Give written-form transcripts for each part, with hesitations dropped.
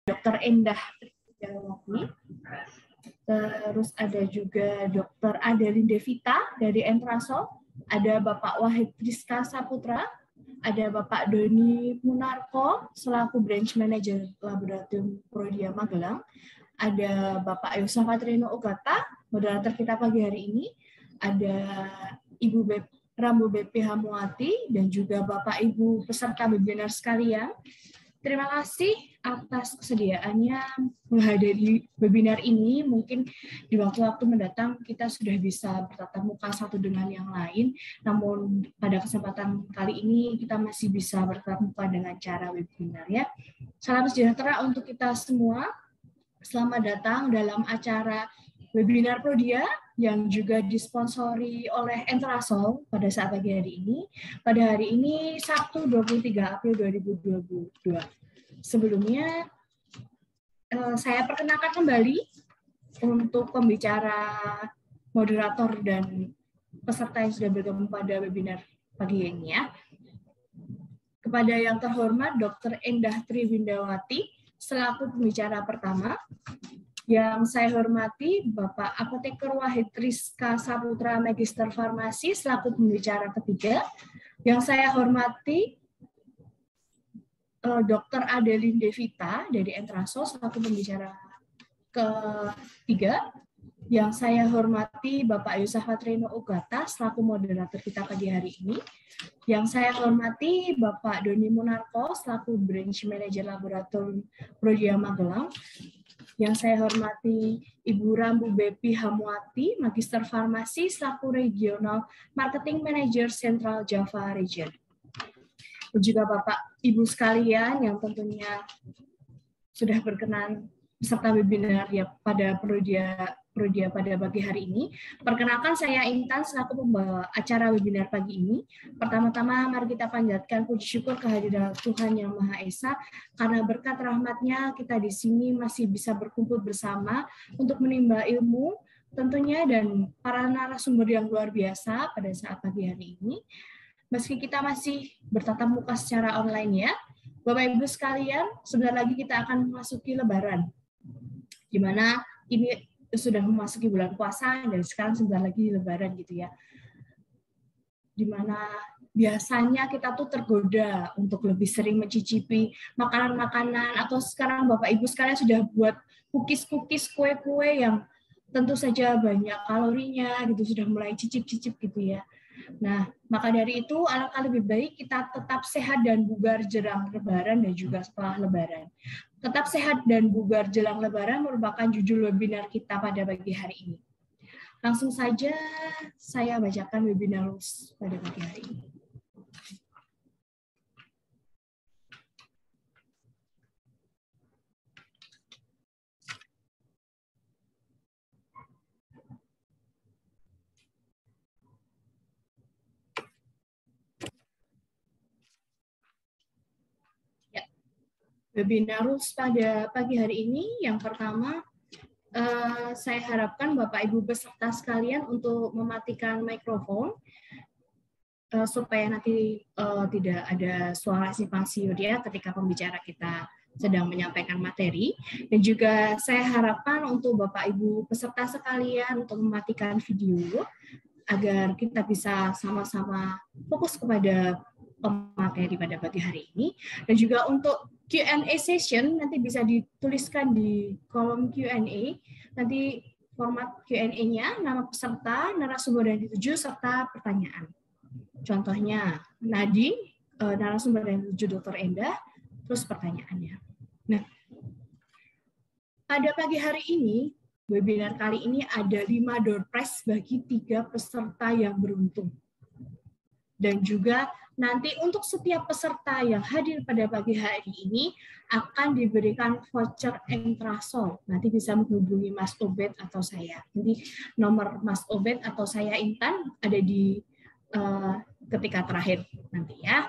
Dr. Endah Triwindawati, terus ada juga Dr. Adelin Devita dari Entrasol, ada Bapak Wahid Rizka Saputra, ada Bapak Doni Munarko selaku Branch Manager Laboratorium Prodia Magelang, ada Bapak Ayusa Fatrino Ogata, moderator kita pagi hari ini, ada Ibu Rambu BP Hamuati, dan juga Bapak Ibu peserta webinar sekalian. Terima kasih atas kesediaannya menghadiri webinar ini. Mungkin di waktu-waktu mendatang kita sudah bisa bertatap muka satu dengan yang lain, namun pada kesempatan kali ini kita masih bisa bertatap muka dengan cara webinar ya. Salam sejahtera untuk kita semua. Selamat datang dalam acara webinar Prodia yang juga disponsori oleh Entrasol pada saat pagi hari ini. Pada hari ini Sabtu 23 April 2022. Sebelumnya saya perkenalkan kembali untuk pembicara, moderator dan peserta yang sudah bergabung pada webinar pagi ini ya. Kepada yang terhormat Dr. Endah Triwindawati selaku pembicara pertama. Yang saya hormati Bapak Apoteker Wahid Rizka Saputra Magister Farmasi selaku pembicara ketiga. Yang saya hormati Dr. Adelin Devita dari Entrasol selaku pembicara ketiga. Yang saya hormati Bapak Ayusa Fatrino Ogata selaku moderator kita pagi hari ini. Yang saya hormati Bapak Doni Munarko selaku Branch Manager Laboratorium Prodia Magelang. Yang saya hormati Ibu Rambu BP Hamuati, Magister Farmasi selaku Regional Marketing Manager Central Java Region. Dan juga Bapak Ibu sekalian yang tentunya sudah berkenan peserta webinar ya pada Prodia pada pagi hari ini. Perkenalkan saya Intan selaku pembawa acara webinar pagi ini. Pertama-tama mari kita panjatkan puji syukur kehadiran Tuhan Yang Maha Esa karena berkat rahmat-Nya kita di sini masih bisa berkumpul bersama untuk menimba ilmu tentunya dan para narasumber yang luar biasa pada saat pagi hari ini. Meski kita masih bertatap muka secara online ya, Bapak Ibu sekalian, sebentar lagi kita akan memasuki Lebaran, di mana ini sudah memasuki bulan puasa dan sekarang sebentar lagi Lebaran gitu ya. Di mana biasanya kita tuh tergoda untuk lebih sering mencicipi makanan-makanan atau sekarang Bapak Ibu sekalian sudah buat cookies-cookies, kue-kue yang tentu saja banyak kalorinya gitu, sudah mulai cicip-cicip gitu ya. Nah, maka dari itu alangkah lebih baik kita tetap sehat dan bugar jelang Lebaran dan juga setelah Lebaran. Tetap sehat dan bugar jelang Lebaran merupakan judul webinar kita pada pagi hari ini. Langsung saja saya bacakan webinar rules pada pagi hari ini. Webinar rules pada pagi hari ini, yang pertama, saya harapkan Bapak Ibu peserta sekalian untuk mematikan mikrofon, supaya nanti tidak ada suara simpang siur ya ketika pembicara kita sedang menyampaikan materi. Dan juga saya harapkan untuk Bapak Ibu peserta sekalian untuk mematikan video, agar kita bisa sama-sama fokus kepada pemateri pada pagi hari ini. Dan juga untuk Q&A session nanti bisa dituliskan di kolom Q&A. Nanti format Q&A-nya, nama peserta, narasumber yang dituju, serta pertanyaan. Contohnya, Nadine, narasumber yang dituju Dr. Endah, terus pertanyaannya. Nah, pada pagi hari ini, webinar kali ini ada 5 door prize bagi 3 peserta yang beruntung. Dan juga nanti untuk setiap peserta yang hadir pada pagi hari ini akan diberikan voucher Entrasol. Nanti bisa menghubungi Mas Obed atau saya. Nanti nomor Mas Obed atau saya Intan ada di ketika terakhir nanti ya.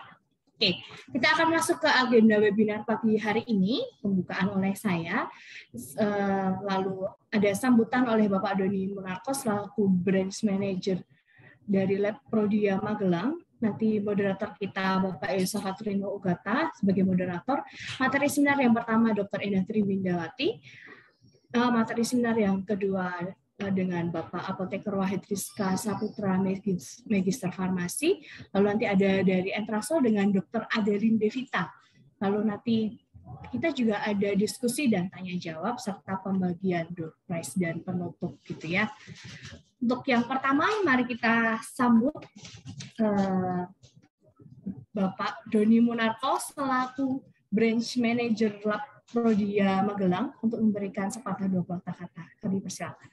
Oke, kita akan masuk ke agenda webinar pagi hari ini, pembukaan oleh saya. Lalu ada sambutan oleh Bapak Doni Munarko selaku Branch Manager dari Lab Prodia Magelang. nanti moderator kita Bapak Yusuf Fatrino Ugata sebagai moderator. Materi seminar yang pertama Dr. Indah Triwindawati. Materi seminar yang kedua dengan Bapak Apoteker Wahid Rizka Saputra Magister Farmasi. Lalu nanti ada dari Entrasol dengan Dr. Adelin Devita. Lalu nanti kita juga ada diskusi dan tanya jawab serta pembagian door prize dan penutup gitu ya. Untuk yang pertama, mari kita sambut Bapak Doni Munarko selaku Branch Manager Lab Prodia Magelang untuk memberikan sepatah dua patah kata. Kami persilakan.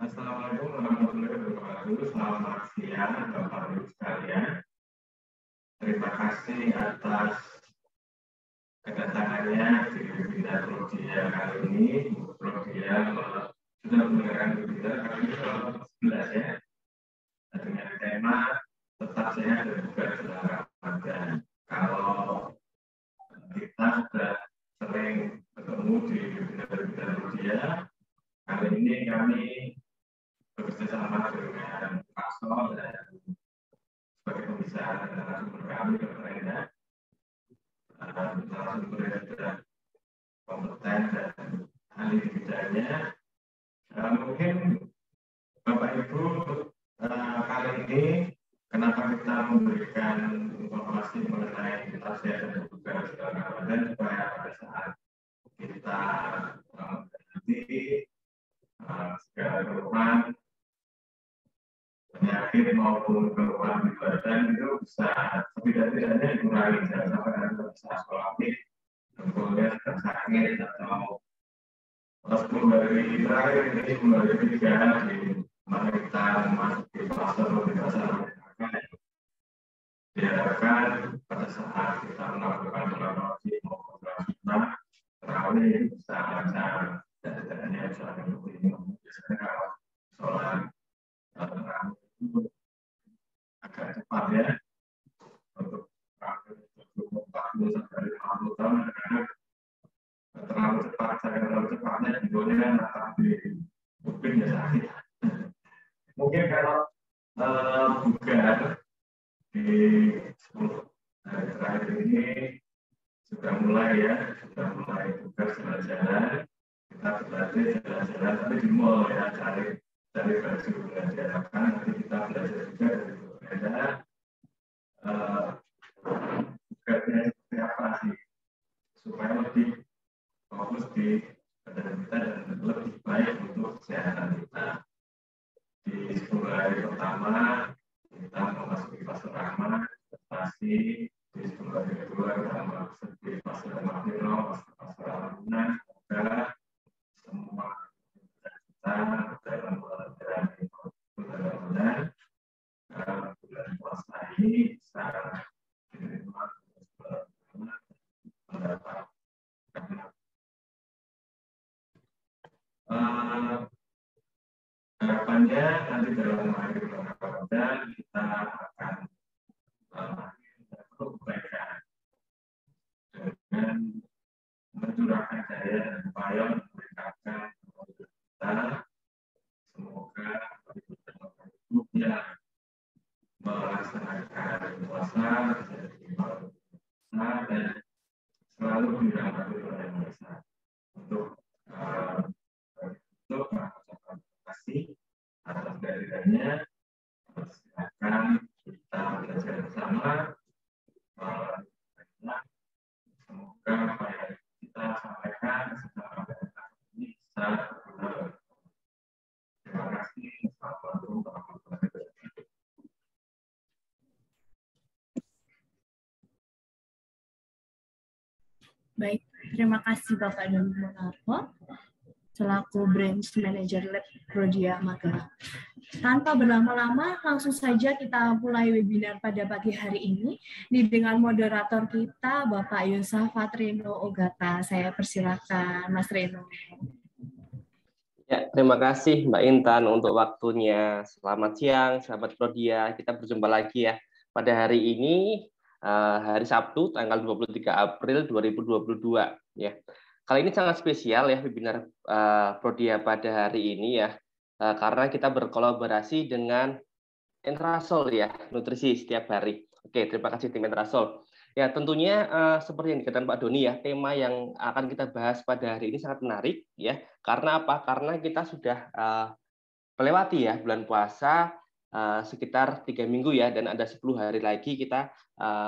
Assalamualaikum warahmatullahi wabarakatuh. Selamat siang Bapak Ibu sekalian. Terima kasih atas kedatangannya di webinar Prodia kali ini. Prodia sudah mendengarkan webinar kali ini ke-11 ya, dengan tema tetap sehat dan juga jelang Ramadan. Kalau kita sudah sering bertemu di webinar Prodia, kali ini kami bekerjasama dengan Pak Sol dan sebagai pembicara narasumber kami Dr. Indah, narasumber yang sudah kompeten dan ahli di bidangnya. Mungkin Bapak Ibu kali ini kenapa kita memberikan informasi mengenai kita sehat dan juga jelang Ramadan supaya pada saat kita menghadapi segala keluhan penyakit maupun keluhan di badan itu bisa setidak-tidaknya dikurangi. Jangan sampai nanti bisa sholat kemudian sedang sakit atau 10 hari terakhir ini 10 hari ketiga di mana kita memasuki fase mobilisasi diharapkan pada saat kita melakukan sholat wajib maupun sholat sunnah terawih bisa lancar dan tidaknya bisa mengikuti biasanya kalau sholat terawih itu agak cepat ya, untuk 40 sampai 50 tahun kadang terlalu cepat, saya terlalu cepatnya judulnya datang di kuping ya sakit. Mungkin kalau bugar di 10 hari terakhir ini sudah mulai tugas jalan-jalan, kita berlatih jalan-jalan tapi di mall ya, cari baju belajar nanti kita belajar juga dari berbeda tugasnya seperti apa sih supaya lebih fokus di badan kita dan lebih baik untuk kesehatan kita. Di 10 hari pertama kita memasuki fase rahmat, adaptasi. Di 10 hari kedua kita memasuki fase makro, fase alhamdulillah. Semoga semua kita dalam bulan Ramadan, bulan puasa ini secara diterima mendapat harapannya nanti dalam hari Ramadan kita akan kebaikan dengan mencurahkan daya dan upaya meningkatkan kita. Semoga itu yang melaksanakan puasa dan selalu dirahmati oleh Yang Maha Esa. Untuk mengucapkan terima kasih atas kehadirannya. Silakan kita belajar bersama. Semoga apa yang kita sampaikan secara ini bisa berguna. Terima kasih. Assalamualaikum warahmatullahi wabarakatuh. Baik, terima kasih Bapak Doni Munarko selaku Branch Manager Lab Prodia Magelang. Tanpa berlama-lama, langsung saja kita mulai webinar pada pagi hari ini dengan moderator kita Bapak Yusuf Fatrino Ugata. Saya persilakan Mas Reno. Ya, terima kasih Mbak Intan untuk waktunya. Selamat siang, sahabat Prodia. Kita berjumpa lagi ya pada hari ini hari Sabtu tanggal 23 April 2022 ya. Kali ini sangat spesial ya webinar Prodia pada hari ini ya. Karena kita berkolaborasi dengan Entrasol ya, nutrisi setiap hari. Oke, terima kasih tim Entrasol. Ya, tentunya seperti yang dikatakan Pak Doni ya, tema yang akan kita bahas pada hari ini sangat menarik ya. Karena apa? Karena kita sudah melewati ya bulan puasa sekitar 3 minggu ya, dan ada 10 hari lagi kita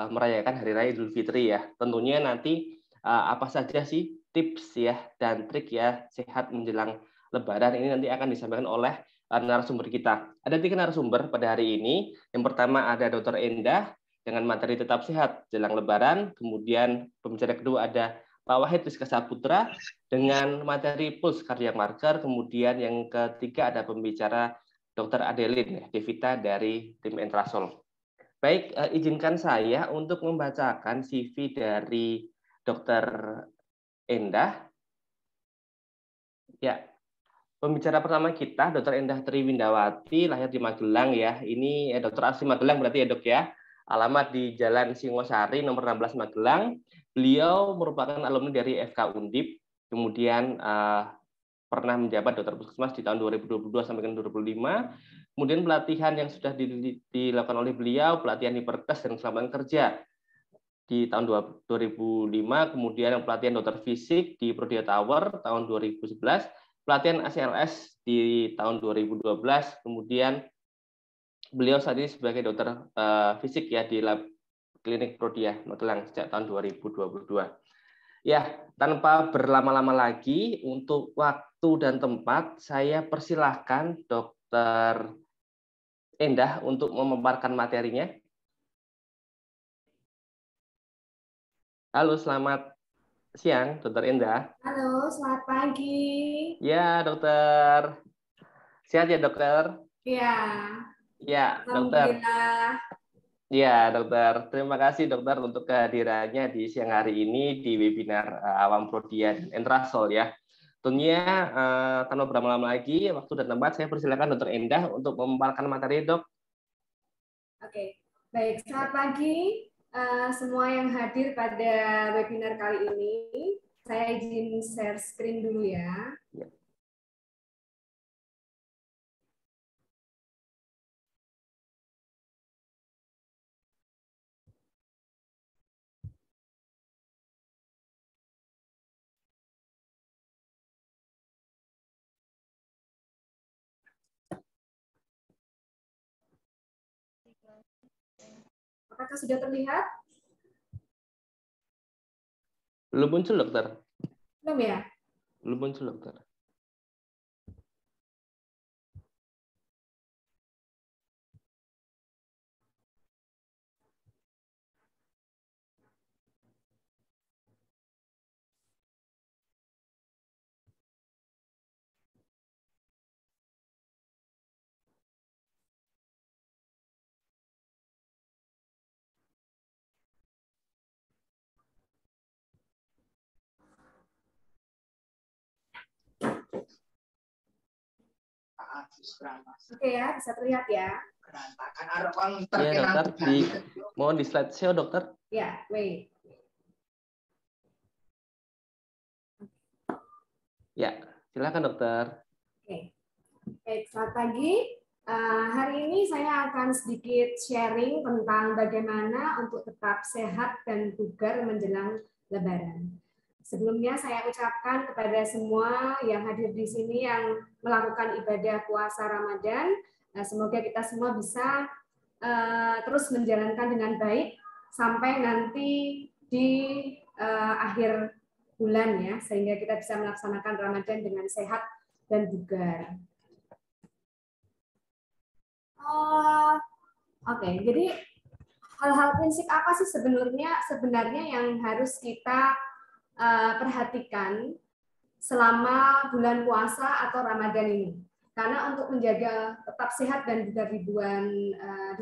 merayakan Hari Raya Idul Fitri ya. Tentunya nanti apa saja sih tips ya dan trik ya sehat menjelang Lebaran ini nanti akan disampaikan oleh narasumber kita. Ada 3 narasumber pada hari ini. Yang pertama ada Dr. Endah dengan materi tetap sehat jelang Lebaran. Kemudian pembicara kedua ada Pak Wahid Rizka Saputra dengan materi Pulse Cardiac Marker. Kemudian yang ketiga ada pembicara Dr. Adeline Devita dari tim Entrasol. Baik, izinkan saya untuk membacakan CV dari Dr. Endah. Ya, pembicara pertama kita, Dr. Endah Triwindawati, lahir di Magelang ya. Ini Dr. asli Magelang berarti ya dok ya. Alamat di Jalan Singosari nomor 16 Magelang. Beliau merupakan alumni dari FK Undip. Kemudian pernah menjabat dokter puskesmas di tahun 2022 sampai 2025. Kemudian pelatihan yang sudah dilakukan oleh beliau, pelatihan di Perkes dan keselamatan kerja di tahun 2005, kemudian pelatihan dokter fisik di Prodia Tower tahun 2011, pelatihan ACLS di tahun 2012, kemudian beliau saat ini sebagai dokter fisik ya di lab klinik Prodia Magelang sejak tahun 2022. Ya, tanpa berlama-lama lagi, untuk waktu dan tempat, saya persilahkan Dr. Endah untuk memaparkan materinya. Halo, selamat siang, Dr. Endah. Halo, selamat pagi. Ya, dokter. Sehat ya, dokter? Iya. Ya, dokter. Ya, dokter. Terima kasih, dokter, untuk kehadirannya di siang hari ini di webinar Awam Prodia dan Entrasol ya. Tentunya tanpa berlama-lama lagi, waktu dan tempat saya persilakan Dr. Endah untuk memaparkan materi, dok. Oke, baik. Selamat pagi semua yang hadir pada webinar kali ini. Saya izin share screen dulu ya. Ya. Apakah sudah terlihat? Belum muncul, dokter. Belum ya? Belum muncul, dokter. Oke ya, bisa terlihat ya. Ya, dokter. Mohon di slide show, dokter. Ya, wait. Ya, silakan, dokter. Oke. Baik, selamat pagi. Hari ini saya akan sedikit sharing tentang bagaimana untuk tetap sehat dan bugar menjelang Lebaran. Sebelumnya saya ucapkan kepada semua yang hadir di sini yang melakukan ibadah puasa Ramadan, semoga kita semua bisa terus menjalankan dengan baik sampai nanti di akhir bulan ya, sehingga kita bisa melaksanakan Ramadan dengan sehat dan bugar. Oke, jadi hal-hal prinsip apa sih sebenarnya yang harus kita perhatikan selama bulan puasa atau Ramadan ini? Karena untuk menjaga tetap sehat dan bugar di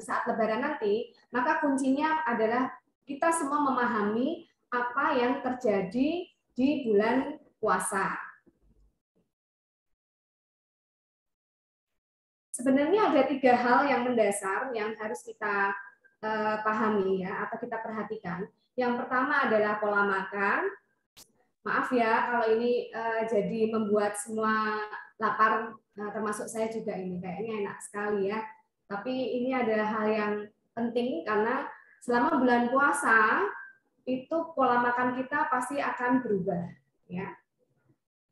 saat Lebaran nanti, maka kuncinya adalah kita semua memahami apa yang terjadi di bulan puasa. Sebenarnya ada 3 hal yang mendasar yang harus kita pahami ya, atau kita perhatikan. Yang pertama adalah pola makan. Maaf ya kalau ini jadi membuat semua lapar, termasuk saya juga ini kayaknya enak sekali ya. Tapi ini adalah hal yang penting karena selama bulan puasa itu pola makan kita pasti akan berubah ya.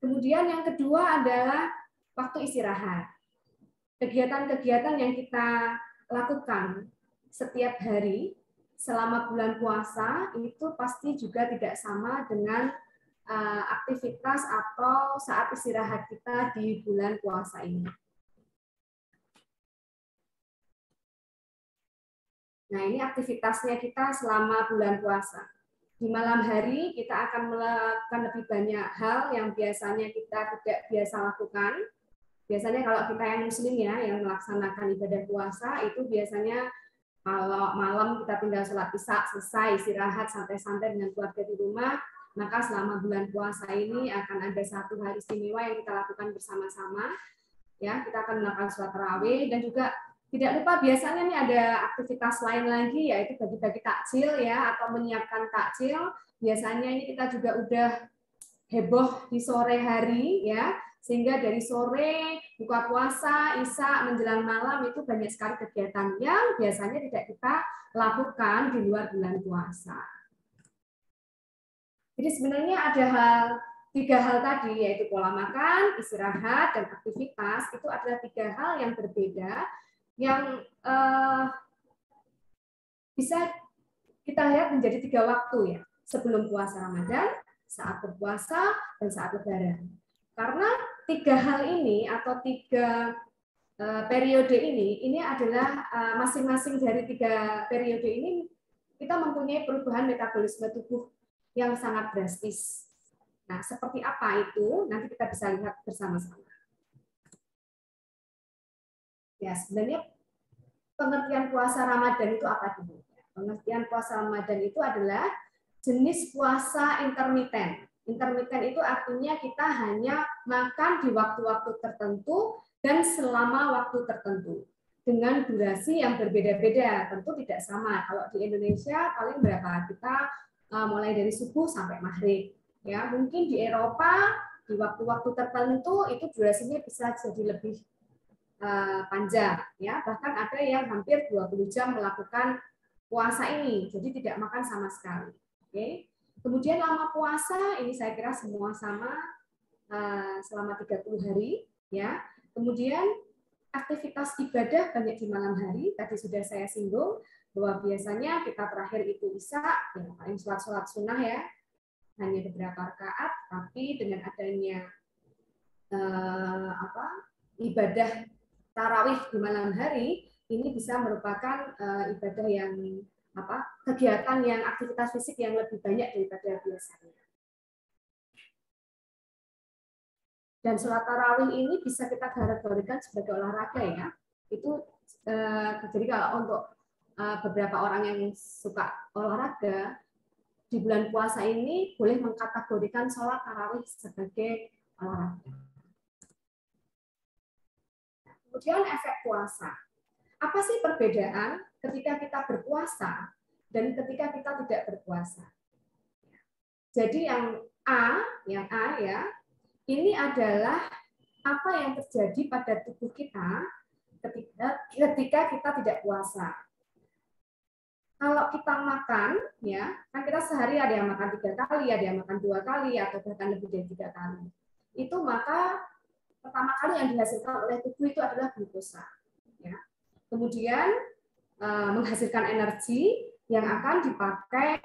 Kemudian yang kedua adalah waktu istirahat. Kegiatan-kegiatan yang kita lakukan setiap hari selama bulan puasa itu pasti juga tidak sama dengan aktivitas atau saat istirahat kita di bulan puasa ini. Nah, ini aktivitasnya kita selama bulan puasa. Di malam hari kita akan melakukan lebih banyak hal yang biasanya kita tidak biasa lakukan. Biasanya kalau kita yang muslim ya, yang melaksanakan ibadah puasa, itu biasanya kalau malam kita tinggal sholat isya, selesai, istirahat, santai-santai dengan keluarga di rumah, maka selama bulan puasa ini akan ada satu hal istimewa yang kita lakukan bersama-sama. Ya, kita akan melakukan sholat tarawih dan juga tidak lupa biasanya nih ada aktivitas lain lagi, yaitu bagi-bagi takjil ya, atau menyiapkan takjil. Biasanya ini kita juga udah heboh di sore hari ya, sehingga dari sore buka puasa, isya menjelang malam itu banyak sekali kegiatan yang biasanya tidak kita lakukan di luar bulan puasa. Jadi sebenarnya ada tiga hal tadi, yaitu pola makan, istirahat, dan aktivitas. Itu adalah tiga hal yang berbeda yang bisa kita lihat menjadi tiga waktu ya, sebelum puasa Ramadan, saat berpuasa, dan saat Lebaran. Karena tiga hal ini atau tiga periode ini adalah masing-masing dari tiga periode ini kita mempunyai perubahan metabolisme tubuh yang sangat drastis. Nah, seperti apa itu? Nanti kita bisa lihat bersama-sama. Ya, sebenarnya pengertian puasa Ramadan itu apa dulu? Pengertian puasa Ramadan itu adalah jenis puasa intermiten. Intermiten itu artinya kita hanya makan di waktu-waktu tertentu dan selama waktu tertentu dengan durasi yang berbeda-beda. Tentu tidak sama. Kalau di Indonesia paling berapa? Kita mulai dari subuh sampai maghrib. Ya, mungkin di Eropa di waktu-waktu tertentu itu durasinya bisa jadi lebih panjang ya, bahkan ada yang hampir 20 jam melakukan puasa ini, jadi tidak makan sama sekali. Oke. Kemudian lama puasa ini saya kira semua sama selama 30 hari ya. Kemudian aktivitas ibadah banyak di malam hari, tadi sudah saya singgung bahwa biasanya kita terakhir itu isya, ya paling sholat sunnah ya, hanya beberapa rakaat, tapi dengan adanya ibadah tarawih di malam hari ini bisa merupakan ibadah yang kegiatan yang aktivitas fisik yang lebih banyak daripada biasanya. Dan sholat tarawih ini bisa kita kategorikan sebagai olahraga ya. Itu jadi kalau untuk beberapa orang yang suka olahraga di bulan puasa ini boleh mengkategorikan sholat tarawih sebagai olahraga. Kemudian efek puasa. Apa sih perbedaan ketika kita berpuasa dan ketika kita tidak berpuasa? Jadi yang A ya, ini adalah apa yang terjadi pada tubuh kita ketika kita tidak puasa. Kalau kita makan, ya, kan kita sehari ada yang makan 3 kali, ada yang makan 2 kali, atau bahkan lebih dari 3 kali. Itu maka pertama kali yang dihasilkan oleh tubuh itu adalah glukosa. Ya. Kemudian menghasilkan energi yang akan dipakai,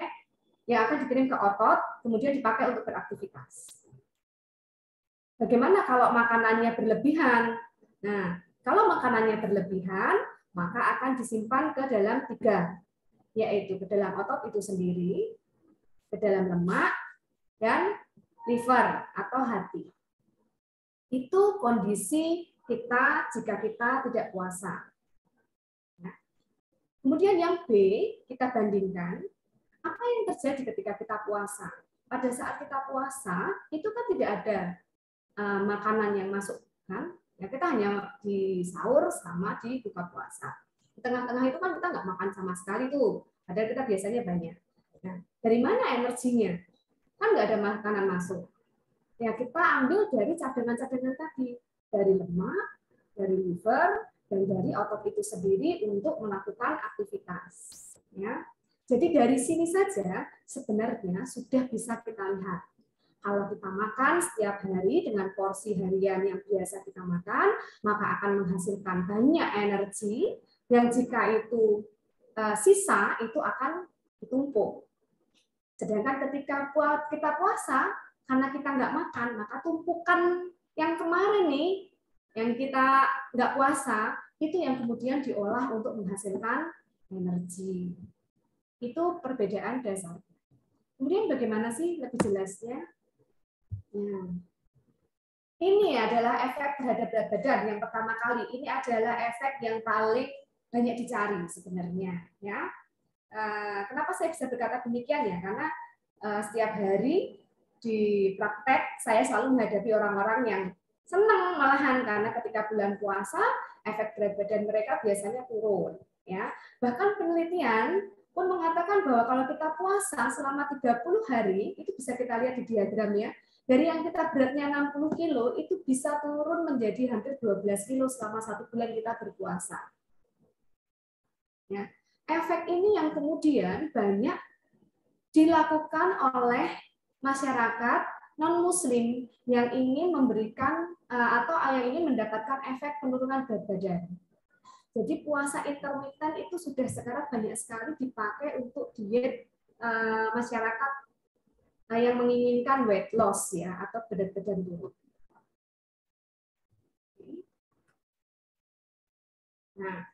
yang akan dikirim ke otot, kemudian dipakai untuk beraktivitas. Bagaimana kalau makanannya berlebihan? Nah, kalau makanannya berlebihan, maka akan disimpan ke dalam 3, yaitu ke dalam otot itu sendiri, ke dalam lemak, dan liver atau hati. Itu kondisi kita jika kita tidak puasa. Kemudian yang B, kita bandingkan, apa yang terjadi ketika kita puasa? Pada saat kita puasa, itu kan tidak ada makanan yang masuk, kan? Ya, kita hanya di sahur sama di buka puasa. Di tengah-tengah itu kan kita nggak makan sama sekali tuh, padahal kita biasanya banyak. Nah, dari mana energinya? Kan nggak ada makanan masuk. Ya kita ambil dari cadangan-cadangan tadi, dari lemak, dari liver, dan dari otot itu sendiri untuk melakukan aktivitas. Ya. Jadi dari sini saja sebenarnya sudah bisa kita lihat. Kalau kita makan setiap hari dengan porsi harian yang biasa kita makan, maka akan menghasilkan banyak energi yang jika itu sisa itu akan ditumpuk. Sedangkan ketika kita puasa, karena kita nggak makan, maka tumpukan yang kemarin nih, yang kita nggak puasa, itu yang kemudian diolah untuk menghasilkan energi. Itu perbedaan dasar. Kemudian bagaimana sih lebih jelasnya? Nah, ini adalah efek terhadap berat badan yang pertama kali. Ini adalah efek yang paling banyak dicari sebenarnya. Ya, kenapa saya bisa berkata demikian ya? Karena setiap hari di praktek saya selalu menghadapi orang-orang yang senang malahan karena ketika bulan puasa efek berat badan mereka biasanya turun. Ya, bahkan penelitian pun mengatakan bahwa kalau kita puasa selama 30 hari itu bisa kita lihat di diagramnya. Dari yang kita beratnya 60 kilo, itu bisa turun menjadi hampir 12 kilo selama 1 bulan kita berpuasa. Ya. Efek ini yang kemudian banyak dilakukan oleh masyarakat non-muslim yang ingin memberikan atau yang ingin mendapatkan efek penurunan berat badan. Jadi puasa intermiten itu sudah sekarang banyak sekali dipakai untuk diet masyarakat yang menginginkan weight loss ya atau berat badan turun. Nah,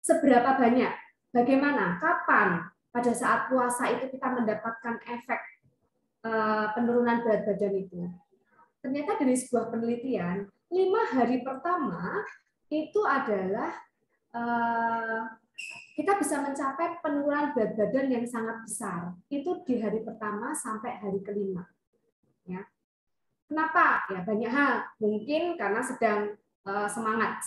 seberapa banyak? Bagaimana? Kapan? Pada saat puasa itu kita mendapatkan efek penurunan berat badan itu. Ternyata dari sebuah penelitian, 5 hari pertama itu adalah kita bisa mencapai penurunan berat badan yang sangat besar. Itu di hari pertama sampai hari kelima. Ya. Kenapa? Ya banyak hal. Mungkin karena sedang semangatnya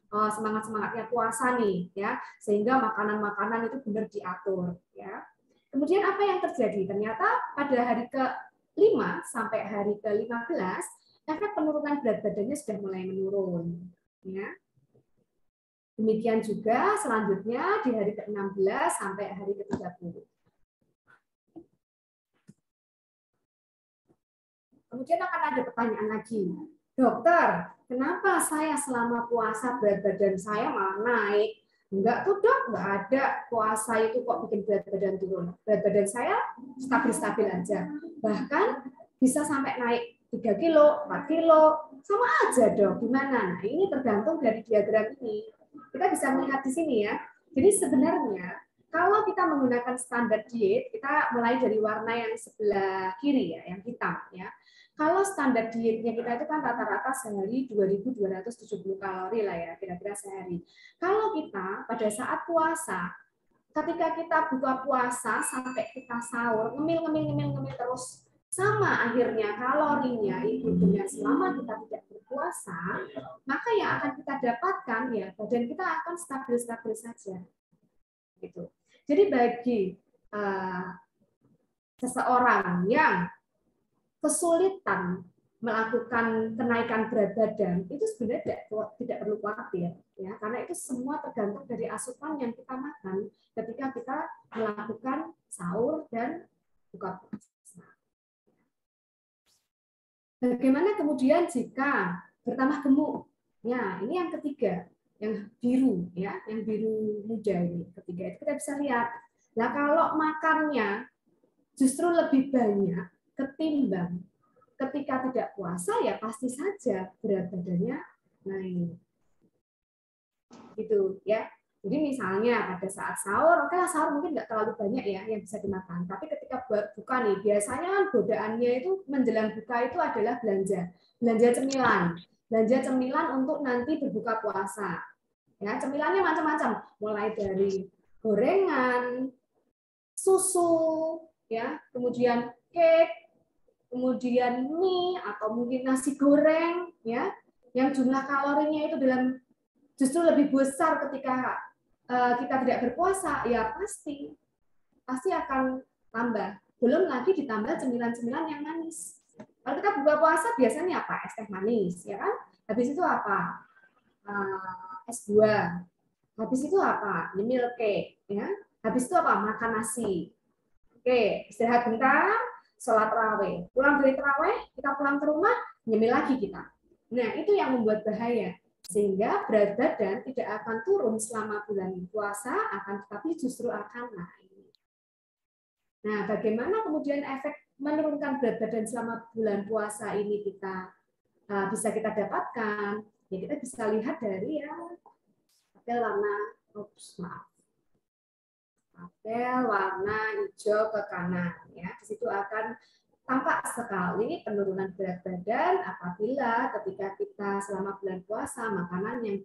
semangatnya puasa nih, ya, sehingga makanan-makanan itu benar diatur. Ya. Kemudian apa yang terjadi? Ternyata pada hari ke-5 sampai hari ke-15 efek penurunan berat badannya sudah mulai menurun. Ya. Demikian juga selanjutnya di hari ke-16 sampai hari ke-30. Kemudian akan ada pertanyaan lagi. Dokter, kenapa saya selama puasa berat badan saya malah naik? Enggak tuh dok, enggak ada puasa itu kok bikin berat badan turun. Berat badan saya stabil-stabil aja. Bahkan bisa sampai naik 3 kilo, 4 kilo. Sama aja dok, gimana? Nah ini tergantung dari diagram ini. Kita bisa melihat di sini ya. Jadi sebenarnya kalau kita menggunakan standar diet, kita mulai dari warna yang sebelah kiri ya, yang hitam ya. Kalau standar dietnya kita itu kan rata-rata sehari 2.270 kalori lah ya, kira-kira sehari. Kalau kita pada saat puasa, ketika kita buka puasa sampai kita sahur, ngemil terus, sama akhirnya kalorinya itu dengan selama kita tidak berpuasa, maka yang akan kita dapatkan ya badan kita akan stabil-stabil saja. Gitu. Jadi bagi seseorang yang kesulitan melakukan kenaikan berat badan itu sebenarnya tidak perlu khawatir ya, karena itu semua tergantung dari asupan yang kita makan ketika kita melakukan sahur dan buka puasa. Bagaimana kemudian jika bertambah gemuk? Ya, ini yang ketiga, yang biru ya, yang biru muda ini. Ketiga itu kita bisa lihat. Nah, kalau makannya justru lebih banyak ketimbang ketika tidak puasa, ya pasti saja berat badannya naik. Gitu ya. Jadi misalnya pada saat sahur, oke lah sahur mungkin nggak terlalu banyak ya yang bisa dimakan. Tapi ketika buat buka nih, biasanya kan godaannya itu menjelang buka itu adalah belanja cemilan, untuk nanti berbuka puasa. Ya, cemilannya macam-macam, mulai dari gorengan, susu, ya, kemudian cake, kemudian mie atau mungkin nasi goreng, ya, yang jumlah kalorinya itu dalam justru lebih besar ketika kita tidak berpuasa, ya pasti akan tambah. Belum lagi ditambah cemilan-cemilan yang manis. Kalau kita buka puasa biasanya apa? Es teh manis, ya kan? Habis itu apa? Es buah. Habis itu apa? Nyemil cake, ya. Habis itu apa? Makan nasi. Oke, istirahat bentar, sholat tarawih. Pulang dari tarawih, kita pulang ke rumah, nyemil lagi kita. Nah, itu yang membuat bahaya. Sehingga berat badan tidak akan turun selama bulan puasa, tetapi justru akan naik. Nah, bagaimana kemudian efek menurunkan berat badan selama bulan puasa ini bisa kita dapatkan? Ya, kita bisa lihat dari papel warna hijau ke kanan. Ya, di situ akan tampak sekali penurunan berat badan apabila ketika kita selama bulan puasa makanan yang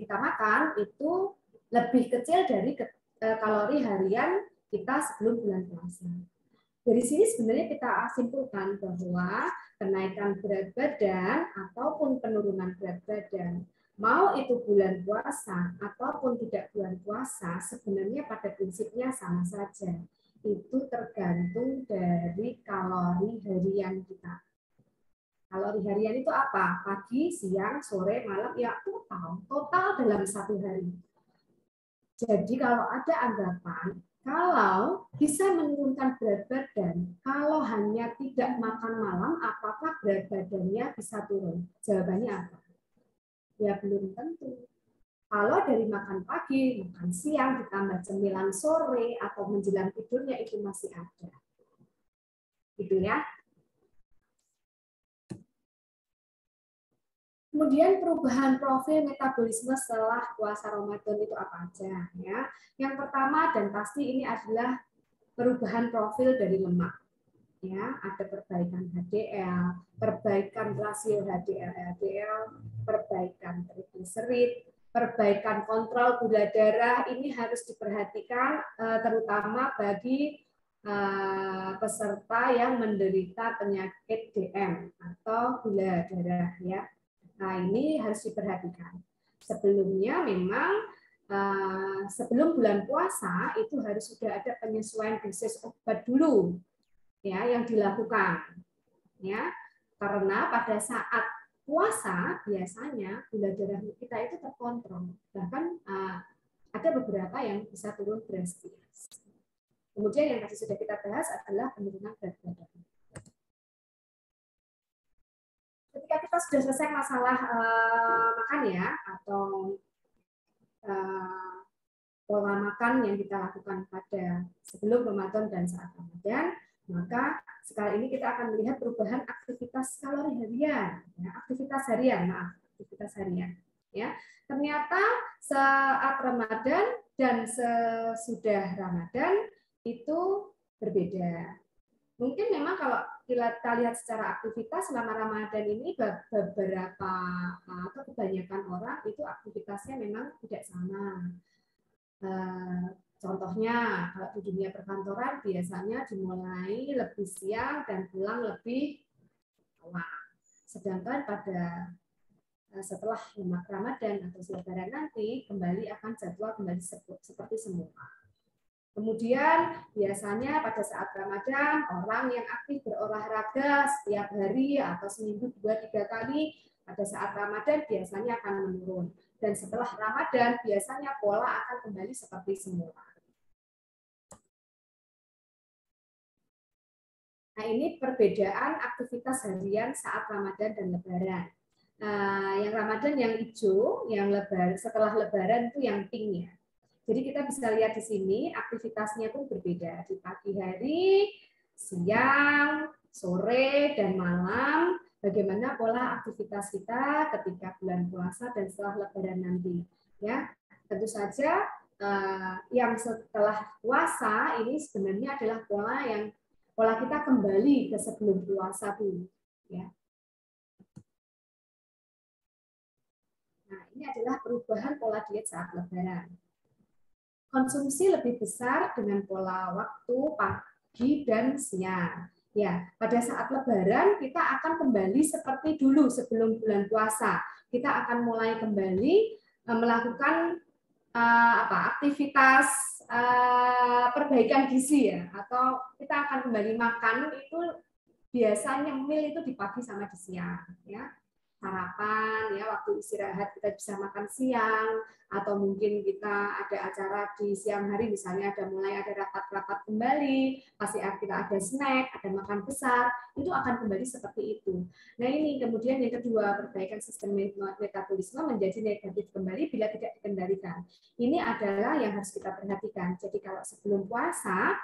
kita makan itu lebih kecil dari kalori harian kita sebelum bulan puasa. Dari sini sebenarnya kita simpulkan bahwa kenaikan berat badan ataupun penurunan berat badan, mau itu bulan puasa ataupun tidak bulan puasa, sebenarnya pada prinsipnya sama saja. Itu tergantung dari kalori harian kita. Kalori harian itu apa? Pagi, siang, sore, malam, ya total dalam satu hari. Jadi kalau ada anggapan, kalau bisa menurunkan berat badan, kalau hanya tidak makan malam, apakah berat badannya bisa turun? Jawabannya apa? Ya belum tentu. Kalau dari makan pagi, makan siang, ditambah cemilan sore, atau menjelang tidurnya itu masih ada. Gitu ya. Kemudian perubahan profil metabolisme setelah puasa Ramadan itu apa aja? Ya, yang pertama dan pasti ini adalah perubahan profil dari lemak. Ya, ada perbaikan HDL, perbaikan rasio HDL-LDL, perbaikan trigliserid, perbaikan kontrol gula darah. Ini harus diperhatikan terutama bagi peserta yang menderita penyakit DM atau gula darah ya. Nah, ini harus diperhatikan. Sebelumnya memang sebelum bulan puasa itu harus sudah ada penyesuaian dosis obat dulu ya yang dilakukan. Ya. Karena pada saat puasa biasanya gula darah kita itu terkontrol. Bahkan ada beberapa yang bisa turun drastis. Kemudian yang tadi sudah kita bahas adalah penurunan berat badan. Ketika kita sudah selesai masalah makan ya atau pola makan yang kita lakukan pada sebelum Ramadan dan saat Ramadan, maka sekarang ini kita akan melihat perubahan aktivitas kalori harian, ya, aktivitas harian. Ya, ternyata saat Ramadan dan sesudah Ramadan itu berbeda. Mungkin memang kalau kita lihat secara aktivitas selama Ramadan ini beberapa atau kebanyakan orang itu aktivitasnya memang tidak sama. Contohnya kalau di dunia perkantoran biasanya dimulai lebih siang dan pulang lebih awal. Sedangkan pada setelah Ramadan atau Lebaran nanti kembali akan jadwal kembali seperti semula. Kemudian biasanya pada saat Ramadan orang yang aktif berolahraga setiap hari atau seminggu 2-3 kali pada saat Ramadan biasanya akan menurun. Dan setelah Ramadan biasanya pola akan kembali seperti semula. Nah, ini perbedaan aktivitas harian saat Ramadan dan Lebaran. Yang Ramadan yang hijau, yang Lebaran setelah Lebaran itu yang pink ya. Jadi kita bisa lihat di sini aktivitasnya pun berbeda. Di pagi hari, siang, sore, dan malam, bagaimana pola aktivitas kita ketika bulan puasa dan setelah Lebaran nanti. Ya, tentu saja yang setelah puasa ini sebenarnya adalah pola kita kembali ke sebelum puasa dulu. Ya. Nah, ini adalah perubahan pola diet saat Lebaran. Konsumsi lebih besar dengan pola waktu pagi dan siang. Ya, pada saat Lebaran kita akan kembali seperti dulu sebelum bulan puasa. Kita akan mulai kembali melakukan aktivitas perbaikan gizi ya, atau kita akan kembali makan itu biasanya meal itu di pagi sama di siang ya. Sarapan ya, waktu istirahat kita bisa makan siang, atau mungkin kita ada acara di siang hari misalnya mulai ada rapat-rapat kembali, pasti kita ada snack, ada makan besar, itu akan kembali seperti itu. Nah ini kemudian yang kedua, perbaikan sistem metabolisme menjadi negatif kembali bila tidak dikendalikan. Ini adalah yang harus kita perhatikan. Jadi kalau sebelum puasa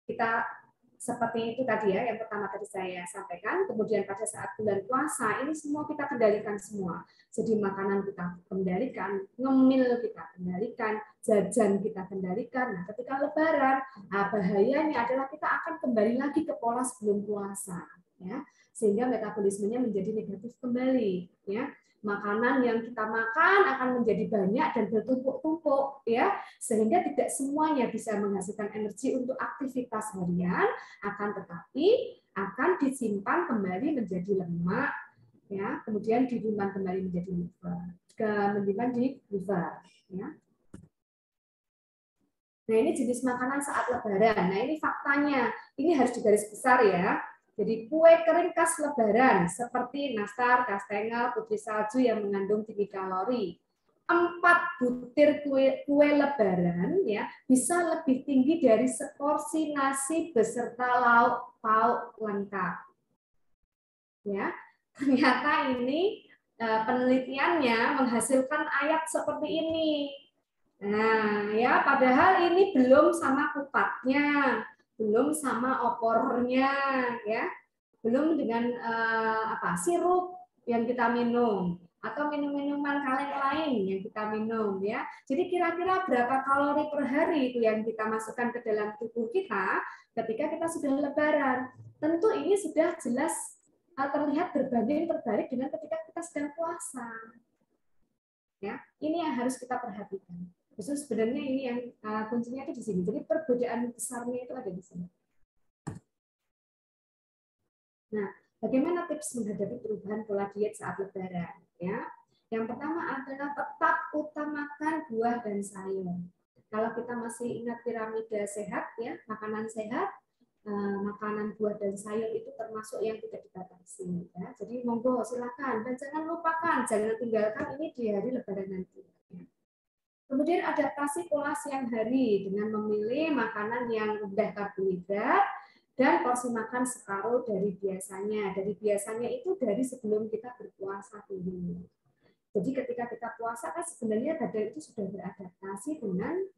kita seperti itu tadi ya, yang pertama tadi saya sampaikan, kemudian pada saat bulan puasa, ini semua kita kendalikan semua. Jadi makanan kita kendalikan, ngemil kita kendalikan, jajan kita kendalikan. Nah, ketika Lebaran, bahayanya adalah kita akan kembali lagi ke pola sebelum puasa. Ya, sehingga metabolismenya menjadi negatif kembali. Ya. Makanan yang kita makan akan menjadi banyak dan bertumpuk-tumpuk ya, sehingga tidak semuanya bisa menghasilkan energi untuk aktivitas harian, akan tetapi akan disimpan kembali menjadi lemak ya, kemudian disimpan kembali menjadi liver ya. Nah, ini jenis makanan saat Lebaran. Nah, ini faktanya. Ini harus digaris besar ya. Jadi kue kering khas Lebaran seperti nastar, kastengel, putri salju yang mengandung tinggi kalori. 4 butir kue Lebaran ya bisa lebih tinggi dari seporsi nasi beserta lauk pauk lengkap. Ya, ternyata ini penelitiannya menghasilkan ayat seperti ini. Nah, ya padahal ini belum sama kupatnya, belum sama opornya, ya, belum dengan sirup yang kita minum atau minuman kaleng lain yang kita minum, ya. Jadi kira-kira berapa kalori per hari itu yang kita masukkan ke dalam tubuh kita ketika kita sudah Lebaran? Tentu ini sudah jelas terlihat berbanding terbalik dengan ketika kita sedang puasa. Ya, ini yang harus kita perhatikan. Justru sebenarnya ini yang kuncinya itu di sini. Jadi perbedaan besarnya itu ada di sini. Nah, bagaimana tips menghadapi perubahan pola diet saat Lebaran? Ya, yang pertama adalah tetap utamakan buah dan sayur. Kalau kita masih ingat piramida sehat, ya, makanan sehat, makanan buah dan sayur itu termasuk yang tidak dibatasi. Ya. Jadi monggo silakan dan jangan lupakan, jangan tinggalkan ini di hari Lebaran nanti. Kemudian adaptasi pola siang hari dengan memilih makanan yang rendah karbohidrat dan porsi makan separuh dari biasanya. Dari biasanya itu dari sebelum kita berpuasa dulu. Jadi ketika kita puasa kan sebenarnya badan itu sudah beradaptasi dengan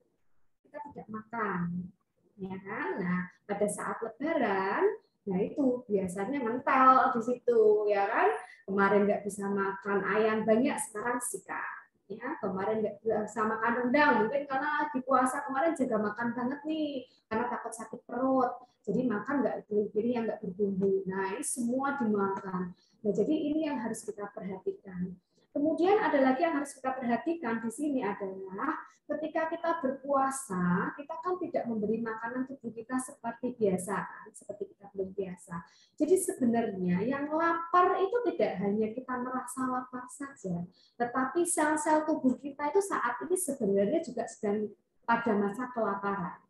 kita tidak makan. Ya kan? Nah, pada saat Lebaran, nah itu biasanya mental di situ, ya kan? Kemarin nggak bisa makan ayam banyak, sekarang sikat. Ya, kemarin nggak bisa makan rendang, mungkin karena lagi puasa kemarin jaga makan banget nih, karena takut sakit perut. Jadi makan nggak pilih yang nggak berbumbu. Nah, ini semua dimakan. Nah, jadi ini yang harus kita perhatikan. Kemudian ada lagi yang harus kita perhatikan di sini adalah ketika kita berpuasa, kita kan tidak memberi makanan tubuh kita seperti biasa, kan? Seperti kita belum biasa. Jadi sebenarnya yang lapar itu tidak hanya kita merasa lapar saja, tetapi sel-sel tubuh kita itu saat ini sebenarnya juga sedang pada masa kelaparan.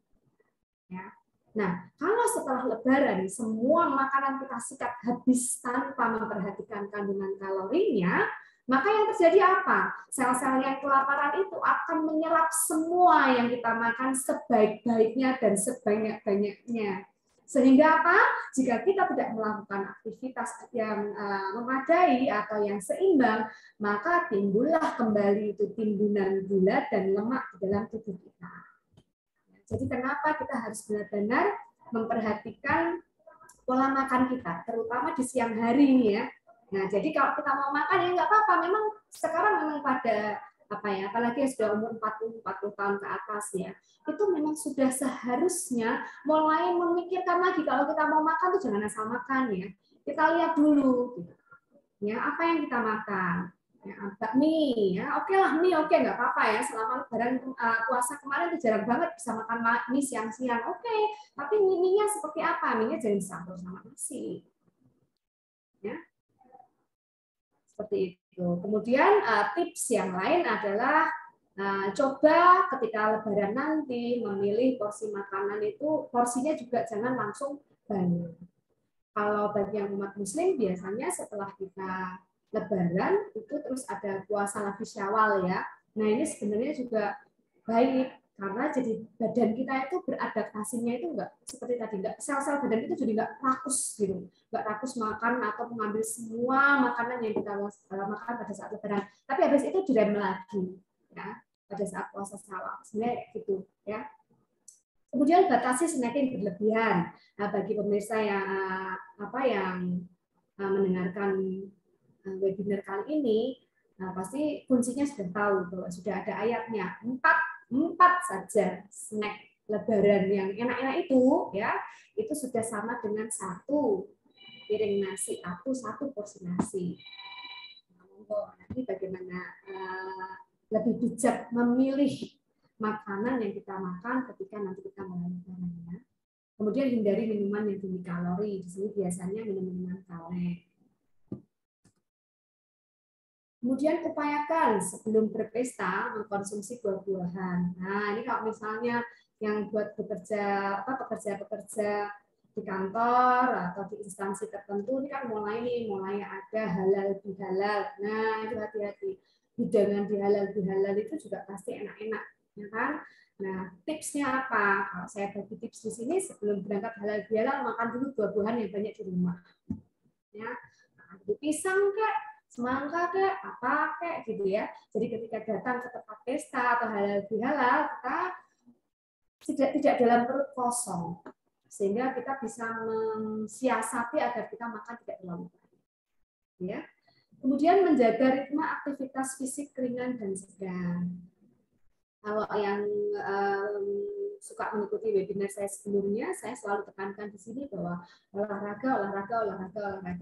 Ya. Nah, kalau setelah Lebaran semua makanan kita sikat habis tanpa memperhatikan kandungan kalorinya, maka yang terjadi apa? Sel-sel yang kelaparan itu akan menyerap semua yang kita makan sebaik-baiknya dan sebanyak-banyaknya. Sehingga apa? Jika kita tidak melakukan aktivitas yang memadai atau yang seimbang, maka timbullah kembali itu timbunan gula dan lemak di dalam tubuh kita. Jadi kenapa kita harus benar-benar memperhatikan pola makan kita, terutama di siang hari ini ya. Nah, jadi kalau kita mau makan ya nggak apa-apa. Memang sekarang memang pada apalagi yang sudah umur 40 tahun ke atas ya, itu memang sudah seharusnya mulai memikirkan lagi kalau kita mau makan tuh jangan asal makan ya. Kita lihat dulu, ya apa yang kita makan. Ya, bakmi, ya oke lah mie, oke nggak apa-apa ya. Selama lebaran puasa kemarin itu jarang banget bisa makan mie siang-siang, oke. Tapi mie-nya seperti apa? Mie-nya jangan dicampur sama nasi, ya seperti itu. Kemudian tips yang lain adalah coba ketika lebaran nanti memilih porsi makanan itu porsinya juga jangan langsung banyak. Kalau bagi yang umat muslim biasanya setelah kita lebaran itu terus ada puasa lagi Syawal ya. Nah, ini sebenarnya juga baik karena jadi badan kita itu beradaptasinya itu enggak seperti tadi, enggak sel-sel badan itu jadi enggak rakus gitu. Enggak rakus makan atau mengambil semua makanan yang kita makan pada saat lebaran. Tapi habis itu direm lagi ya pada saat puasa Syawal. Sebenarnya gitu ya. Kemudian batasi snacking berlebihan. Nah, bagi pemirsa yang mendengarkan webinar kali ini, pasti kuncinya sudah tahu bahwa sudah ada ayatnya. 4 saja snack lebaran yang enak-enak itu, ya, itu sudah sama dengan 1 piring nasi atau 1 porsi nasi. Nanti bagaimana lebih bijak memilih makanan yang kita makan ketika nanti kita mulai lebaran. Kemudian hindari minuman yang tinggi kalori. Di sini biasanya minuman kaleng. Kemudian upayakan sebelum berpesta mengkonsumsi buah-buahan. Nah, ini kalau misalnya yang buat pekerja di kantor atau di instansi tertentu ini kan mulai ada halal bihalal. Nah, itu hati-hati. Hidangan dihalal itu juga pasti enak-enak, ya kan? Nah, tipsnya apa? Kalau saya bagi tips di sini sebelum berangkat halal bihalal makan dulu buah-buahan yang banyak di rumah. Ya, makan dulu pisang kek, semangka kek, apa kek gitu ya. Jadi ketika datang ke tempat pesta atau halal bihalal, kita tidak dalam perut kosong. Sehingga kita bisa mensiasati agar kita makan tidak terlalu banyak. Ya. Kemudian menjaga ritme aktivitas fisik ringan dan sedang. Kalau yang suka mengikuti webinar saya sebelumnya, saya selalu tekankan di sini bahwa olahraga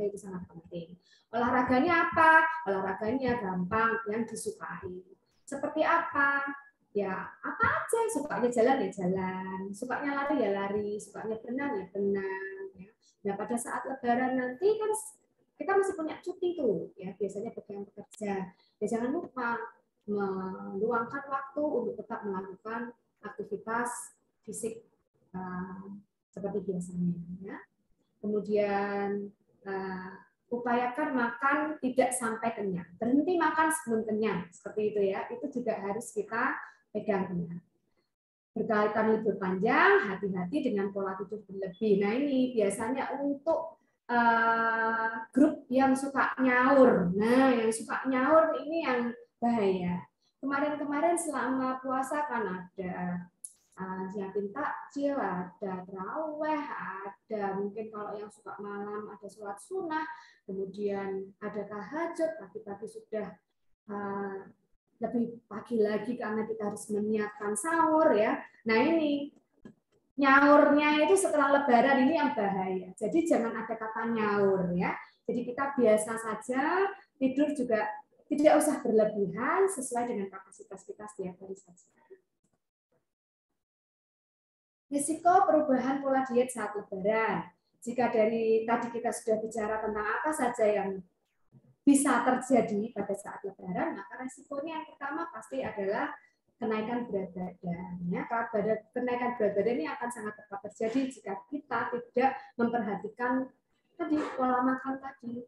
itu sangat penting. Olahraganya apa? Olahraganya gampang, yang disukai. Seperti apa? Ya, apa aja. Sukanya jalan ya jalan, sukanya lari ya lari, sukanya berenang ya berenang. Ya. Nah, pada saat lebaran nanti kan kita masih punya cuti tuh, ya biasanya bagi yang bekerja. Ya jangan lupa meluangkan waktu untuk tetap melakukan aktivitas fisik seperti biasanya. Ya. Kemudian upayakan makan tidak sampai kenyang. Berhenti makan sebelum kenyang, seperti itu ya. Itu juga harus kita pegang benar. Berkaitan libur panjang, hati-hati dengan pola tidur berlebih. Nah ini biasanya untuk grup yang suka nyaur. Nah, yang suka nyaur ini yang bahaya. Kemarin-kemarin selama puasa kan ada siapin takjil, ada taraweh, ada mungkin kalau yang suka malam ada sholat sunnah, kemudian ada tahajud, pagi-pagi sudah lebih pagi lagi karena kita harus menyiapkan sahur ya. Nah ini nyaurnya itu setelah lebaran ini yang bahaya. Jadi jangan ada kata nyaur ya. Jadi kita biasa saja, tidur juga tidak usah berlebihan, sesuai dengan kapasitas kita setiap hari saja. Risiko perubahan pola diet saat lebaran. Jika dari tadi kita sudah bicara tentang apa saja yang bisa terjadi pada saat lebaran, maka risikonya yang pertama pasti adalah kenaikan berat badan. Ya, kenaikan berat badan ini akan sangat tepat terjadi jika kita tidak memperhatikan tadi pola makan tadi.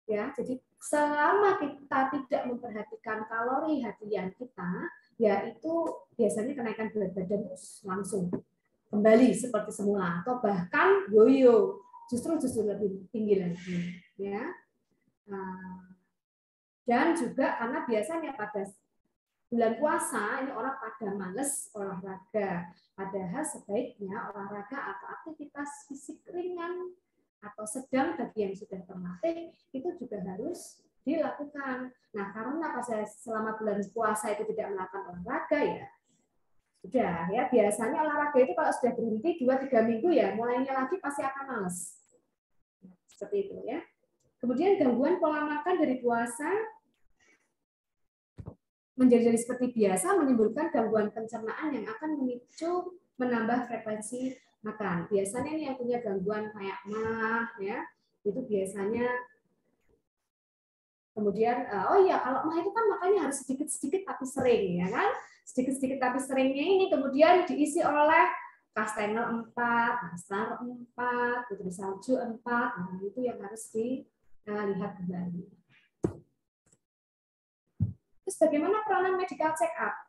Ya, jadi selama kita tidak memperhatikan kalori harian kita, ya itu biasanya kenaikan berat badan langsung kembali seperti semula atau bahkan yoyo, justru lebih tinggi lagi. Ya. Dan juga karena biasanya pada bulan puasa ini orang pada males olahraga, padahal sebaiknya olahraga atau aktivitas fisik ringan atau sedang bagi yang sudah terlatih itu juga harus dilakukan. Nah, karena selama bulan puasa itu tidak melakukan olahraga ya sudah ya, biasanya olahraga itu kalau sudah berhenti 2-3 minggu ya mulainya lagi pasti akan males. Seperti itu ya. Kemudian gangguan pola makan dari puasa menjadi seperti biasa menimbulkan gangguan pencernaan yang akan memicu menambah frekuensi makan. Biasanya nih yang punya gangguan kayak mah ya, itu biasanya kemudian oh iya kalau mah itu kan makanya harus sedikit-sedikit tapi sering ya kan. Sedikit-sedikit tapi seringnya ini kemudian diisi oleh kastengel 4, nastar 4, putri salju 4. Nah, itu yang harus dilihat kembali. Terus bagaimana peranan medical check up?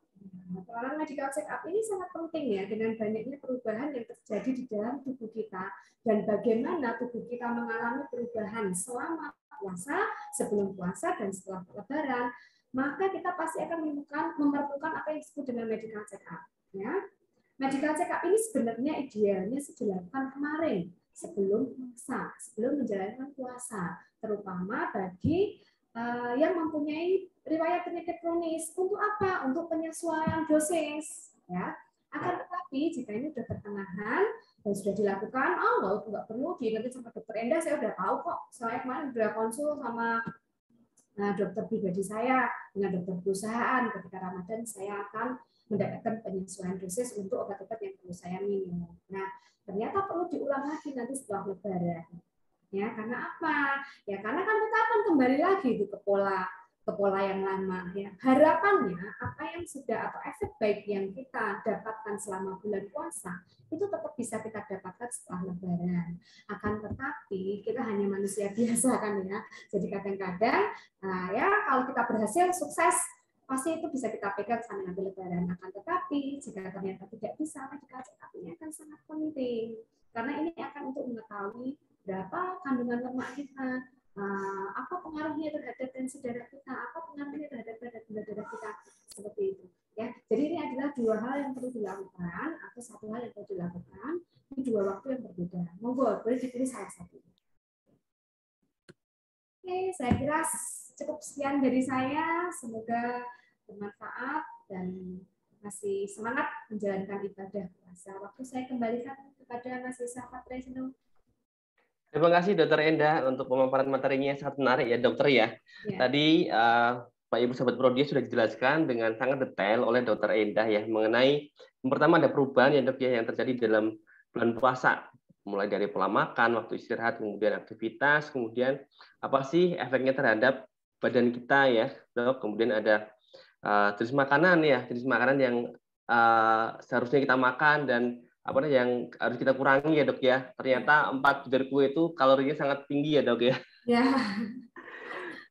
Peranan medical check up ini sangat penting ya dengan banyaknya perubahan yang terjadi di dalam tubuh kita dan bagaimana tubuh kita mengalami perubahan selama puasa, sebelum puasa dan setelah Lebaran, maka kita pasti akan memerlukan apa yang disebut dengan medical check up. Ya. Medical check up ini sebenarnya idealnya dilakukan kemarin sebelum puasa, sebelum menjalankan puasa, terutama bagi yang mempunyai riwayat penyakit kronis. Untuk apa? Untuk penyesuaian dosis. Ya. Akan tetapi jika ini sudah pertengahan dan sudah dilakukan, nggak perlu diingetin sama dokter Endah, saya udah tahu kok. Saya kemarin sudah konsul sama dokter pribadi saya dengan dokter perusahaan. Ketika Ramadan saya akan mendapatkan penyesuaian dosis untuk obat-obat yang perlu saya minum. Nah, ternyata perlu diulang lagi nanti setelah Lebaran. Ya, karena apa? Ya, karena kan kita akan kembali lagi ke pola yang lama. Ya. Harapannya apa yang sudah atau efek baik yang kita dapatkan selama bulan puasa itu tetap bisa kita dapatkan setelah Lebaran. Akan tetapi kita hanya manusia biasa kan ya. Jadi kadang-kadang ya kalau kita berhasil sukses pasti itu bisa kita pegang sampai nanti Lebaran. Akan tetapi jika ternyata tidak bisa, medical check up ini akan sangat penting karena ini akan untuk mengetahui berapa kandungan lemak kita, apa pengaruhnya terhadap tensi darah kita, apa pengaruhnya terhadap gula darah kita, seperti itu. Ya, jadi ini adalah dua hal yang perlu dilakukan atau satu hal yang perlu dilakukan di dua waktu yang berbeda. Monggo, boleh dipilih salah satu. Oke, saya kira cukup sekian dari saya. Semoga bermanfaat dan masih semangat menjalankan ibadah puasa. Waktu saya kembalikan kepada Mas Yusuf Patresno. Terima kasih Dokter Endah untuk pemaparan materinya yang sangat menarik ya Dokter ya. Tadi Pak Ibu Sahabat Prodia sudah dijelaskan dengan sangat detail oleh Dokter Endah ya mengenai yang pertama ada perubahan ya Dok ya yang terjadi dalam bulan puasa, mulai dari pola makan, waktu istirahat, kemudian aktivitas, kemudian apa sih efeknya terhadap badan kita ya Dok. Kemudian ada jenis makanan ya, jenis makanan yang seharusnya kita makan dan apa yang harus kita kurangi ya Dok ya. Ternyata 4 butir kue itu kalorinya sangat tinggi ya Dok ya. Ya.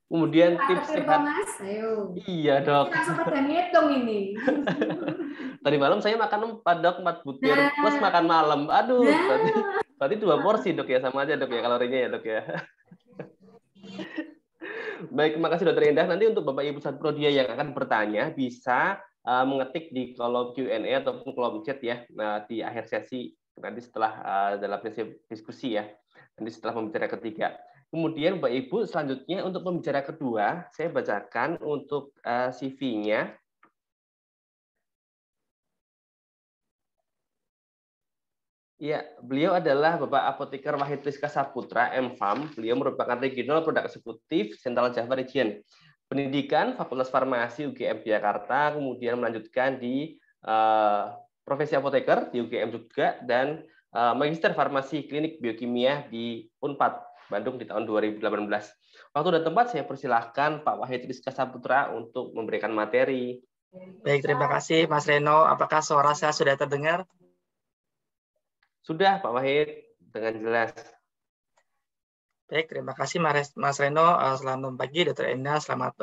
Kemudian tips sehat. Mas, ayo. Iya Dok. Kita sempat ngitung ini. Tadi malam saya makan 4 Dok, 4 butir plus makan malam. Aduh, berarti 2 porsi Dok ya, sama aja Dok ya kalorinya ya Dok ya. Baik, terima kasih Dokter Endah. Nanti untuk Bapak Ibu Sahabat Prodia yang akan bertanya bisa mengetik di kolom Q&A ataupun kolom chat ya di akhir sesi nanti setelah dalam sesi diskusi ya nanti setelah pembicara ketiga. Kemudian Bapak Ibu selanjutnya untuk pembicara kedua saya bacakan untuk CV-nya. Ya, beliau adalah Bapak Apoteker Wahid Rizka Saputra, M.Pharm. Beliau merupakan Regional Product Eksekutif Central Java Region. Pendidikan Fakultas Farmasi UGM Jakarta, kemudian melanjutkan di profesi apoteker di UGM juga, dan Magister Farmasi Klinik Biokimia di Unpad Bandung di tahun 2018. Waktu dan tempat saya persilahkan Pak Wahid Rizka Saputra untuk memberikan materi. Baik, terima kasih Mas Reno. Apakah suara saya sudah terdengar? Sudah Pak Wahid, dengan jelas. Baik, terima kasih Mas Reno. Selamat pagi Dr. Endah, selamat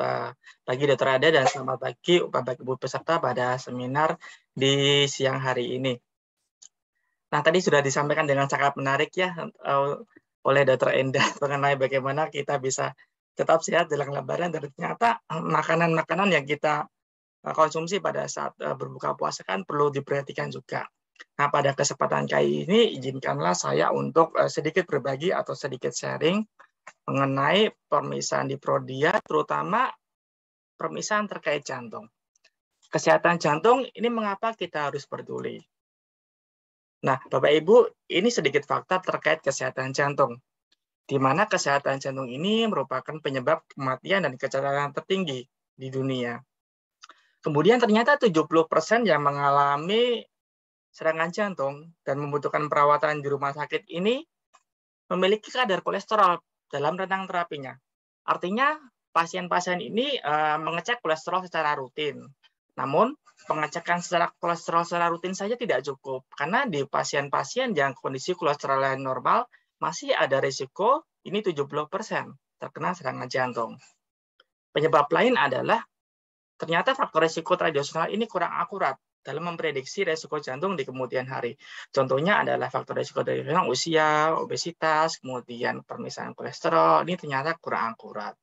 pagi Dr. Ada, dan selamat pagi Bapak Ibu peserta pada seminar di siang hari ini. Nah, tadi sudah disampaikan dengan sangat menarik ya oleh Dr. Endah mengenai bagaimana kita bisa tetap sehat jelang Lebaran, dan ternyata makanan-makanan yang kita konsumsi pada saat berbuka puasa kan perlu diperhatikan juga. Nah, pada kesempatan kali ini, izinkanlah saya untuk sedikit berbagi atau sedikit sharing mengenai pemeriksaan di Prodia, terutama pemeriksaan terkait jantung. Kesehatan jantung ini mengapa kita harus peduli? Nah, Bapak Ibu, ini sedikit fakta terkait kesehatan jantung, di mana kesehatan jantung ini merupakan penyebab kematian dan kecelakaan tertinggi di dunia. Kemudian ternyata 70% yang mengalami serangan jantung dan membutuhkan perawatan di rumah sakit ini memiliki kadar kolesterol dalam rentang terapinya. Artinya pasien-pasien ini mengecek kolesterol secara rutin. Namun pengecekan secara kolesterol secara rutin saja tidak cukup, karena di pasien-pasien yang kondisi kolesterol normal masih ada risiko ini 70% terkena serangan jantung. Penyebab lain adalah ternyata faktor risiko tradisional ini kurang akurat dalam memprediksi risiko jantung di kemudian hari. Contohnya adalah faktor risiko tradisional usia, obesitas, kemudian pemisahan kolesterol, ini ternyata kurang akurat.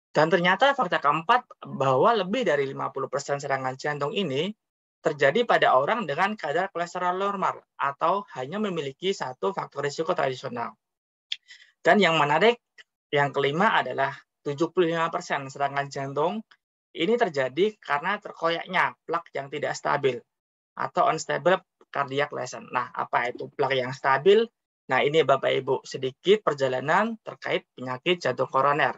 Dan ternyata fakta keempat bahwa lebih dari 50% serangan jantung ini terjadi pada orang dengan kadar kolesterol normal atau hanya memiliki satu faktor risiko tradisional. Dan yang menarik, yang kelima adalah 75% serangan jantung ini terjadi karena terkoyaknya plak yang tidak stabil atau unstable cardiac lesion. Nah, apa itu plak yang stabil? Nah, ini Bapak Ibu sedikit perjalanan terkait penyakit jantung koroner.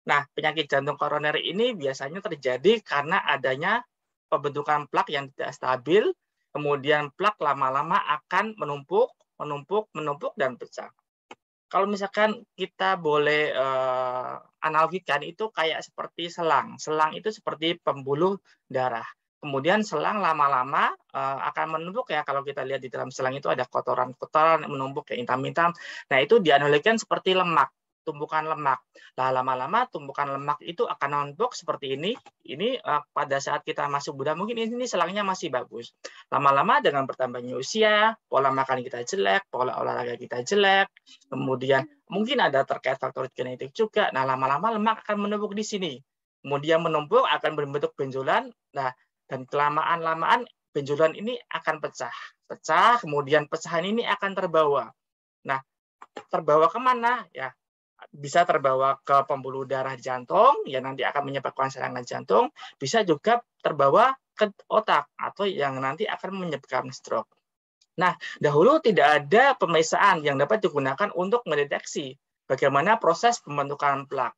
Nah, penyakit jantung koroner ini biasanya terjadi karena adanya pembentukan plak yang tidak stabil, kemudian plak lama-lama akan menumpuk, dan pecah. Kalau misalkan kita boleh analogikan, itu kayak seperti selang. Selang itu seperti pembuluh darah. Kemudian selang lama-lama akan menumpuk ya. Kalau kita lihat di dalam selang itu ada kotoran-kotoran yang menumpuk kayak hitam-hitam. Nah, itu dianalogikan seperti lemak, tumpukan lemak. Nah, lama-lama tumpukan lemak itu akan menumpuk seperti ini. Ini pada saat kita masuk muda mungkin ini selangnya masih bagus. Lama-lama dengan bertambahnya usia, pola makan kita jelek, pola olahraga kita jelek, kemudian mungkin ada terkait faktor genetik juga. Nah, lama-lama lemak akan menumpuk di sini. Kemudian menumpuk akan berbentuk benjolan. Nah, dan kelamaan-lamaan benjolan ini akan pecah. Pecah, kemudian pecahan ini akan terbawa. Nah, terbawa kemana? Ya, bisa terbawa ke pembuluh darah jantung, ya nanti akan menyebabkan serangan jantung. Bisa juga terbawa ke otak, atau yang nanti akan menyebabkan stroke. Nah, dahulu tidak ada pemeriksaan yang dapat digunakan untuk mendeteksi bagaimana proses pembentukan plak.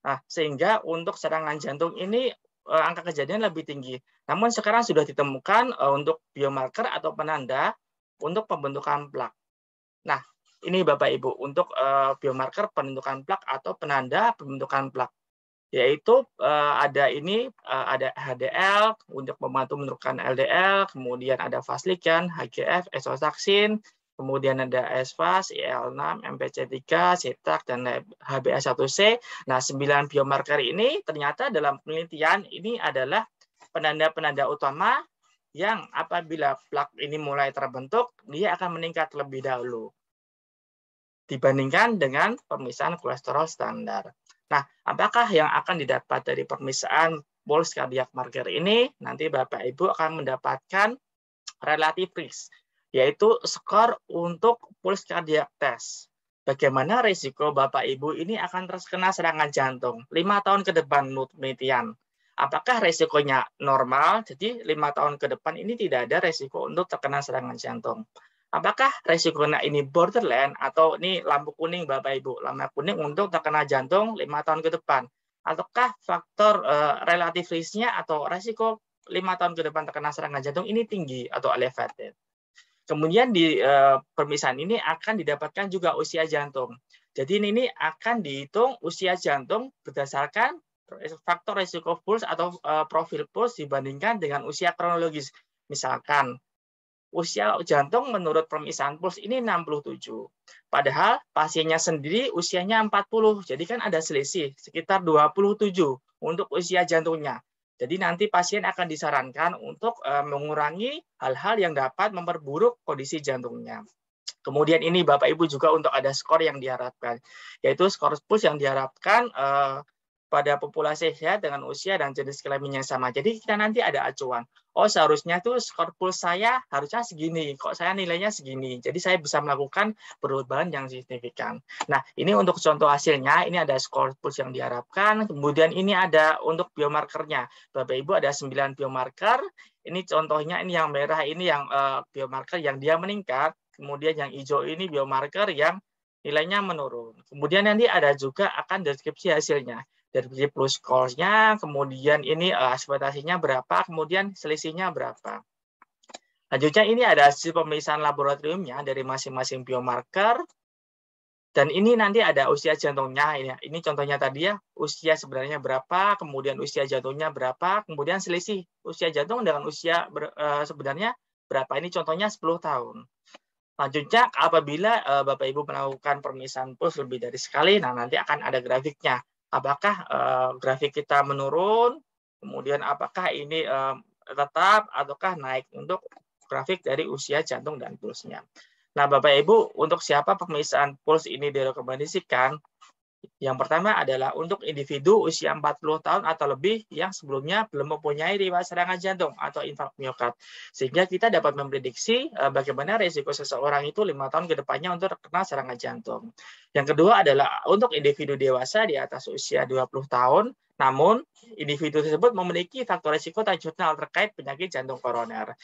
Nah, sehingga untuk serangan jantung ini angka kejadian lebih tinggi. Namun sekarang sudah ditemukan untuk biomarker atau penanda untuk pembentukan plak. Nah, ini Bapak Ibu untuk biomarker penentukan plak atau penanda pembentukan plak. Yaitu ada HDL untuk membantu menentukan LDL, kemudian ada Fosligan, HGF, isosaksin, kemudian ada SFAS, IL6, MPC3, CETAC, dan HbA1c. Nah, 9 biomarker ini ternyata dalam penelitian ini adalah penanda-penanda utama yang apabila plak ini mulai terbentuk, dia akan meningkat lebih dahulu dibandingkan dengan pemeriksaan kolesterol standar. Nah, apakah yang akan didapat dari pemeriksaan pulse cardiac marker ini? Nanti Bapak Ibu akan mendapatkan relative risk, yaitu skor untuk pulse cardiac test. Bagaimana risiko Bapak Ibu ini akan terkena serangan jantung 5 tahun ke depan menurut penelitian. Apakah risikonya normal? Jadi 5 tahun ke depan ini tidak ada risiko untuk terkena serangan jantung. Apakah resikonya ini borderline atau ini lampu kuning Bapak Ibu, lampu kuning untuk terkena jantung 5 tahun ke depan? Ataukah faktor relative risk-nya atau resiko 5 tahun ke depan terkena serangan jantung ini tinggi atau elevated? Kemudian di pemeriksaan ini akan didapatkan juga usia jantung. Jadi ini akan dihitung usia jantung berdasarkan faktor resiko pulse atau profil pulse dibandingkan dengan usia kronologis. Misalkan usia jantung menurut pemeriksaan pulse ini 67. Padahal pasiennya sendiri usianya 40. Jadi kan ada selisih sekitar 27 untuk usia jantungnya. Jadi nanti pasien akan disarankan untuk mengurangi hal-hal yang dapat memperburuk kondisi jantungnya. Kemudian ini Bapak Ibu juga untuk ada skor yang diharapkan, yaitu skor pulse yang diharapkan pada populasi sehat dengan usia dan jenis kelamin yang sama. Jadi kita nanti ada acuan. Oh, seharusnya tuh skor pulse saya harusnya segini. Kok saya nilainya segini? Jadi saya bisa melakukan perubahan yang signifikan. Nah, ini untuk contoh hasilnya. Ini ada skor pulse yang diharapkan. Kemudian ini ada untuk biomarkernya. Bapak Ibu ada 9 biomarker. Ini contohnya, ini yang merah ini yang biomarker yang dia meningkat. Kemudian yang hijau ini biomarker yang nilainya menurun. Kemudian nanti ada juga akan deskripsi hasilnya. dari sisi plus call-nya, kemudian ini ekspektasinya berapa, kemudian selisihnya berapa. Selanjutnya ini ada hasil pemeriksaan laboratoriumnya dari masing-masing biomarker. Dan ini nanti ada usia jantungnya. Ini contohnya tadi ya, usia sebenarnya berapa, kemudian usia jantungnya berapa, kemudian selisih usia jantung dengan usia sebenarnya berapa. Ini contohnya 10 tahun. Lanjutnya, apabila Bapak Ibu melakukan pemeriksaan puls lebih dari sekali, nah nanti akan ada grafiknya. Apakah grafik kita menurun, kemudian apakah ini tetap ataukah naik untuk grafik dari usia jantung dan pulsnya. Nah, Bapak Ibu, untuk siapa pemeriksaan puls ini direkomendasikan? Yang pertama adalah untuk individu usia 40 tahun atau lebih yang sebelumnya belum mempunyai riwayat serangan jantung atau infark miokard. Sehingga kita dapat memprediksi bagaimana risiko seseorang itu 5 tahun ke depannya untuk terkena serangan jantung. Yang kedua adalah untuk individu dewasa di atas usia 20 tahun, namun individu tersebut memiliki faktor risiko tradisional terkait penyakit jantung koroner.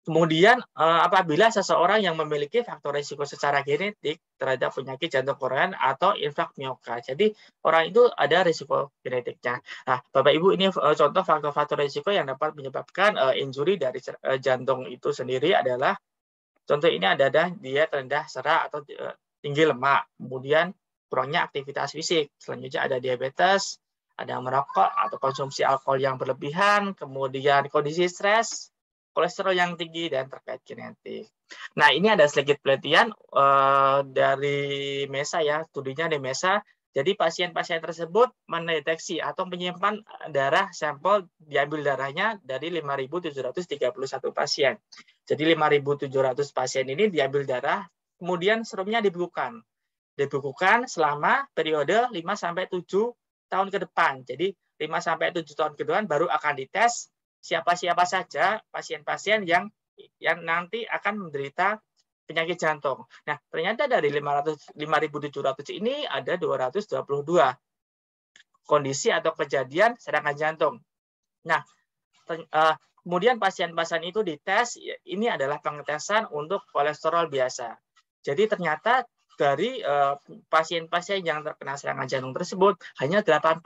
Kemudian apabila seseorang yang memiliki faktor risiko secara genetik terhadap penyakit jantung koroner atau infark miokard. Jadi orang itu ada risiko genetiknya. Nah, Bapak Ibu, ini contoh faktor-faktor risiko yang dapat menyebabkan injury dari jantung itu sendiri adalah contoh ini adalah diet rendah serat atau tinggi lemak, kemudian kurangnya aktivitas fisik. Selanjutnya ada diabetes, ada merokok atau konsumsi alkohol yang berlebihan, kemudian kondisi stres, kolesterol yang tinggi, dan terkait genetik. Nah, ini ada sedikit penelitian dari MESA ya, studinya di MESA. Jadi pasien-pasien tersebut mendeteksi atau menyimpan darah sampel diambil darahnya dari 5.731 pasien. Jadi 5.700 pasien ini diambil darah, kemudian serumnya dibekukan. Dibekukan selama periode 5-7 tahun ke depan. Jadi 5-7 tahun ke depan baru akan dites siapa-siapa saja pasien-pasien yang nanti akan menderita penyakit jantung. Nah, ternyata dari 5.700 ini ada 222 kondisi atau kejadian serangan jantung. Nah, kemudian pasien-pasien itu dites, ini adalah pengetesan untuk kolesterol biasa. Jadi ternyata dari pasien-pasien yang terkena serangan jantung tersebut hanya 18%.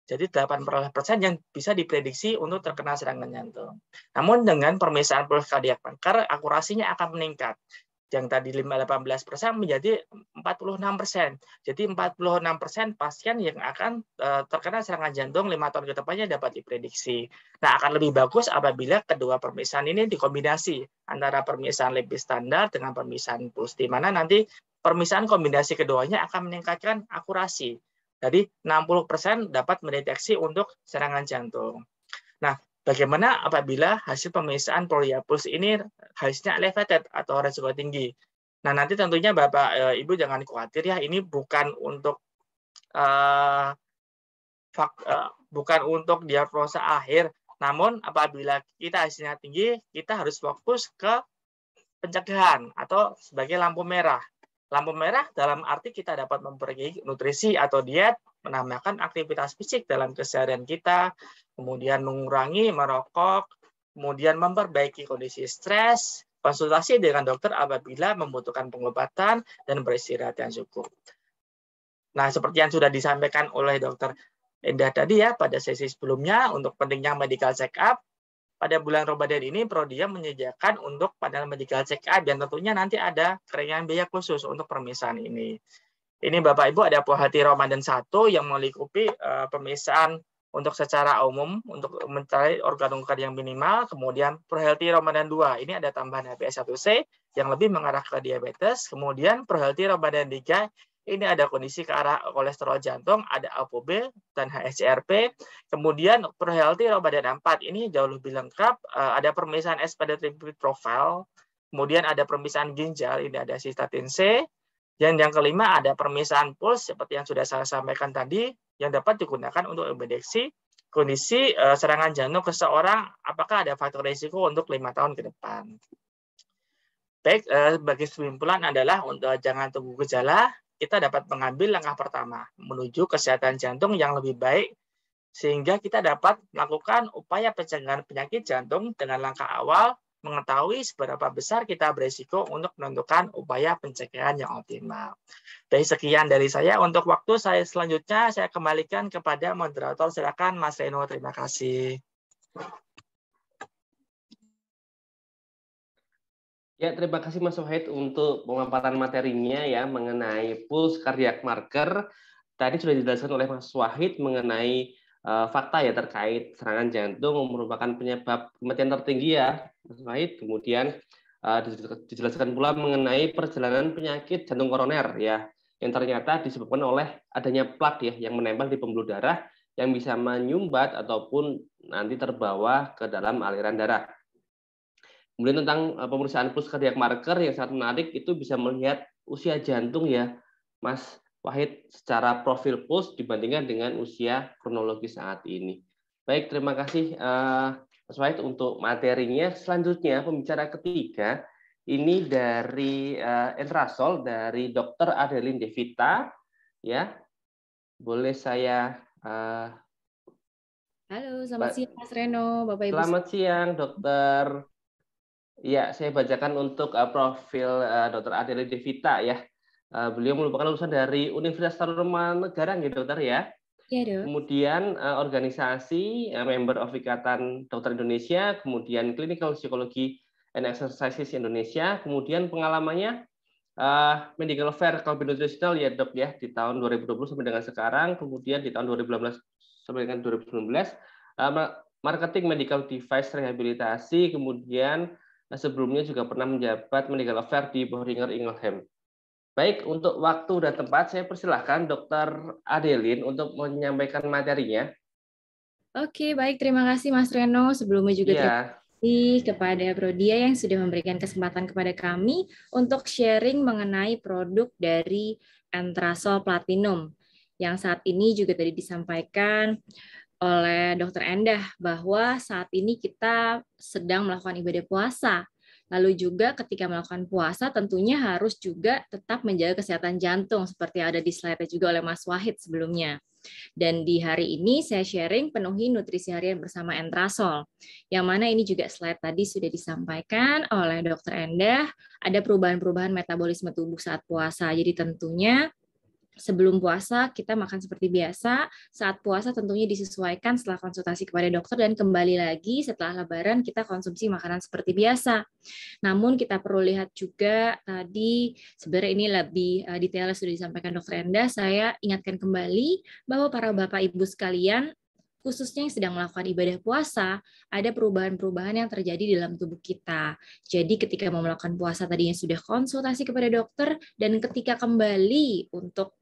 Jadi 18% yang bisa diprediksi untuk terkena serangan jantung. Namun dengan pemeriksaan puls kardiak marker, akurasinya akan meningkat. Yang tadi 18% menjadi 46%. Jadi 46% pasien yang akan terkena serangan jantung 5 tahun ke depannya dapat diprediksi. Nah, akan lebih bagus apabila kedua pemeriksaan ini dikombinasi antara pemeriksaan lipid standar dengan pemeriksaan puls, di mana nanti pemeriksaan kombinasi keduanya akan meningkatkan akurasi. Jadi 60% dapat mendeteksi untuk serangan jantung. Nah, bagaimana apabila hasil pemeriksaan Prolia Puls ini hasilnya elevated atau risiko tinggi? Nah, nanti tentunya Bapak Ibu jangan khawatir ya, ini bukan untuk diagnosa akhir. Namun apabila kita hasilnya tinggi, kita harus fokus ke pencegahan atau sebagai lampu merah. Lampu merah dalam arti kita dapat memperbaiki nutrisi atau diet, menambahkan aktivitas fisik dalam keseharian kita, kemudian mengurangi merokok, kemudian memperbaiki kondisi stres, konsultasi dengan dokter apabila membutuhkan pengobatan, dan beristirahat yang cukup. Nah, seperti yang sudah disampaikan oleh Dr. Endah tadi ya pada sesi sebelumnya, untuk pentingnya medical check-up, pada bulan Ramadan ini Prodia menyediakan untuk panel medical check-up dan tentunya nanti ada keringanan biaya khusus untuk pemeriksaan ini. Ini Bapak Ibu ada Prohealthy Ramadan 1 yang melingkupi pemeriksaan untuk secara umum untuk mencari organ-organ yang minimal, kemudian Prohealthy Ramadan 2 ini ada tambahan HbA1c yang lebih mengarah ke diabetes, kemudian Prohealthy Ramadan 3 ini ada kondisi ke arah kolesterol jantung, ada ApoB dan HSCRP. Kemudian Prohealthy Ramadan 4 ini jauh lebih lengkap, ada pemeriksaan expanded lipid profile, kemudian ada pemeriksaan ginjal, ini ada sistatin C, dan yang kelima ada pemeriksaan puls seperti yang sudah saya sampaikan tadi, yang dapat digunakan untuk mendeteksi kondisi serangan jantung seseorang, apakah ada faktor risiko untuk 5 tahun ke depan. Baik, bagi kesimpulan adalah untuk jangan tunggu gejala, kita dapat mengambil langkah pertama menuju kesehatan jantung yang lebih baik, sehingga kita dapat melakukan upaya pencegahan penyakit jantung dengan langkah awal mengetahui seberapa besar kita berisiko untuk menentukan upaya pencegahan yang optimal. Baik, sekian dari saya. Untuk waktu saya selanjutnya saya kembalikan kepada moderator. Silakan Mas Reno. Terima kasih. Ya, terima kasih Mas Wahid untuk pemaparan materinya ya mengenai pulse cardiac marker. Tadi sudah dijelaskan oleh Mas Wahid mengenai fakta ya terkait serangan jantung merupakan penyebab kematian tertinggi ya, Mas Wahid. Kemudian dijelaskan pula mengenai perjalanan penyakit jantung koroner ya, yang ternyata disebabkan oleh adanya plat ya yang menempel di pembuluh darah yang bisa menyumbat ataupun nanti terbawa ke dalam aliran darah. Kemudian tentang pemeriksaan pulse cardiac marker yang sangat menarik itu bisa melihat usia jantung ya, Mas Wahid, secara profil pulse dibandingkan dengan usia kronologis saat ini. Baik, terima kasih Mas Wahid untuk materinya. Selanjutnya pembicara ketiga ini dari Entrasol dari Dr. Adeline Devita ya. Boleh saya Halo, selamat siang Mas Reno, Bapak Ibu. Selamat siang, Dokter. Ya, saya bacakan untuk profil Dr. Adeline Devita ya. Beliau merupakan lulusan dari Universitas Tarumanegara, gitu, Dokter ya. Iya, Dok. Kemudian organisasi member of Ikatan Dokter Indonesia, kemudian Clinical Psychology and Exercises Indonesia, kemudian pengalamannya medical affair Kalbi Nutritional ya Dok ya di tahun 2020 sampai dengan sekarang, kemudian di tahun 2018 sampai dengan 2019 marketing medical device rehabilitasi, kemudian sebelumnya juga pernah menjabat medical affair di Boehringer Ingelheim. Baik, untuk waktu dan tempat saya persilahkan Dr. Adeline untuk menyampaikan materinya. Oke, baik, terima kasih Mas Reno. Sebelumnya juga terima kasih kepada Prodia yang sudah memberikan kesempatan kepada kami untuk sharing mengenai produk dari Entrasol Platinum yang saat ini juga tadi disampaikan oleh Dr. Endah bahwa saat ini kita sedang melakukan ibadah puasa. Lalu juga ketika melakukan puasa tentunya harus juga tetap menjaga kesehatan jantung seperti yang ada di slide juga oleh Mas Wahid sebelumnya. Dan di hari ini saya sharing penuhi nutrisi harian bersama Entrasol. Yang mana ini juga slide tadi sudah disampaikan oleh Dr. Endah, ada perubahan-perubahan metabolisme tubuh saat puasa. Jadi tentunya sebelum puasa kita makan seperti biasa, saat puasa tentunya disesuaikan setelah konsultasi kepada dokter, dan kembali lagi setelah Lebaran kita konsumsi makanan seperti biasa. Namun kita perlu lihat juga tadi sebenarnya ini lebih detailnya sudah disampaikan Dr. Endah. Saya ingatkan kembali bahwa para Bapak Ibu sekalian, khususnya yang sedang melakukan ibadah puasa, ada perubahan-perubahan yang terjadi dalam tubuh kita. Jadi ketika mau melakukan puasa tadinya sudah konsultasi kepada dokter, dan ketika kembali untuk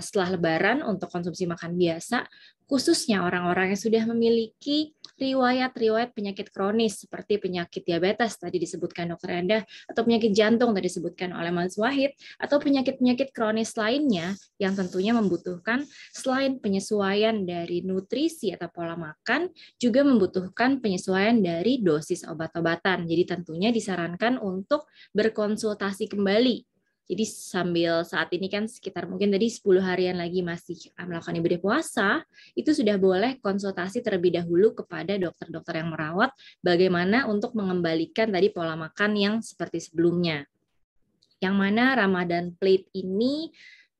setelah Lebaran untuk konsumsi makan biasa, khususnya orang-orang yang sudah memiliki riwayat penyakit kronis seperti penyakit diabetes tadi disebutkan Dr. Endah, atau penyakit jantung tadi disebutkan oleh Mas Wahid, atau penyakit-penyakit kronis lainnya yang tentunya membutuhkan selain penyesuaian dari nutrisi atau pola makan, juga membutuhkan penyesuaian dari dosis obat-obatan. Jadi tentunya disarankan untuk berkonsultasi kembali. Jadi sambil saat ini kan sekitar mungkin tadi 10 harian lagi masih melakukan ibadah puasa, itu sudah boleh konsultasi terlebih dahulu kepada dokter-dokter yang merawat bagaimana untuk mengembalikan tadi pola makan yang seperti sebelumnya. Yang mana Ramadan Plate ini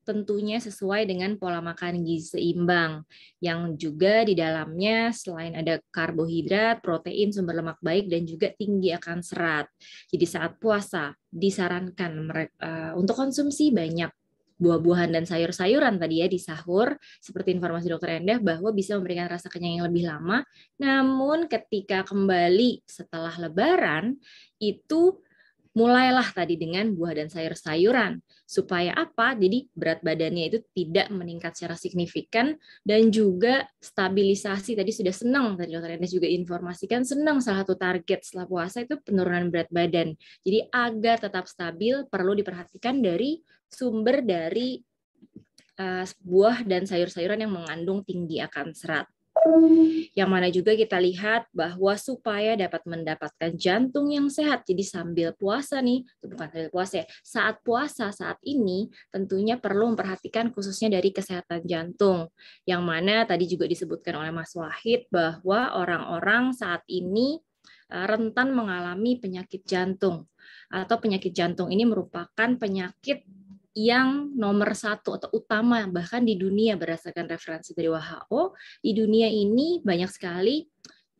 tentunya sesuai dengan pola makan gizi seimbang, yang juga di dalamnya selain ada karbohidrat, protein, sumber lemak baik, dan juga tinggi akan serat. Jadi saat puasa disarankan untuk konsumsi banyak buah-buahan dan sayur-sayuran tadi ya di sahur, seperti informasi Dr. Endah bahwa bisa memberikan rasa kenyang yang lebih lama. Namun ketika kembali setelah Lebaran itu mulailah tadi dengan buah dan sayur-sayuran. Supaya apa? Jadi berat badannya itu tidak meningkat secara signifikan, dan juga stabilisasi. Tadi sudah senang, tadi Dr. Endah juga informasikan, senang salah satu target setelah puasa itu penurunan berat badan. Jadi agar tetap stabil perlu diperhatikan dari sumber dari buah dan sayur-sayuran yang mengandung tinggi akan serat. Yang mana juga kita lihat bahwa supaya dapat mendapatkan jantung yang sehat, jadi sambil puasa nih, bukan sambil puasa ya, saat puasa saat ini tentunya perlu memperhatikan khususnya dari kesehatan jantung. Yang mana tadi juga disebutkan oleh Mas Wahid bahwa orang-orang saat ini rentan mengalami penyakit jantung. Atau penyakit jantung ini merupakan penyakit yang nomor 1 atau utama bahkan di dunia berdasarkan referensi dari WHO. Di dunia ini banyak sekali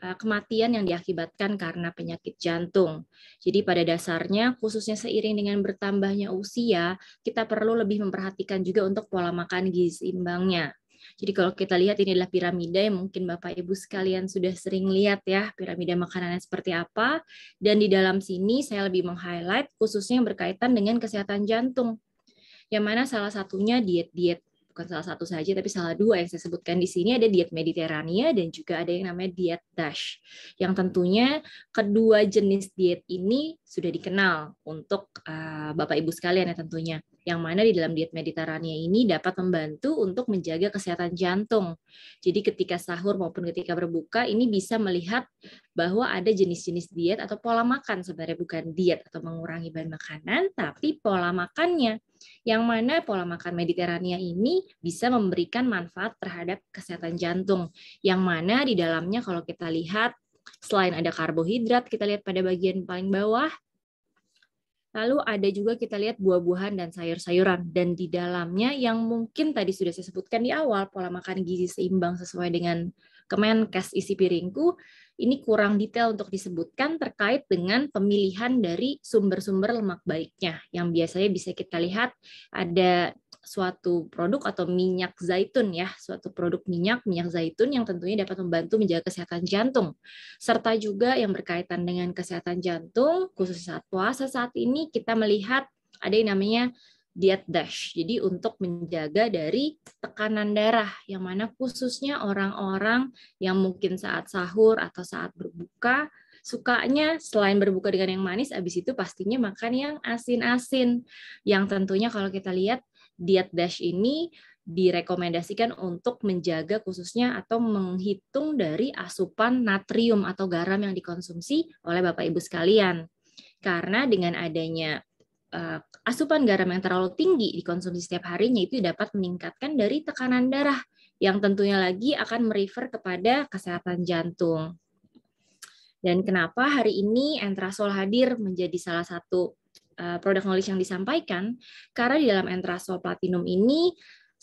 kematian yang diakibatkan karena penyakit jantung. Jadi pada dasarnya khususnya seiring dengan bertambahnya usia, kita perlu lebih memperhatikan juga untuk pola makan gizi seimbangnya. Jadi kalau kita lihat ini adalah piramida yang mungkin Bapak Ibu sekalian sudah sering lihat ya, piramida makanannya seperti apa. Dan di dalam sini saya lebih meng-highlight khususnya yang berkaitan dengan kesehatan jantung. Yang mana salah satunya diet-diet, bukan salah satu saja, tapi salah 2 yang saya sebutkan di sini, ada diet Mediterania dan juga ada yang namanya diet DASH. Yang tentunya kedua jenis diet ini sudah dikenal untuk Bapak Ibu sekalian ya tentunya. Yang mana di dalam diet Mediterania ini dapat membantu untuk menjaga kesehatan jantung. Jadi ketika sahur maupun ketika berbuka ini bisa melihat bahwa ada jenis-jenis diet atau pola makan, sebenarnya bukan diet atau mengurangi bahan makanan, tapi pola makannya. Yang mana pola makan Mediterania ini bisa memberikan manfaat terhadap kesehatan jantung. Yang mana di dalamnya kalau kita lihat, selain ada karbohidrat, kita lihat pada bagian paling bawah, lalu ada juga kita lihat buah-buahan dan sayur-sayuran. Dan di dalamnya yang mungkin tadi sudah saya sebutkan di awal, pola makan gizi seimbang sesuai dengan Kemenkes isi piringku, ini kurang detail untuk disebutkan terkait dengan pemilihan dari sumber-sumber lemak baiknya. Yang biasanya bisa kita lihat ada suatu produk atau minyak zaitun ya, suatu produk minyak zaitun yang tentunya dapat membantu menjaga kesehatan jantung. Serta juga yang berkaitan dengan kesehatan jantung, khusus saat puasa saat ini kita melihat ada yang namanya diet DASH. Jadi untuk menjaga dari tekanan darah, yang mana khususnya orang-orang yang mungkin saat sahur atau saat berbuka, sukanya selain berbuka dengan yang manis, habis itu pastinya makan yang asin-asin. Yang tentunya kalau kita lihat diet DASH ini direkomendasikan untuk menjaga khususnya atau menghitung dari asupan natrium atau garam yang dikonsumsi oleh Bapak Ibu sekalian. Karena dengan adanya asupan garam yang terlalu tinggi dikonsumsi setiap harinya itu dapat meningkatkan dari tekanan darah yang tentunya lagi akan merefer kepada kesehatan jantung. Dan kenapa hari ini Entrasol hadir menjadi salah satu produk knowledge yang disampaikan? Karena di dalam Entrasol Platinum ini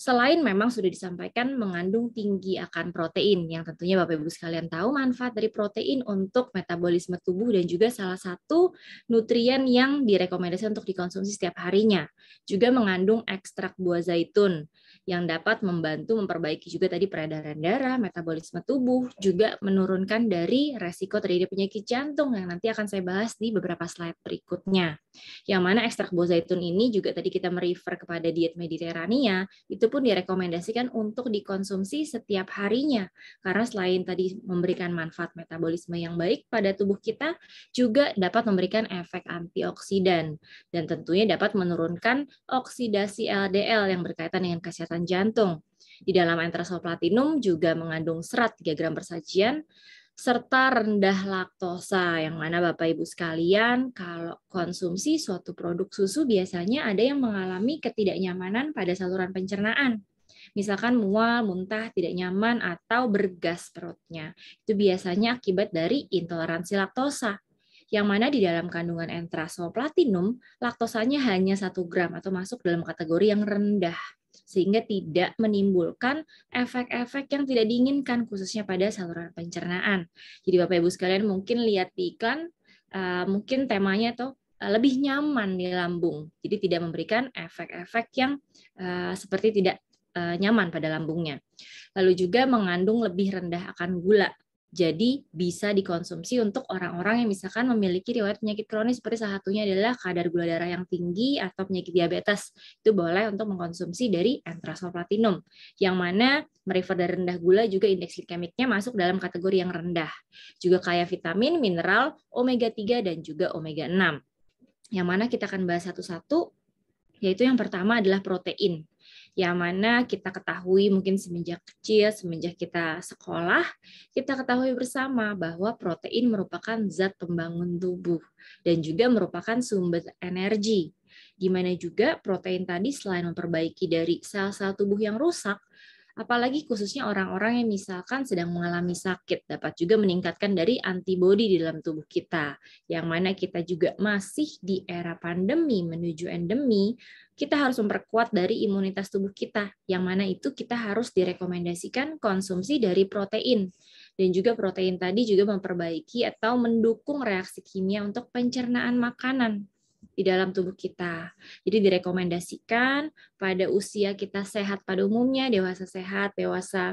selain memang sudah disampaikan mengandung tinggi akan protein, yang tentunya Bapak Ibu sekalian tahu manfaat dari protein untuk metabolisme tubuh dan juga salah satu nutrien yang direkomendasikan untuk dikonsumsi setiap harinya. Juga mengandung ekstrak buah zaitun yang dapat membantu memperbaiki juga tadi peredaran darah, metabolisme tubuh, juga menurunkan dari resiko terjadi penyakit jantung yang nanti akan saya bahas di beberapa slide berikutnya. Yang mana ekstrak buah zaitun ini juga tadi kita merefer kepada diet Mediterania, itu pun direkomendasikan untuk dikonsumsi setiap harinya. Karena selain tadi memberikan manfaat metabolisme yang baik pada tubuh kita, juga dapat memberikan efek antioksidan. Dan tentunya dapat menurunkan oksidasi LDL yang berkaitan dengan kesehatan jantung. Di dalam Entrasol Platinum juga mengandung serat 3 gram per sajian, serta rendah laktosa, yang mana Bapak Ibu sekalian kalau konsumsi suatu produk susu biasanya ada yang mengalami ketidaknyamanan pada saluran pencernaan. Misalkan mual, muntah, tidak nyaman, atau bergas perutnya. Itu biasanya akibat dari intoleransi laktosa. Yang mana di dalam kandungan Entrasol Platinum, laktosanya hanya 1 gram atau masuk dalam kategori yang rendah, sehingga tidak menimbulkan efek-efek yang tidak diinginkan khususnya pada saluran pencernaan. Jadi Bapak Ibu sekalian mungkin lihat di iklan, mungkin temanya tuh lebih nyaman di lambung. Jadi tidak memberikan efek-efek yang seperti tidak nyaman pada lambungnya. Lalu juga mengandung lebih rendah akan gula. Jadi bisa dikonsumsi untuk orang-orang yang misalkan memiliki riwayat penyakit kronis seperti salah satunya adalah kadar gula darah yang tinggi atau penyakit diabetes. Itu boleh untuk mengkonsumsi dari Entrasol Platinum. Yang mana merefer dari rendah gula juga indeks glikemiknya masuk dalam kategori yang rendah. Juga kaya vitamin, mineral, omega 3 dan juga omega 6. Yang mana kita akan bahas satu-satu, yaitu yang pertama adalah protein. Yang mana kita ketahui mungkin semenjak kecil, semenjak kita sekolah, kita ketahui bersama bahwa protein merupakan zat pembangun tubuh dan juga merupakan sumber energi. Di mana juga protein tadi selain memperbaiki dari sel-sel tubuh yang rusak, Apalagi khususnya orang-orang yang misalkan sedang mengalami sakit, dapat juga meningkatkan dari antibodi di dalam tubuh kita. Yang mana kita juga masih di era pandemi menuju endemi, kita harus memperkuat dari imunitas tubuh kita. Yang mana itu kita harus direkomendasikan konsumsi dari protein. Dan juga protein tadi juga memperbaiki atau mendukung reaksi kimia untuk pencernaan makanan di dalam tubuh kita. Jadi direkomendasikan pada usia kita sehat pada umumnya, dewasa sehat, dewasa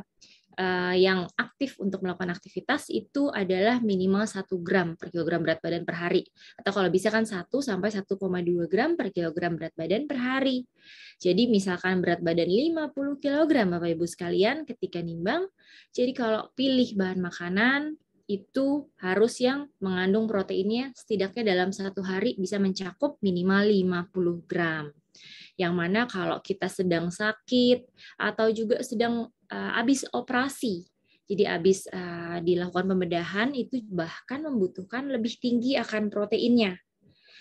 yang aktif untuk melakukan aktivitas itu adalah minimal 1 gram per kilogram berat badan per hari. Atau kalau bisa kan 1 sampai 1,2 gram per kilogram berat badan per hari. Jadi misalkan berat badan 50 kg Bapak Ibu sekalian ketika nimbang, jadi kalau pilih bahan makanan itu harus yang mengandung proteinnya setidaknya dalam 1 hari bisa mencakup minimal 50 gram. Yang mana kalau kita sedang sakit atau juga sedang habis operasi, jadi habis dilakukan pembedahan itu bahkan membutuhkan lebih tinggi akan proteinnya.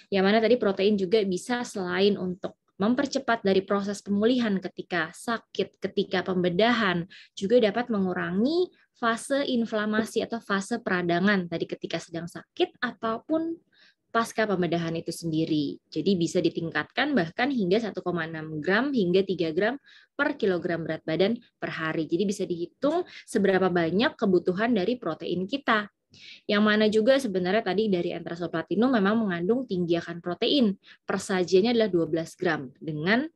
Yang mana tadi protein juga bisa selain untuk mempercepat dari proses pemulihan ketika sakit, ketika pembedahan, juga dapat mengurangi fase inflamasi atau fase peradangan tadi ketika sedang sakit ataupun pasca pembedahan itu sendiri. Jadi bisa ditingkatkan bahkan hingga 1,6 gram hingga 3 gram per kilogram berat badan per hari. Jadi bisa dihitung seberapa banyak kebutuhan dari protein kita. Yang mana juga sebenarnya tadi dari Entrasol Platinum memang mengandung tinggi akan protein. Persajiannya adalah 12 gram dengan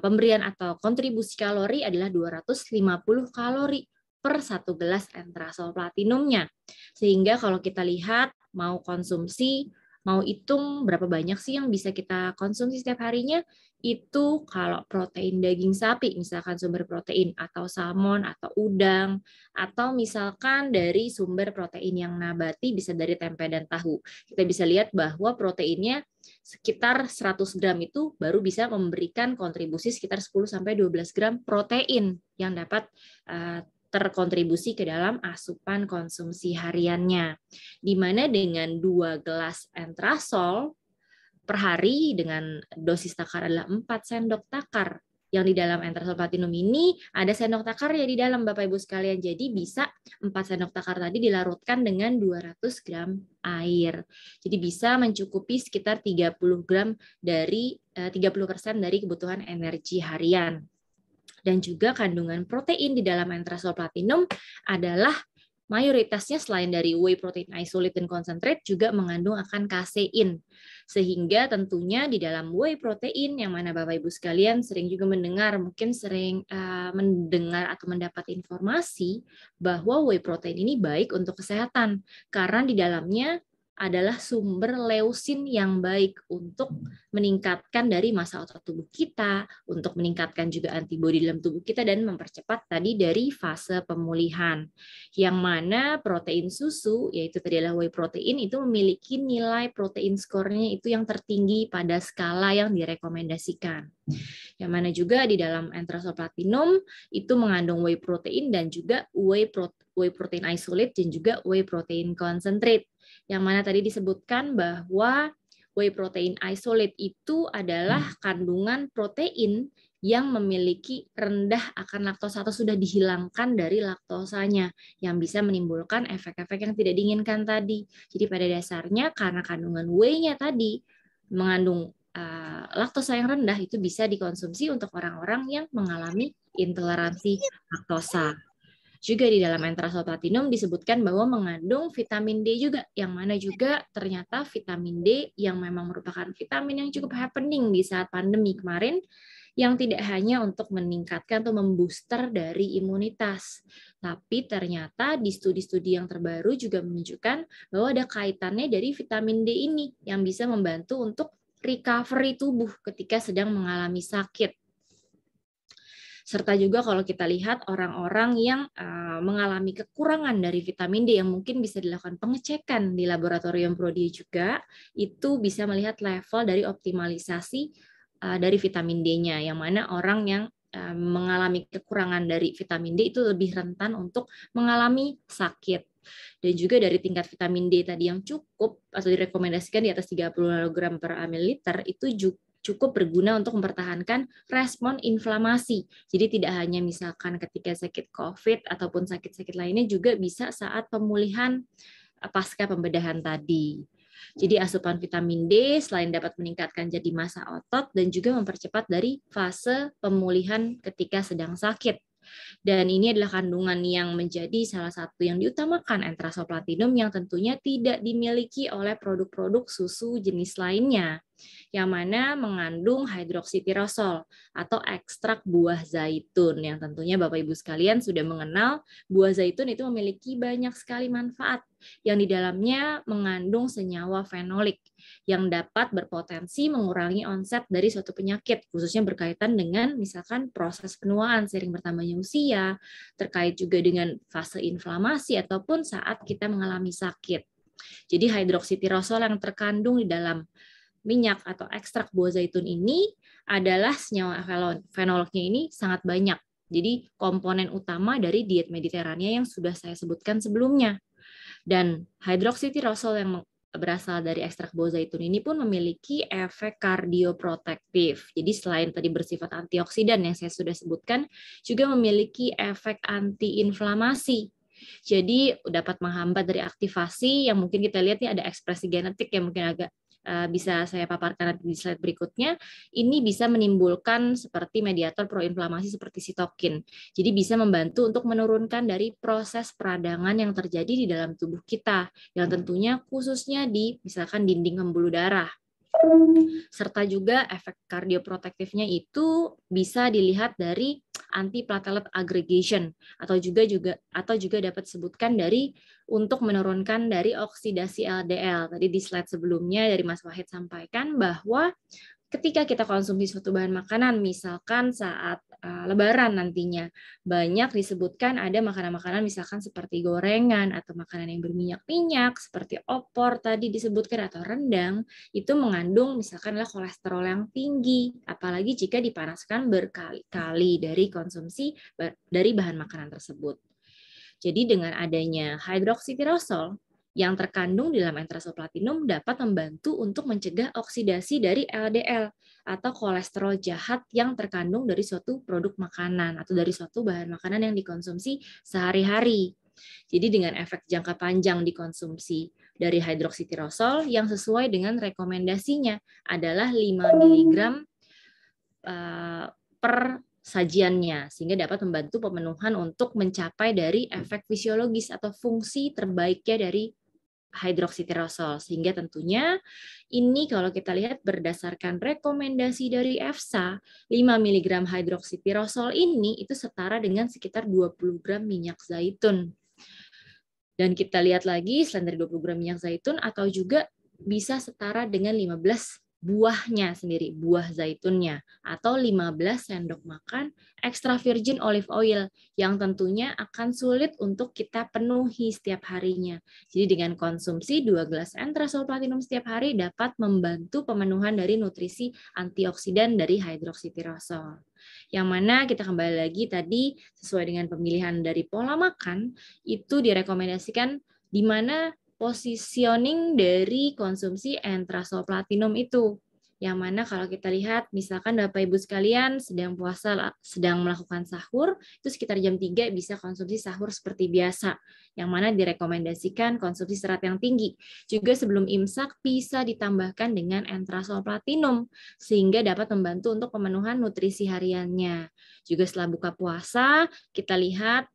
pemberian atau kontribusi kalori adalah 250 kalori per 1 gelas Entrasol Platinumnya. Sehingga kalau kita lihat mau konsumsi, mau hitung berapa banyak sih yang bisa kita konsumsi setiap harinya, itu kalau protein daging sapi, misalkan sumber protein, atau salmon, atau udang, atau misalkan dari sumber protein yang nabati, bisa dari tempe dan tahu. Kita bisa lihat bahwa proteinnya sekitar 100 gram itu baru bisa memberikan kontribusi sekitar 10-12 gram protein yang dapat terkontribusi ke dalam asupan konsumsi hariannya. Di mana dengan 2 gelas Entrasol per hari dengan dosis takar adalah 4 sendok takar. Yang di dalam Entrasol Platinum ini ada sendok takar ya di dalam Bapak Ibu sekalian. Jadi bisa 4 sendok takar tadi dilarutkan dengan 200 gram air. Jadi bisa mencukupi sekitar 30 gram dari 30% dari kebutuhan energi harian. Dan juga kandungan protein di dalam Entrasol Platinum adalah mayoritasnya selain dari whey protein isolate dan concentrate juga mengandung akan kasein. Sehingga tentunya di dalam whey protein yang mana Bapak Ibu sekalian sering juga mendengar, mungkin sering mendengar atau mendapat informasi bahwa whey protein ini baik untuk kesehatan karena di dalamnya adalah sumber leusin yang baik untuk meningkatkan dari massa otot tubuh kita, untuk meningkatkan juga antibodi dalam tubuh kita dan mempercepat tadi dari fase pemulihan. Yang mana protein susu, yaitu tadi adalah whey protein, itu memiliki nilai protein skornya itu yang tertinggi pada skala yang direkomendasikan. Yang mana juga di dalam Entrasol Platinum itu mengandung whey protein dan juga whey protein isolate dan juga whey protein concentrate. Yang mana tadi disebutkan bahwa whey protein isolate itu adalah kandungan protein yang memiliki rendah akan laktosa atau sudah dihilangkan dari laktosanya yang bisa menimbulkan efek-efek yang tidak diinginkan tadi. Jadi pada dasarnya karena kandungan whey-nya tadi mengandung laktosa yang rendah itu bisa dikonsumsi untuk orang-orang yang mengalami intoleransi laktosa. Juga di dalam Entrasol Platinum disebutkan bahwa mengandung vitamin D juga, yang mana juga ternyata vitamin D yang memang merupakan vitamin yang cukup happening di saat pandemi kemarin, yang tidak hanya untuk meningkatkan atau membooster dari imunitas, tapi ternyata di studi-studi yang terbaru juga menunjukkan bahwa ada kaitannya dari vitamin D ini yang bisa membantu untuk recovery tubuh ketika sedang mengalami sakit. Serta juga kalau kita lihat orang-orang yang mengalami kekurangan dari vitamin D yang mungkin bisa dilakukan pengecekan di laboratorium Prodia juga, itu bisa melihat level dari optimalisasi dari vitamin D-nya, yang mana orang yang mengalami kekurangan dari vitamin D itu lebih rentan untuk mengalami sakit. Dan juga dari tingkat vitamin D tadi yang cukup atau direkomendasikan di atas 30 nanogram per mililiter itu cukup berguna untuk mempertahankan respon inflamasi. Jadi tidak hanya misalkan ketika sakit COVID ataupun sakit-sakit lainnya, juga bisa saat pemulihan pasca pembedahan tadi. Jadi asupan vitamin D selain dapat meningkatkan jadi massa otot dan juga mempercepat dari fase pemulihan ketika sedang sakit. Dan ini adalah kandungan yang menjadi salah satu yang diutamakan Entrasol Platinum yang tentunya tidak dimiliki oleh produk-produk susu jenis lainnya, yang mana mengandung hidroksitirosol atau ekstrak buah zaitun, yang tentunya Bapak Ibu sekalian sudah mengenal buah zaitun itu memiliki banyak sekali manfaat, yang di dalamnya mengandung senyawa fenolik yang dapat berpotensi mengurangi onset dari suatu penyakit, khususnya berkaitan dengan misalkan proses penuaan seiring bertambahnya usia, terkait juga dengan fase inflamasi ataupun saat kita mengalami sakit. Jadi hidroksitirosol yang terkandung di dalam minyak atau ekstrak buah zaitun ini adalah senyawa fenoliknya ini sangat banyak. Jadi komponen utama dari diet Mediterania yang sudah saya sebutkan sebelumnya. Dan hidroksitirosol yang berasal dari ekstrak buah zaitun ini pun memiliki efek kardioprotektif. Jadi selain tadi bersifat antioksidan yang saya sudah sebutkan, juga memiliki efek antiinflamasi. Jadi dapat menghambat dari aktivasi yang mungkin kita lihat nih ada ekspresi genetik yang mungkin agak bisa saya paparkan di slide berikutnya. Ini bisa menimbulkan seperti mediator proinflamasi seperti sitokin. Jadi bisa membantu untuk menurunkan dari proses peradangan yang terjadi di dalam tubuh kita, yang tentunya khususnya di misalkan dinding pembuluh darah. Serta juga efek kardioprotektifnya itu bisa dilihat dari antiplatelet aggregation atau juga dapat disebutkan dari untuk menurunkan dari oksidasi LDL. Tadi di slide sebelumnya dari Mas Wahid sampaikan bahwa ketika kita konsumsi suatu bahan makanan, misalkan saat Lebaran nantinya, banyak disebutkan ada makanan-makanan misalkan seperti gorengan atau makanan yang berminyak-minyak, seperti opor tadi disebutkan atau rendang, itu mengandung misalkan kolesterol yang tinggi, apalagi jika dipanaskan berkali-kali dari konsumsi dari bahan makanan tersebut. Jadi dengan adanya hidroksitirosol yang terkandung di dalam Entrasol Platinum dapat membantu untuk mencegah oksidasi dari LDL atau kolesterol jahat yang terkandung dari suatu produk makanan atau dari suatu bahan makanan yang dikonsumsi sehari-hari. Jadi dengan efek jangka panjang dikonsumsi dari hidroksitirosol yang sesuai dengan rekomendasinya adalah 5 mg per sajiannya, sehingga dapat membantu pemenuhan untuk mencapai dari efek fisiologis atau fungsi terbaiknya dari hidroksitirosol. Sehingga tentunya ini kalau kita lihat berdasarkan rekomendasi dari EFSA, 5 mg hidroksitirosol ini itu setara dengan sekitar 20 gram minyak zaitun. Dan kita lihat lagi selain dari 20 gram minyak zaitun atau juga bisa setara dengan 15 buahnya sendiri, buah zaitunnya, atau 15 sendok makan extra virgin olive oil yang tentunya akan sulit untuk kita penuhi setiap harinya. Jadi dengan konsumsi 2 gelas Entrasol Platinum setiap hari dapat membantu pemenuhan dari nutrisi antioksidan dari hidroksitirosol. Yang mana kita kembali lagi tadi sesuai dengan pemilihan dari pola makan, itu direkomendasikan di mana positioning dari konsumsi Entrasol Platinum itu. Yang mana kalau kita lihat, misalkan Bapak Ibu sekalian sedang puasa, sedang melakukan sahur, itu sekitar jam 3 bisa konsumsi sahur seperti biasa. Yang mana direkomendasikan konsumsi serat yang tinggi. Juga sebelum imsak bisa ditambahkan dengan Entrasol Platinum, sehingga dapat membantu untuk pemenuhan nutrisi hariannya. Juga setelah buka puasa, kita lihat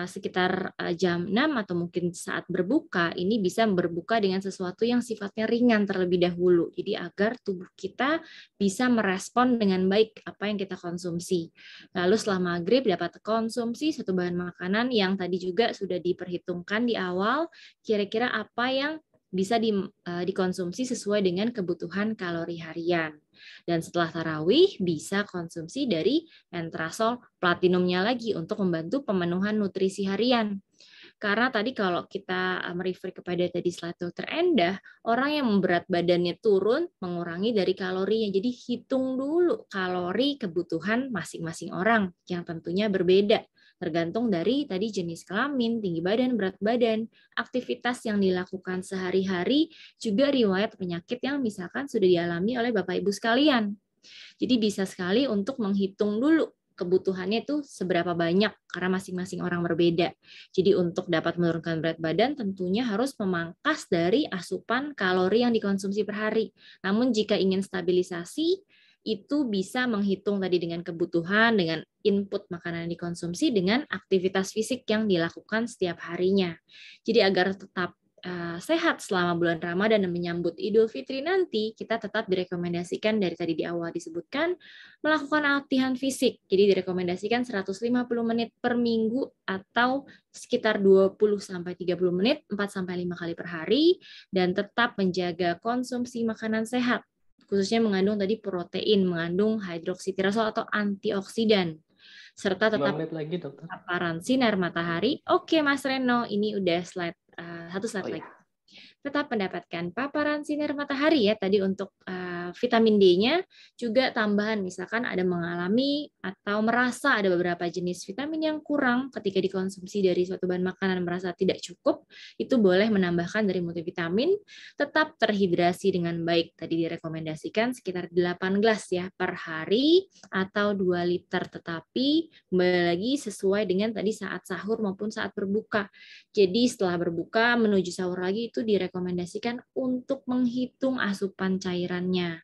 sekitar jam 6 atau mungkin saat berbuka, ini bisa berbuka dengan sesuatu yang sifatnya ringan terlebih dahulu. Jadi agar tubuh kita bisa merespon dengan baik apa yang kita konsumsi. Lalu setelah maghrib dapat konsumsi satu bahan makanan yang tadi juga sudah diperhitungkan di awal, kira-kira apa yang bisa dikonsumsi sesuai dengan kebutuhan kalori harian. Dan setelah tarawih bisa konsumsi dari Entrasol Platinumnya lagi untuk membantu pemenuhan nutrisi harian. Karena tadi kalau kita merefer kepada tadi slide Dr. Endah, orang yang berat badannya turun mengurangi dari kalorinya. Jadi hitung dulu kalori kebutuhan masing-masing orang yang tentunya berbeda. tergantung dari tadi jenis kelamin, tinggi badan, berat badan, aktivitas yang dilakukan sehari-hari, juga riwayat penyakit yang misalkan sudah dialami oleh Bapak Ibu sekalian. Jadi bisa sekali untuk menghitung dulu kebutuhannya itu seberapa banyak karena masing-masing orang berbeda. Jadi untuk dapat menurunkan berat badan tentunya harus memangkas dari asupan kalori yang dikonsumsi per hari. Namun jika ingin stabilisasi itu bisa menghitung tadi dengan kebutuhan, dengan input makanan yang dikonsumsi, dengan aktivitas fisik yang dilakukan setiap harinya. Jadi agar tetap sehat selama bulan Ramadan dan menyambut Idul Fitri nanti, kita tetap direkomendasikan dari tadi di awal disebutkan melakukan latihan fisik. Jadi direkomendasikan 150 menit per minggu atau sekitar 20-30 menit 4-5 kali per hari, dan tetap menjaga konsumsi makanan sehat, khususnya mengandung tadi protein, mengandung hidroksitirosol atau antioksidan, serta tetap lagi, dokter. paparan sinar matahari. Oke, Mas Reno, ini udah satu slide lagi. Tetap mendapatkan paparan sinar matahari ya tadi untuk vitamin D-nya, juga tambahan misalkan ada mengalami atau merasa ada beberapa jenis vitamin yang kurang ketika dikonsumsi dari suatu bahan makanan merasa tidak cukup, itu boleh menambahkan dari multivitamin, tetap terhidrasi dengan baik. Tadi direkomendasikan sekitar 8 gelas ya per hari atau 2 liter, tetapi kembali lagi sesuai dengan tadi saat sahur maupun saat berbuka. Jadi setelah berbuka menuju sahur lagi itu direkomendasikan untuk menghitung asupan cairannya.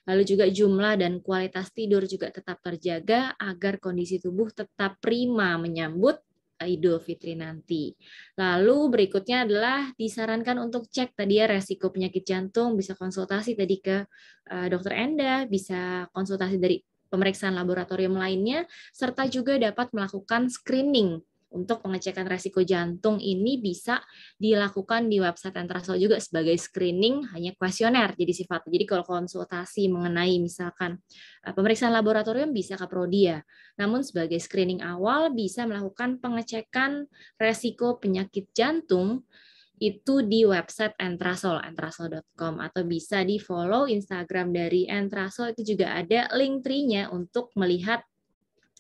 Lalu juga jumlah dan kualitas tidur juga tetap terjaga agar kondisi tubuh tetap prima menyambut Idul Fitri nanti. Lalu berikutnya adalah disarankan untuk cek tadi ya resiko penyakit jantung, bisa konsultasi tadi ke Dokter Enda, bisa konsultasi dari pemeriksaan laboratorium lainnya, serta juga dapat melakukan screening. Untuk pengecekan resiko jantung ini bisa dilakukan di website Entrasol juga sebagai screening, hanya kuesioner jadi sifatnya. Jadi kalau konsultasi mengenai misalkan pemeriksaan laboratorium bisa ke Prodia. Namun sebagai screening awal bisa melakukan pengecekan resiko penyakit jantung itu di website Entrasol, entrasol.com, atau bisa di follow Instagram dari Entrasol, itu juga ada link tree-nya untuk melihat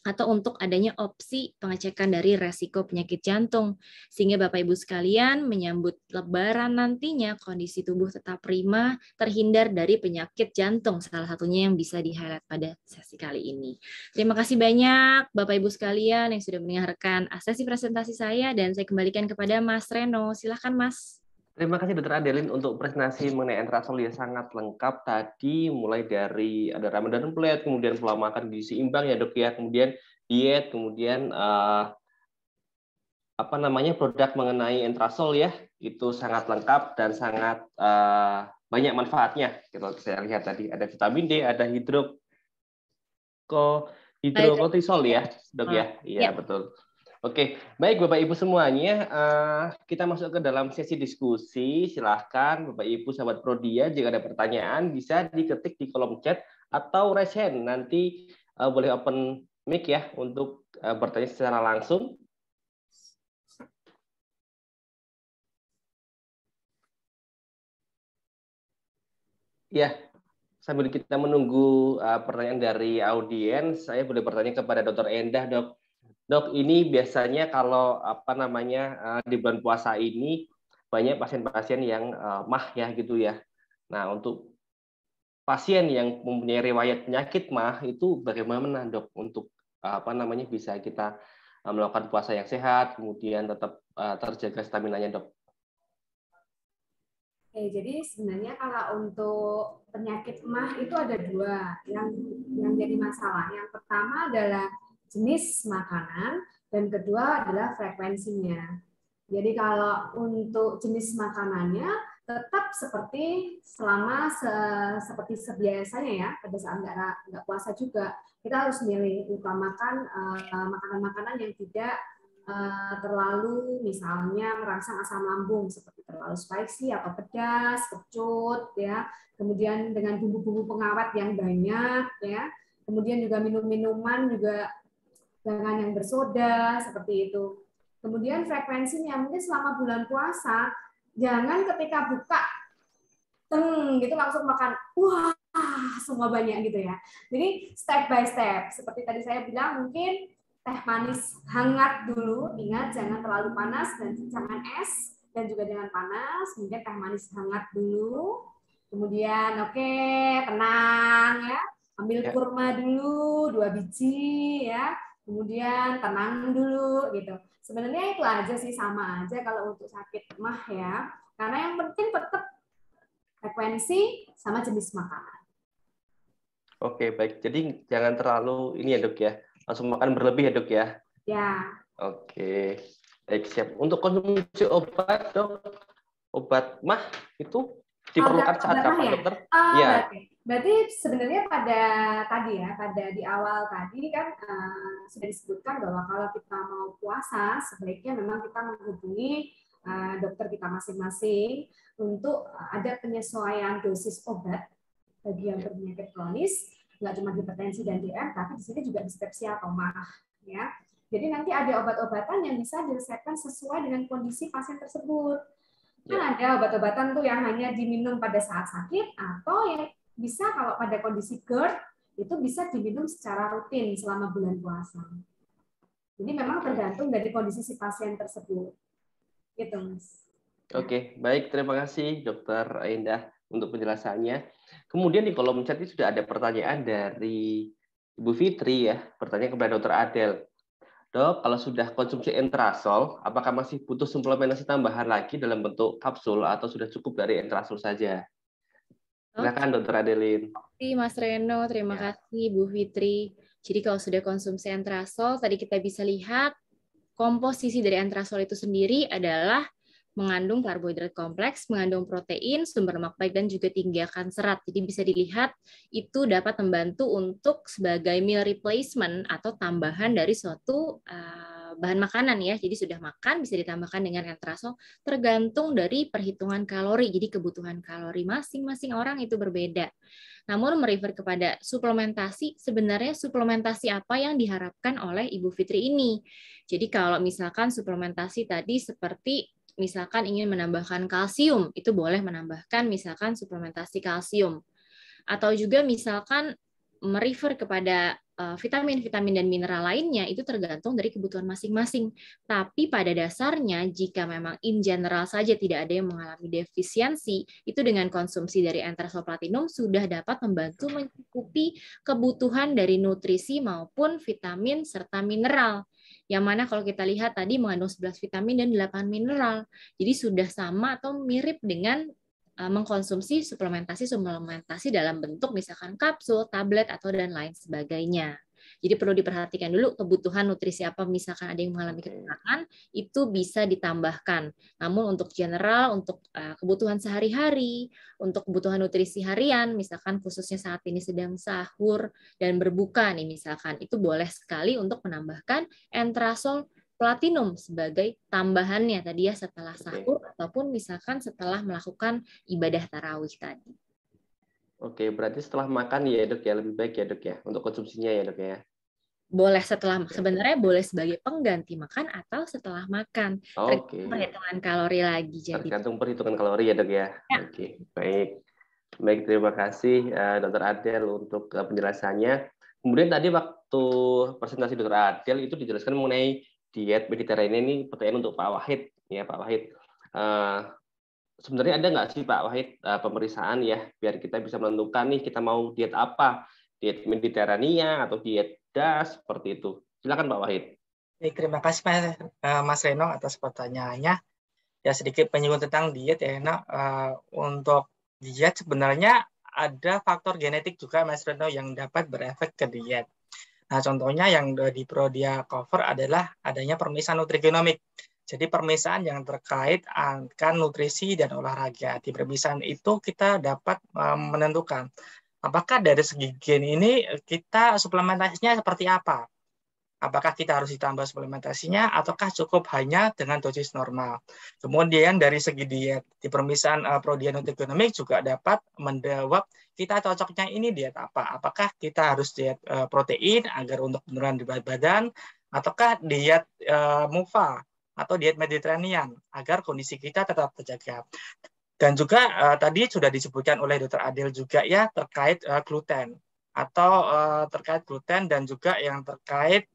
atau untuk adanya opsi pengecekan dari resiko penyakit jantung. Sehingga Bapak Ibu sekalian menyambut Lebaran nantinya kondisi tubuh tetap prima, terhindar dari penyakit jantung, salah satunya yang bisa di-highlight pada sesi kali ini. Terima kasih banyak Bapak Ibu sekalian yang sudah mendengarkan sesi presentasi saya, dan saya kembalikan kepada Mas Reno. Silahkan Mas. Terima kasih Dr. Adeline untuk presentasi mengenai Entrasol yang sangat lengkap tadi, mulai dari ada Ramadan Plate, kemudian pola makan gizi seimbang ya dok ya, kemudian diet, kemudian produk mengenai Entrasol ya, itu sangat lengkap dan sangat banyak manfaatnya. Kalau saya lihat tadi ada vitamin D, ada hidrokortisol ya dok ya, iya betul. Oke, baik Bapak Ibu semuanya, kita masuk ke dalam sesi diskusi. Silahkan Bapak Ibu sahabat Prodia, jika ada pertanyaan bisa diketik di kolom chat atau raise hand. Nanti boleh open mic ya untuk bertanya secara langsung. Ya, sambil kita menunggu pertanyaan dari audiens, saya boleh bertanya kepada Dr. Endah, Dok. Dok, ini biasanya kalau di bulan puasa ini banyak pasien-pasien yang MAH ya gitu ya. Nah, untuk pasien yang mempunyai riwayat penyakit MAH itu bagaimana dok untuk bisa kita melakukan puasa yang sehat, kemudian tetap terjaga stamina-nya dok? Oke, jadi sebenarnya kalau untuk penyakit MAH itu ada dua yang jadi masalah. Yang pertama adalah jenis makanan, dan kedua adalah frekuensinya. Jadi kalau untuk jenis makanannya tetap seperti seperti sebiasanya ya, pada saat nggak puasa juga kita harus milih utamakan makanan-makanan yang tidak terlalu misalnya merangsang asam lambung, seperti terlalu spicy atau pedas, kecut ya. Kemudian dengan bumbu-bumbu pengawet yang banyak ya. Kemudian juga minum-minuman juga jangan yang bersoda seperti itu. Kemudian frekuensinya mungkin selama bulan puasa jangan ketika buka gitu langsung makan wah semua banyak gitu ya. Jadi step by step seperti tadi saya bilang, mungkin teh manis hangat dulu, ingat jangan terlalu panas dan jangan es, dan juga jangan panas, kemudian teh manis hangat dulu. Kemudian oke, tenang ya, ambil kurma dulu 2 biji ya, kemudian tenang dulu gitu. Sebenarnya itu aja sih, sama aja kalau untuk sakit mah ya, karena yang penting tetap frekuensi sama jenis makanan. Oke, baik. Jadi jangan terlalu ini ya dok ya, langsung makan berlebih ya dok ya. Ya. Oke, baik, siap. Untuk konsumsi obat dok, obat mah itu diperlukan saat kapan ya? Dokter? Ya. Berarti sebenarnya pada tadi ya, pada di awal tadi kan sudah disebutkan bahwa kalau kita mau puasa sebaiknya memang kita menghubungi dokter kita masing-masing untuk ada penyesuaian dosis obat bagi yang berpenyakit kronis, nggak cuma hipertensi dan DM, tapi di sini juga dispepsia atau MAH ya. Jadi nanti ada obat-obatan yang bisa diresepkan sesuai dengan kondisi pasien tersebut. Kan ada obat-obatan tuh yang hanya diminum pada saat sakit, atau yang bisa kalau pada kondisi GERD itu bisa diminum secara rutin selama bulan puasa. Jadi memang tergantung dari kondisi si pasien tersebut. Gitu, Mas. Oke, baik. Terima kasih Dokter Indah untuk penjelasannya. Kemudian di kolom chat ini sudah ada pertanyaan dari Ibu Fitri ya, pertanyaan kepada Dokter Adel. Dok, kalau sudah konsumsi Entrasol, apakah masih butuh suplementasi tambahan lagi dalam bentuk kapsul atau sudah cukup dari Entrasol saja? Silakan Dokter Adelin. Mas Reno, terima kasih Bu Fitri. Jadi kalau sudah konsumsi Entrasol, tadi kita bisa lihat komposisi dari Entrasol itu sendiri adalah mengandung karbohidrat kompleks, mengandung protein, sumber lemak baik, dan juga tinggi akan serat. Jadi bisa dilihat itu dapat membantu untuk sebagai meal replacement atau tambahan dari suatu bahan makanan ya. Jadi sudah makan bisa ditambahkan dengan Entrasol tergantung dari perhitungan kalori. Jadi kebutuhan kalori masing-masing orang itu berbeda. Namun merefer kepada suplementasi, sebenarnya suplementasi apa yang diharapkan oleh Ibu Fitri ini? Jadi kalau misalkan suplementasi tadi seperti misalkan ingin menambahkan kalsium, itu boleh menambahkan misalkan suplementasi kalsium. Atau juga misalkan merefer kepada vitamin-vitamin dan mineral lainnya, itu tergantung dari kebutuhan masing-masing. Tapi pada dasarnya, jika memang in general saja tidak ada yang mengalami defisiensi, itu dengan konsumsi dari Entrasol Platinum sudah dapat membantu mencukupi kebutuhan dari nutrisi maupun vitamin serta mineral. Yang mana kalau kita lihat tadi mengandung 11 vitamin dan 8 mineral. Jadi sudah sama atau mirip dengan mengkonsumsi suplementasi dalam bentuk misalkan kapsul, tablet, atau dan lain sebagainya. Jadi perlu diperhatikan dulu kebutuhan nutrisi apa, misalkan ada yang mengalami kekurangan, itu bisa ditambahkan. Namun untuk general, untuk kebutuhan sehari-hari, untuk kebutuhan nutrisi harian, misalkan khususnya saat ini sedang sahur dan berbuka nih misalkan, itu boleh sekali untuk menambahkan Entrasol Platinum sebagai tambahannya tadi ya setelah sahur ataupun misalkan setelah melakukan ibadah tarawih tadi. Oke, berarti setelah makan ya dok ya, lebih baik ya dok ya untuk konsumsinya ya dok ya. Boleh setelah, sebenarnya boleh sebagai pengganti makan atau setelah makan. Tergantung perhitungan kalori lagi. Jadi. Tergantung perhitungan kalori ya dok ya. Oke, baik. Baik, terima kasih Dr. Adel untuk penjelasannya. Kemudian tadi waktu presentasi Dr. Adel itu dijelaskan mengenai diet Mediterranean, ini pertanyaan untuk Pak Wahid. Ya Pak Wahid, sebenarnya ada nggak sih Pak Wahid pemeriksaan ya biar kita bisa menentukan nih kita mau diet apa, diet Mediterania atau diet DAS seperti itu. Silakan Pak Wahid. Baik, terima kasih Mas Reno atas pertanyaannya. Ya sedikit penyinggung tentang diet ya. Untuk diet sebenarnya ada faktor genetik juga Mas Reno yang dapat berefek ke diet. Nah contohnya yang di Prodia cover adalah adanya pemeriksaan nutrigenomik. Jadi pemeriksaan yang terkait akan nutrisi dan olahraga. Di pemeriksaan itu kita dapat menentukan apakah dari segi gen ini kita suplementasinya seperti apa. Apakah kita harus ditambah suplementasinya ataukah cukup hanya dengan dosis normal. Kemudian dari segi diet, di pemeriksaan Prodia Nutrigenomik juga dapat menjawab kita cocoknya ini diet apa. Apakah kita harus diet protein agar untuk penurunan berat badan, ataukah diet MUFA atau diet Mediterranean agar kondisi kita tetap terjaga. Dan juga tadi sudah disebutkan oleh Dr. Adel juga ya terkait gluten atau terkait gluten dan juga yang terkait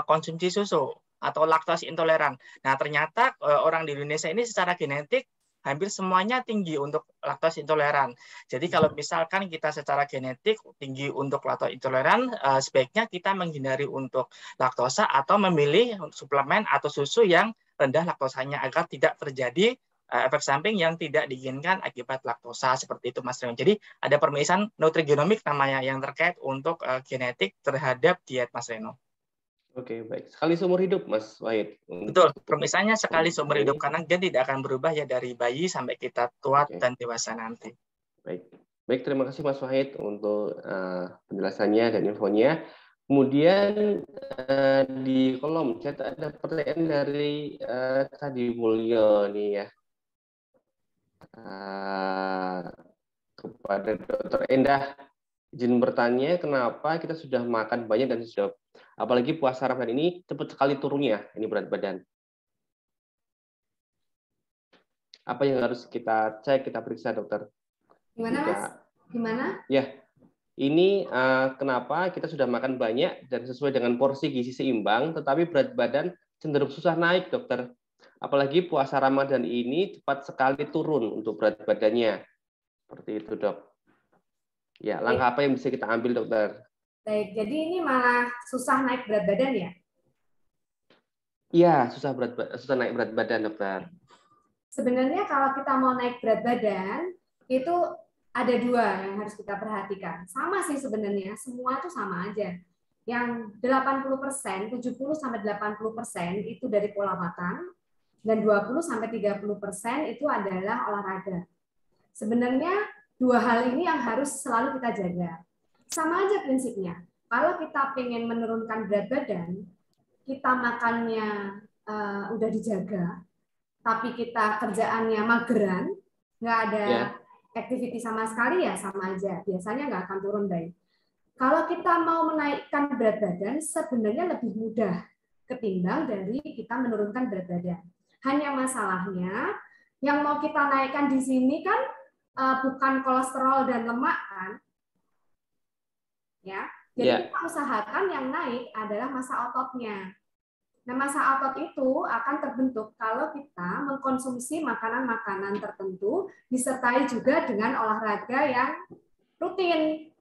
konsumsi susu atau laktose intoleran. Nah, ternyata orang di Indonesia ini secara genetik hampir semuanya tinggi untuk laktose intoleran. Jadi kalau misalkan kita secara genetik tinggi untuk laktose intoleran, sebaiknya kita menghindari untuk laktosa atau memilih suplemen atau susu yang rendah laktosanya agar tidak terjadi efek samping yang tidak diinginkan akibat laktosa seperti itu, Mas Reno. Jadi ada permisan nutrigenomik namanya yang terkait untuk genetik terhadap diet, Mas Reno. Oke, baik. Sekali seumur hidup, Mas Wahid. Betul, permisannya sekali seumur hidup karena dia tidak akan berubah ya dari bayi sampai kita tua dan dewasa nanti. Baik, baik. Terima kasih Mas Wahid untuk penjelasannya dan infonya. Kemudian di kolom chat ada pertanyaan dari Kadi Mulyo nih ya. Kepada Dr. Endah, izin bertanya, kenapa kita sudah makan banyak dan sudah, apalagi puasa Ramadan ini cepat sekali turunnya ini berat badan? Apa yang harus kita cek, kita periksa, dokter? Gimana, Mas? Gimana? Ya, ini kenapa kita sudah makan banyak dan sesuai dengan porsi gizi seimbang, tetapi berat badan cenderung susah naik, dokter. Apalagi puasa Ramadan ini cepat sekali turun untuk berat badannya. Seperti itu, dok. Ya, langkah apa yang bisa kita ambil, dokter? Baik, jadi ini malah susah naik berat badan ya? Iya, susah naik berat badan, dokter. Sebenarnya kalau kita mau naik berat badan, itu ada dua yang harus kita perhatikan. Sama sih sebenarnya, semua itu sama aja. Yang 80%, 70-80% itu dari pola makan, dan 20-30% itu adalah olahraga. Sebenarnya dua hal ini yang harus selalu kita jaga. Sama aja prinsipnya. Kalau kita pengen menurunkan berat badan, kita makannya udah dijaga, tapi kita kerjaannya mageran, nggak ada activity sama sekali, ya sama aja. Biasanya nggak akan turun baik. Kalau kita mau menaikkan berat badan, sebenarnya lebih mudah ketimbang dari kita menurunkan berat badan. Hanya masalahnya, yang mau kita naikkan di sini kan bukan kolesterol dan lemak kan, ya. Jadi kita usahakan yang naik adalah massa ototnya. Nah, massa otot itu akan terbentuk kalau kita mengkonsumsi makanan-makanan tertentu disertai juga dengan olahraga yang rutin.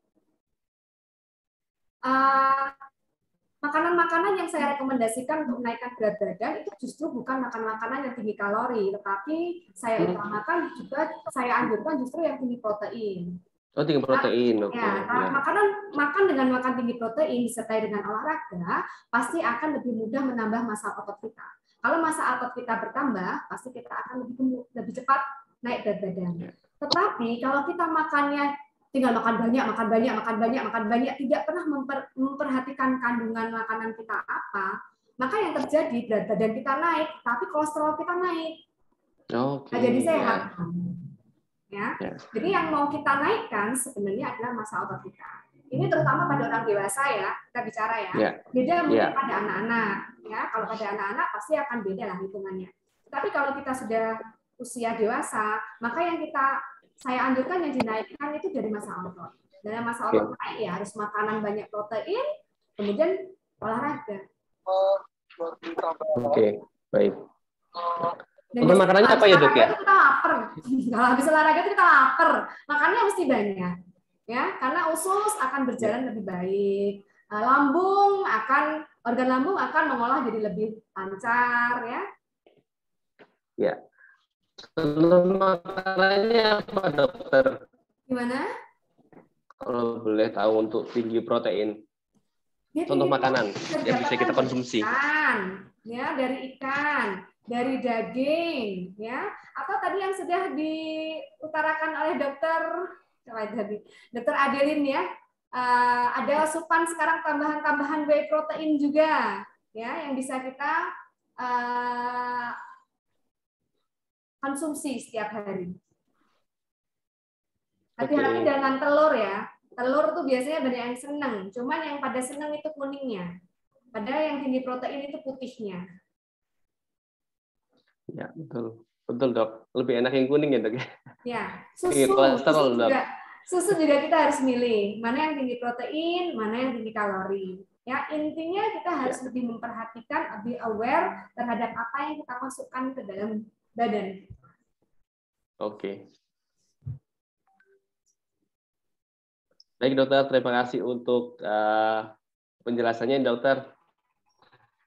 Makanan-makanan yang saya rekomendasikan untuk menaikkan berat badan itu justru bukan makan-makanan yang tinggi kalori, tetapi saya utamakan juga, saya anjurkan justru yang tinggi protein. Oh, tinggi protein. Nah, ya, makan dengan makan tinggi protein disertai dengan olahraga pasti akan lebih mudah menambah massa otot kita. Kalau massa otot kita bertambah, pasti kita akan lebih cepat naik berat badan. Tetapi kalau kita makannya tinggal makan banyak, tidak pernah memperhatikan kandungan makanan kita apa, maka yang terjadi berat badan kita naik, tapi kolesterol kita naik. Nah, jadi sehat. Ya. Jadi yang mau kita naikkan sebenarnya adalah massa otot kita. Ini terutama pada orang dewasa ya, kita bicara ya. Beda mungkin pada anak-anak. Ya, kalau pada anak-anak pasti akan beda lah hitungannya. Tapi kalau kita sudah usia dewasa, maka yang saya anjurkan yang dinaikkan itu dari massa otot. Dan yang massa otot naik ya harus makanan banyak protein, kemudian olahraga. Oke, baik. Untuk makanannya apa ya, Dok ya? Kita lapar. Kalau habis olahraga itu kita lapar. Makannya mesti banyak. Ya, karena usus akan berjalan lebih baik. Organ lambung akan mengolah jadi lebih lancar ya. Ya. Kalau makanannya apa, dokter? Gimana? Kalau boleh tahu untuk tinggi protein. Contoh makanan yang bisa kita konsumsi. Ya, dari ikan, dari daging, ya, atau tadi yang sudah diutarakan oleh Dokter Adelin ya, ada asupan sekarang tambahan whey protein juga, ya, yang bisa kita konsumsi setiap hari. Hati-hati dengan telur ya. Telur tuh biasanya banyak yang seneng, cuman yang pada seneng itu kuningnya. Padahal yang tinggi protein itu putihnya. Ya, betul. Betul, Dok. Lebih enak yang kuning ya, Dok. Ya, susu juga kita harus milih. Mana yang tinggi protein, mana yang tinggi kalori. Ya, intinya kita harus lebih memperhatikan, lebih aware terhadap apa yang kita masukkan ke dalam badan. Oke. Baik dokter, terima kasih untuk penjelasannya dokter.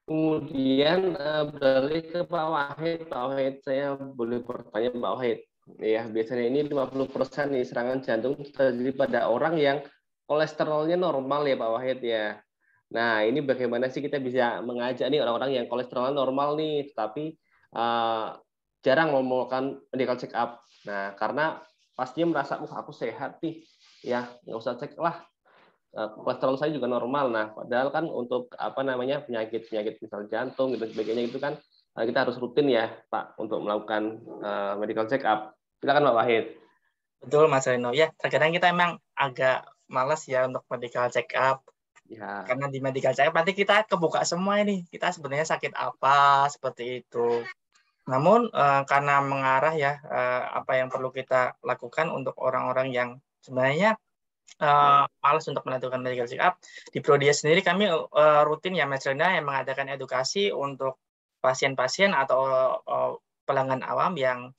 Kemudian beralih ke Pak Wahid. Pak Wahid, saya boleh bertanya Pak Wahid. Ya, biasanya ini 50% nih serangan jantung terjadi pada orang yang kolesterolnya normal ya Pak Wahid ya. Nah, ini bagaimana sih kita bisa mengajak nih orang-orang yang kolesterolnya normal nih, tapi jarang melakukan medical check up. Nah, karena pastinya merasa, aku sehat nih, ya nggak usah cek lah. Kolesterol saya juga normal. Nah, padahal kan untuk penyakit misal jantung dan sebagainya itu kan kita harus rutin ya, Pak, untuk melakukan medical check up. Silakan Pak Wahid. Betul Mas Reno. Ya, terkadang kita emang agak malas ya untuk medical check up. Ya. Karena di medical check up nanti kita kebuka semua ini. Kita sebenarnya sakit apa seperti itu. Namun karena mengarah ya apa yang perlu kita lakukan untuk orang-orang yang sebenarnya malas untuk melakukan medical check up. Di Prodia sendiri kami rutin ya Mas Rena yang mengadakan edukasi untuk pasien-pasien atau pelanggan awam yang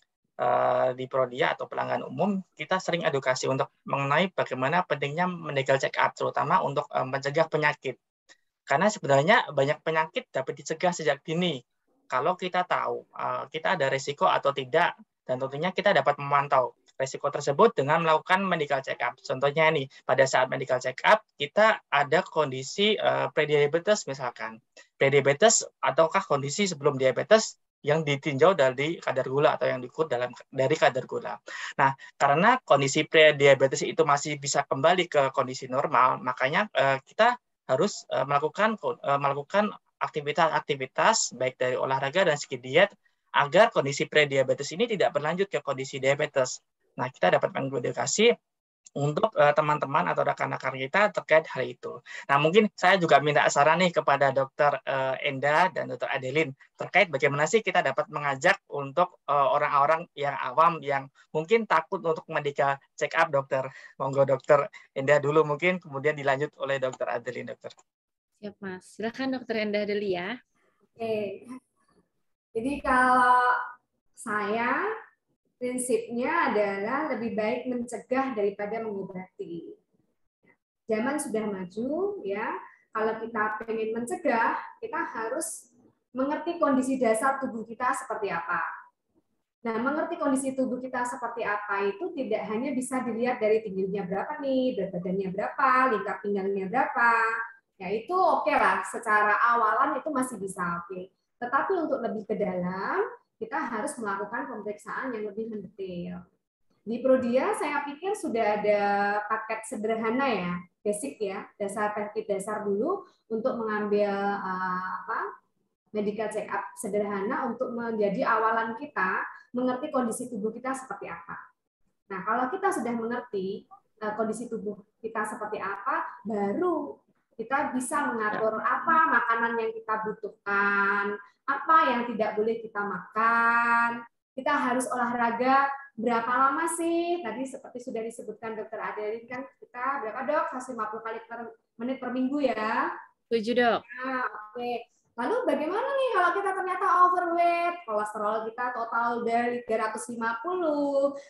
di Prodia atau pelanggan umum. Kita sering edukasi untuk mengenai bagaimana pentingnya medical check up, terutama untuk mencegah penyakit. Karena sebenarnya banyak penyakit dapat dicegah sejak dini. Kalau kita tahu kita ada risiko atau tidak, dan tentunya kita dapat memantau risiko tersebut dengan melakukan medical check up. Contohnya nih, pada saat medical check up, kita ada kondisi prediabetes misalkan. Prediabetes ataukah kondisi sebelum diabetes yang ditinjau dari kadar gula atau yang diukur dari kadar gula. Nah, karena kondisi prediabetes itu masih bisa kembali ke kondisi normal, makanya kita harus melakukan aktivitas baik dari olahraga dan segi diet agar kondisi prediabetes ini tidak berlanjut ke kondisi diabetes. Nah, kita dapat mengedukasi untuk teman-teman atau rekan-rekan kita terkait hal itu. Nah, mungkin saya juga minta saran nih kepada Dr. Enda dan Dr. Adeline terkait bagaimana sih kita dapat mengajak untuk orang-orang yang awam yang mungkin takut untuk medical check up, dokter. Monggo Dr. Enda dulu mungkin, kemudian dilanjut oleh Dr. Adeline, dokter. Siap, Mas. Silakan Dr. Enda dulu ya. Oke. Jadi kalau saya prinsipnya adalah lebih baik mencegah daripada mengobati. Zaman sudah maju, ya. Kalau kita ingin mencegah, kita harus mengerti kondisi dasar tubuh kita seperti apa. Nah, mengerti kondisi tubuh kita seperti apa itu tidak hanya bisa dilihat dari tingginya berapa nih, berat badannya berapa, lingkar pinggangnya berapa. Ya itu oke lah, secara awalan itu masih bisa oke. Tetapi untuk lebih ke dalam, kita harus melakukan pemeriksaan yang lebih mendetail. Di Prodia saya pikir sudah ada paket sederhana ya, basic ya, paket dasar dulu untuk mengambil medical check up sederhana untuk menjadi awalan kita mengerti kondisi tubuh kita seperti apa. Nah, kalau kita sudah mengerti kondisi tubuh kita seperti apa, baru kita bisa mengatur apa makanan yang kita butuhkan, apa yang tidak boleh kita makan. Kita harus olahraga berapa lama sih? Tadi seperti sudah disebutkan Dr. Adeline kan kita berapa dok? 150 kali per menit per minggu ya? 7 dok. Nah, oke. Lalu bagaimana nih kalau kita ternyata overweight, kolesterol kita total dari 350,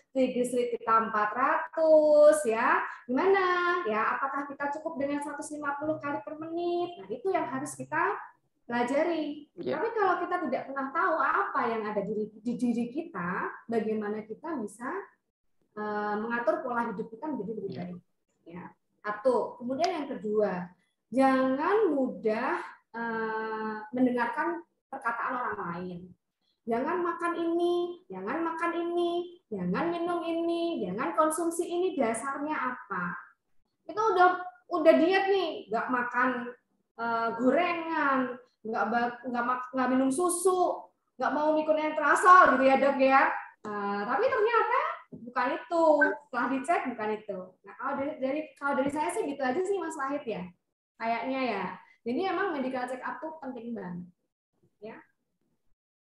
triglycerid kita 400 ya. Gimana? Ya, apakah kita cukup dengan 150 kali per menit? Nah, itu yang harus kita pelajari. Tapi kalau kita tidak pernah tahu apa yang ada di diri kita, bagaimana kita bisa mengatur pola hidup kita menjadi lebih baik. Ya. Satu. Kemudian yang kedua, jangan mudah mendengarkan perkataan orang lain. Jangan makan ini, jangan makan ini, jangan minum ini, jangan konsumsi ini, dasarnya apa? Kita udah diet nih, nggak makan gorengan, nggak minum susu, nggak mau ngikutin terasal gitu ya dok ya. Tapi ternyata bukan itu, setelah dicek bukan itu. Nah kalau dari saya sih gitu aja sih Mas Wahid ya, kayaknya ya. Jadi emang medical check up tuh penting banget. Ya.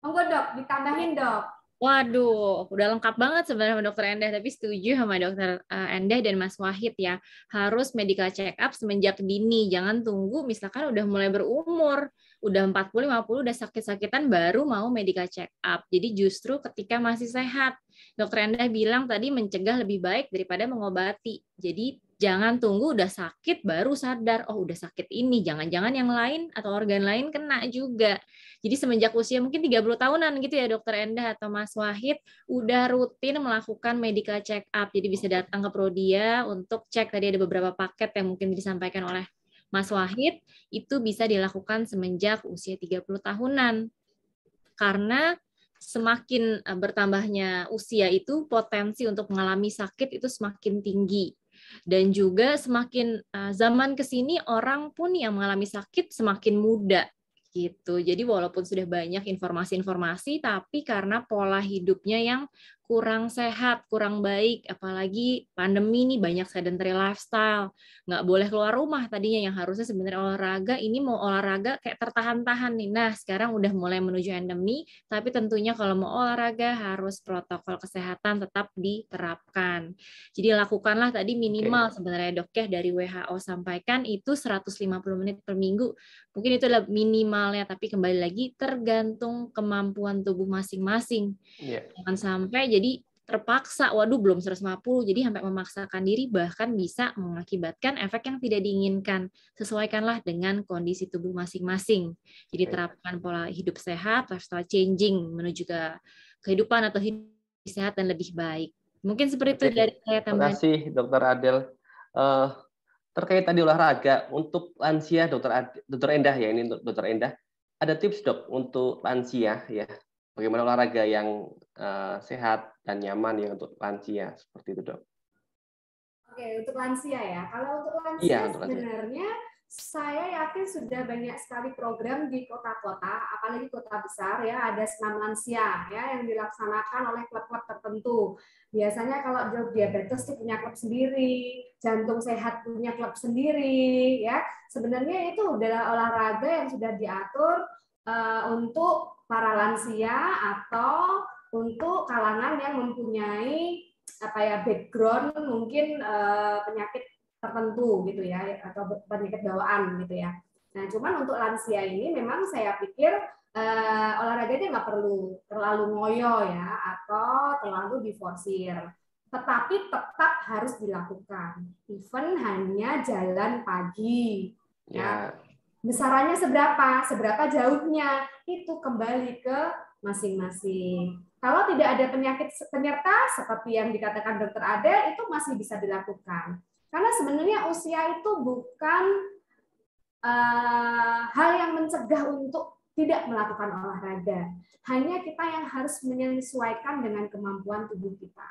Monggo dok, ditambahin dok. Waduh, udah lengkap banget sebenarnya Dokter Endah, tapi setuju sama Dokter Endah dan Mas Wahid ya, harus medical check up semenjak dini, jangan tunggu misalkan udah mulai berumur, udah 40, 50, udah sakit-sakitan baru mau medical check up. Jadi justru ketika masih sehat, Dokter Endah bilang tadi mencegah lebih baik daripada mengobati. Jadi jangan tunggu udah sakit baru sadar, oh udah sakit ini, jangan-jangan yang lain atau organ lain kena juga. Jadi semenjak usia mungkin 30 tahunan gitu ya Dokter Endah atau Mas Wahid udah rutin melakukan medical check up. Jadi bisa datang ke Prodia untuk cek, tadi ada beberapa paket yang mungkin disampaikan oleh Mas Wahid, itu bisa dilakukan semenjak usia 30 tahunan. Karena semakin bertambahnya usia itu potensi untuk mengalami sakit itu semakin tinggi. Dan juga semakin zaman ke sini orang pun yang mengalami sakit semakin muda gitu. Jadi walaupun sudah banyak informasi-informasi, tapi karena pola hidupnya yang kurang sehat, kurang baik, apalagi pandemi nih banyak sedentary lifestyle, nggak boleh keluar rumah tadinya yang harusnya sebenarnya olahraga, ini mau olahraga kayak tertahan-tahan nih. Nah sekarang udah mulai menuju endemi, tapi tentunya kalau mau olahraga harus protokol kesehatan tetap diterapkan. Jadi lakukanlah tadi minimal sebenarnya Dok ya dari WHO sampaikan itu 150 menit per minggu. Mungkin itu adalah minimalnya, tapi kembali lagi tergantung kemampuan tubuh masing-masing. Jangan sampai jadi terpaksa, waduh belum 150, jadi sampai memaksakan diri bahkan bisa mengakibatkan efek yang tidak diinginkan. Sesuaikanlah dengan kondisi tubuh masing-masing. Jadi terapkan pola hidup sehat, lifestyle changing menuju ke kehidupan atau hidup sehat dan lebih baik. Mungkin seperti itu dari saya tambahan. Terima kasih Dokter Adel. Terkait tadi olahraga untuk lansia, Dokter Endah ya, ini untuk Dokter Endah. Ada tips Dok untuk lansia ya, bagaimana olahraga yang sehat dan nyaman ya untuk lansia seperti itu Dok. Oke, untuk lansia ya. Kalau untuk lansia sebenarnya saya yakin sudah banyak sekali program di kota-kota, apalagi kota besar ya, ada senam lansia ya yang dilaksanakan oleh klub-klub tertentu. Biasanya kalau diabetes itu punya klub sendiri, jantung sehat punya klub sendiri ya. Sebenarnya itu adalah olahraga yang sudah diatur untuk para lansia atau untuk kalangan yang mempunyai background mungkin penyakit tertentu gitu ya, atau penyakit bawaan gitu ya. Nah, cuman untuk lansia ini memang saya pikir olahraganya nggak perlu terlalu ngoyo ya, atau terlalu diforsir. Tetapi tetap harus dilakukan. Even hanya jalan pagi. Ya. Besarannya seberapa jauhnya, itu kembali ke masing-masing. Kalau tidak ada penyakit penyerta seperti yang dikatakan Dokter Adel, itu masih bisa dilakukan. Karena sebenarnya usia itu bukan hal yang mencegah untuk tidak melakukan olahraga. Hanya kita yang harus menyesuaikan dengan kemampuan tubuh kita.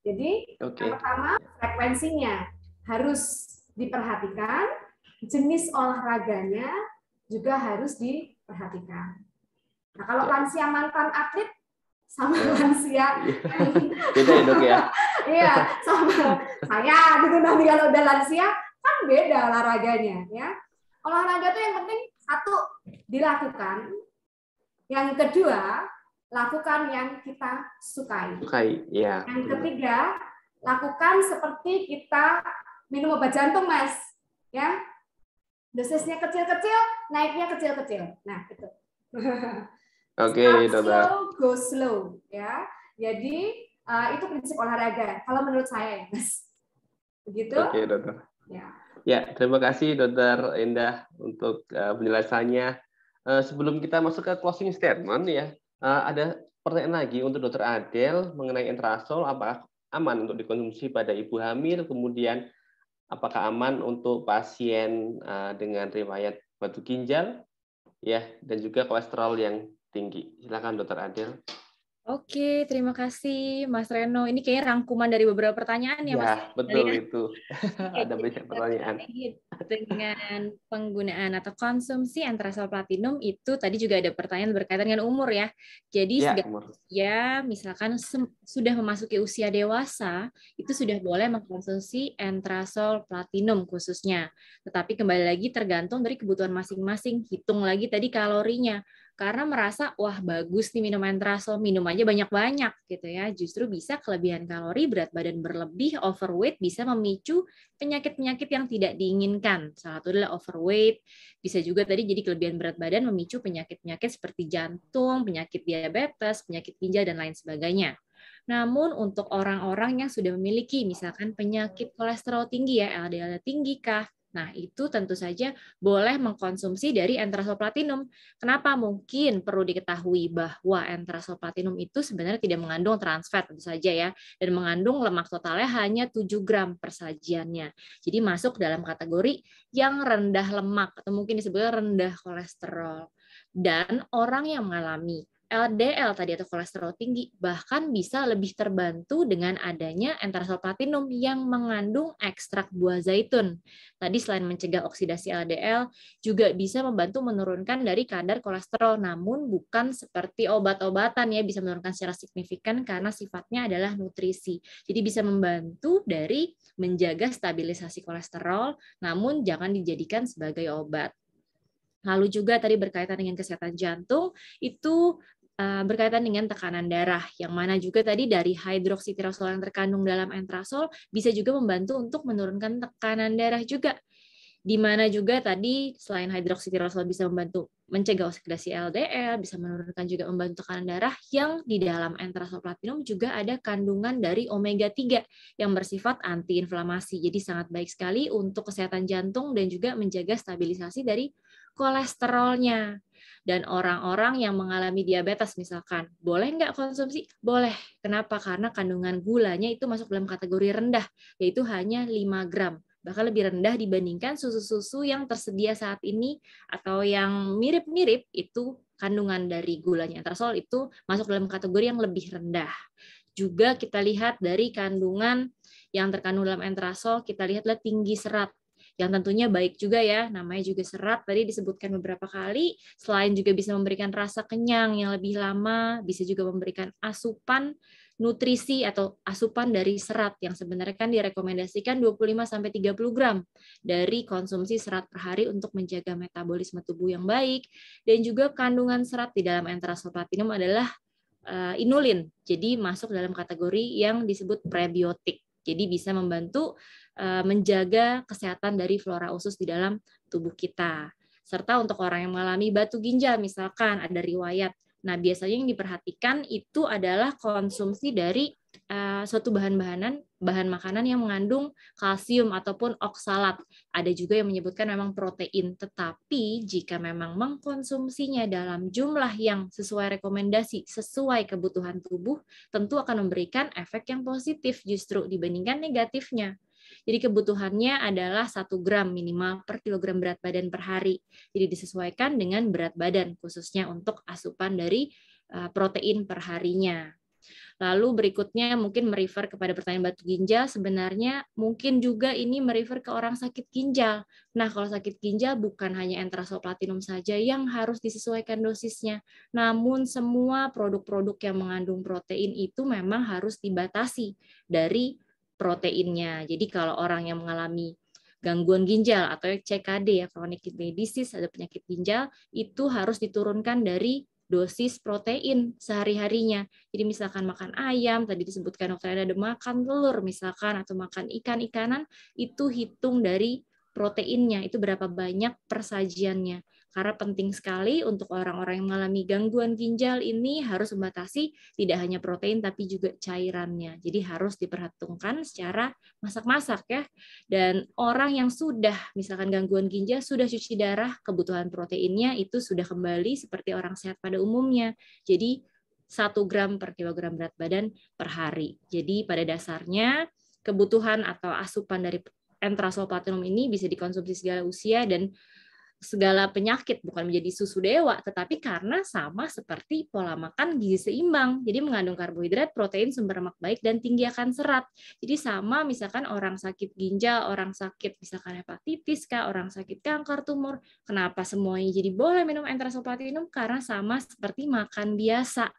Jadi yang pertama frekuensinya harus diperhatikan, jenis olahraganya juga harus diperhatikan. Nah kalau lansia mantan atlet sama lansia beda ya Dok ya. Iya, sama saya gitu, nanti kalau udah lansia kan beda olahraganya ya. Olahraga tuh yang penting satu dilakukan, yang kedua lakukan yang kita sukai. Ya. Yang ketiga lakukan seperti kita minum obat jantung Mas, ya. Dosisnya kecil-kecil, naiknya kecil-kecil. Nah itu. Slow, go slow, ya. Jadi itu prinsip olahraga. Kalau menurut saya ya, Mas. Begitu? Oke, Dokter. Ya, terima kasih Dokter Endah untuk penjelasannya. Sebelum kita masuk ke closing statement ya, ada pertanyaan lagi untuk Dokter Adel mengenai Entrasol. Apakah aman untuk dikonsumsi pada ibu hamil? Kemudian apakah aman untuk pasien dengan riwayat batu ginjal, ya, dan juga kolesterol yang tinggi? Silakan Dokter Adel. Oke, terima kasih Mas Reno. Ini kayaknya rangkuman dari beberapa pertanyaan ya Mas. Ya, betul itu. Ada banyak pertanyaan. Dengan penggunaan atau konsumsi Entrasol Platinum itu tadi juga ada pertanyaan berkaitan dengan umur ya. Jadi ya misalkan sudah memasuki usia dewasa, itu sudah boleh mengkonsumsi Entrasol Platinum khususnya. Tetapi kembali lagi tergantung dari kebutuhan masing-masing. Hitung lagi tadi kalorinya. karena merasa wah bagus nih minum Entrasol, minum aja banyak-banyak gitu ya. Justru bisa kelebihan kalori, berat badan berlebih, overweight bisa memicu penyakit-penyakit yang tidak diinginkan. Salah satu adalah overweight, bisa juga tadi jadi kelebihan berat badan memicu penyakit-penyakit seperti jantung, penyakit diabetes, penyakit ginjal dan lain sebagainya. Namun untuk orang-orang yang sudah memiliki misalkan penyakit kolesterol tinggi ya, LDL tinggi kah? Nah, itu tentu saja boleh mengkonsumsi dari Entrasol Platinum. Kenapa? Mungkin perlu diketahui bahwa Entrasol Platinum itu sebenarnya tidak mengandung trans fat tentu saja ya, dan mengandung lemak totalnya hanya 7 gram per sajiannya. Jadi masuk dalam kategori yang rendah lemak atau mungkin disebutnya rendah kolesterol. Dan orang yang mengalami LDL tadi atau kolesterol tinggi bahkan bisa lebih terbantu dengan adanya Entrasol Platinum yang mengandung ekstrak buah zaitun. Tadi selain mencegah oksidasi LDL juga bisa membantu menurunkan dari kadar kolesterol, namun bukan seperti obat-obatan ya, bisa menurunkan secara signifikan karena sifatnya adalah nutrisi. Jadi bisa membantu dari menjaga stabilisasi kolesterol, namun jangan dijadikan sebagai obat. Lalu juga tadi berkaitan dengan kesehatan jantung, itu berkaitan dengan tekanan darah, yang mana juga tadi dari hidroksitirosol yang terkandung dalam Entrasol bisa juga membantu untuk menurunkan tekanan darah juga. Di mana juga tadi selain hidroksitirosol bisa membantu mencegah oksidasi LDL, bisa menurunkan juga membantu tekanan darah, yang di dalam Entrasol Platinum juga ada kandungan dari omega 3 yang bersifat antiinflamasi. Jadi sangat baik sekali untuk kesehatan jantung dan juga menjaga stabilisasi dari kolesterolnya. Dan orang-orang yang mengalami diabetes misalkan, boleh nggak konsumsi? Boleh. Kenapa? Karena kandungan gulanya itu masuk dalam kategori rendah, yaitu hanya 5 gram. Bahkan lebih rendah dibandingkan susu-susu yang tersedia saat ini atau yang mirip-mirip, itu kandungan dari gulanya Entrasol itu masuk dalam kategori yang lebih rendah. Juga kita lihat dari kandungan yang terkandung dalam Entrasol, kita lihatlah tinggi serat, yang tentunya baik juga ya, namanya juga serat, tadi disebutkan beberapa kali, selain juga bisa memberikan rasa kenyang yang lebih lama, bisa juga memberikan asupan nutrisi atau asupan dari serat yang sebenarnya kan direkomendasikan 25-30 gram dari konsumsi serat per hari untuk menjaga metabolisme tubuh yang baik. Dan juga kandungan serat di dalam Entrasol Platinum adalah inulin, jadi masuk dalam kategori yang disebut prebiotik. Jadi bisa membantu menjaga kesehatan dari flora usus di dalam tubuh kita. Serta untuk orang yang mengalami batu ginjal, misalkan ada riwayat. Nah, biasanya yang diperhatikan itu adalah konsumsi dari suatu bahan makanan yang mengandung kalsium ataupun oksalat. Ada juga yang menyebutkan memang protein, tetapi jika memang mengkonsumsinya dalam jumlah yang sesuai rekomendasi, sesuai kebutuhan tubuh, tentu akan memberikan efek yang positif justru dibandingkan negatifnya. Jadi kebutuhannya adalah 1 gram minimal per kilogram berat badan per hari. Jadi disesuaikan dengan berat badan, khususnya untuk asupan dari protein per harinya. Lalu berikutnya mungkin merefer kepada pertanyaan batu ginjal, sebenarnya mungkin juga ini merefer ke orang sakit ginjal. Nah, kalau sakit ginjal bukan hanya Entrasol Platinum saja yang harus disesuaikan dosisnya, namun semua produk-produk yang mengandung protein itu memang harus dibatasi dari proteinnya. Jadi kalau orang yang mengalami gangguan ginjal atau CKD ya, chronic kidney disease, ada penyakit ginjal, itu harus diturunkan dari dosis protein sehari-harinya. Jadi misalkan makan ayam, tadi disebutkan dokter ada makan telur misalkan, atau makan ikan-ikanan, itu hitung dari proteinnya, itu berapa banyak persajiannya. Karena penting sekali untuk orang-orang yang mengalami gangguan ginjal ini harus membatasi tidak hanya protein tapi juga cairannya. Jadi harus diperhitungkan secara masak-masak ya. Dan orang yang sudah misalkan gangguan ginjal, sudah cuci darah, kebutuhan proteinnya itu sudah kembali seperti orang sehat pada umumnya. Jadi 1 gram per kilogram berat badan per hari. Jadi pada dasarnya kebutuhan atau asupan dari Entrasol Platinum ini bisa dikonsumsi segala usia dan segala penyakit, bukan menjadi susu dewa, tetapi karena sama seperti pola makan gizi seimbang. Jadi mengandung karbohidrat, protein, sumber lemak baik, dan tinggi akan serat. Jadi sama misalkan orang sakit ginjal, orang sakit misalkan hepatitis, orang sakit kanker, tumor. Kenapa semuanya jadi boleh minum Entrasol Platinum? Karena sama seperti makan biasa.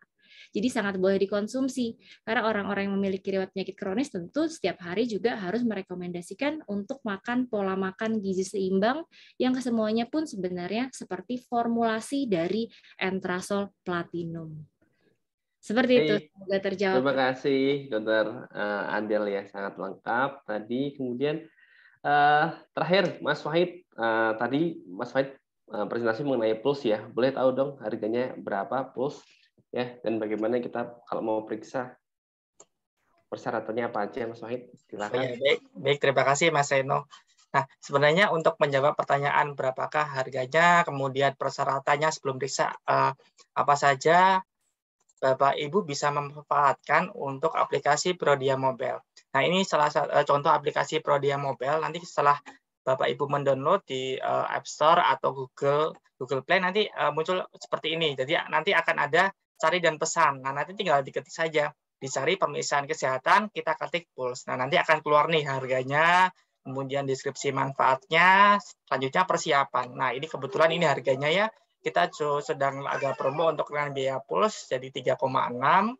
Jadi sangat boleh dikonsumsi. Karena orang-orang yang memiliki riwayat penyakit kronis tentu setiap hari juga harus merekomendasikan untuk makan pola makan gizi seimbang yang kesemuanya pun sebenarnya seperti formulasi dari Entrasol Platinum. Seperti itu, semoga terjawab. Terima kasih Dr. Adel ya, sangat lengkap tadi. Kemudian terakhir Mas Wahid, tadi Mas Wahid presentasi mengenai plus ya. Boleh tahu dong harganya berapa plus ya, dan bagaimana kita kalau mau periksa persyaratannya apa aja Mas Wahid? Silakan. Oh ya, baik, terima kasih Mas Reno. Nah, sebenarnya untuk menjawab pertanyaan berapakah harganya, kemudian persyaratannya sebelum periksa apa saja, Bapak Ibu bisa memanfaatkan untuk aplikasi Prodia Mobile. Nah, ini salah satu contoh aplikasi Prodia Mobile. Nanti setelah Bapak Ibu mendownload di App Store atau Google Play, nanti muncul seperti ini. Jadi nanti akan ada cari dan pesan. Nah, nanti tinggal diketik saja. Dicari pemeriksaan kesehatan, kita ketik Pulse. Nah, nanti akan keluar nih harganya, kemudian deskripsi manfaatnya, selanjutnya persiapan. Nah, ini kebetulan ini harganya ya. Kita sedang agak promo untuk dengan biaya Pulse jadi 3,6.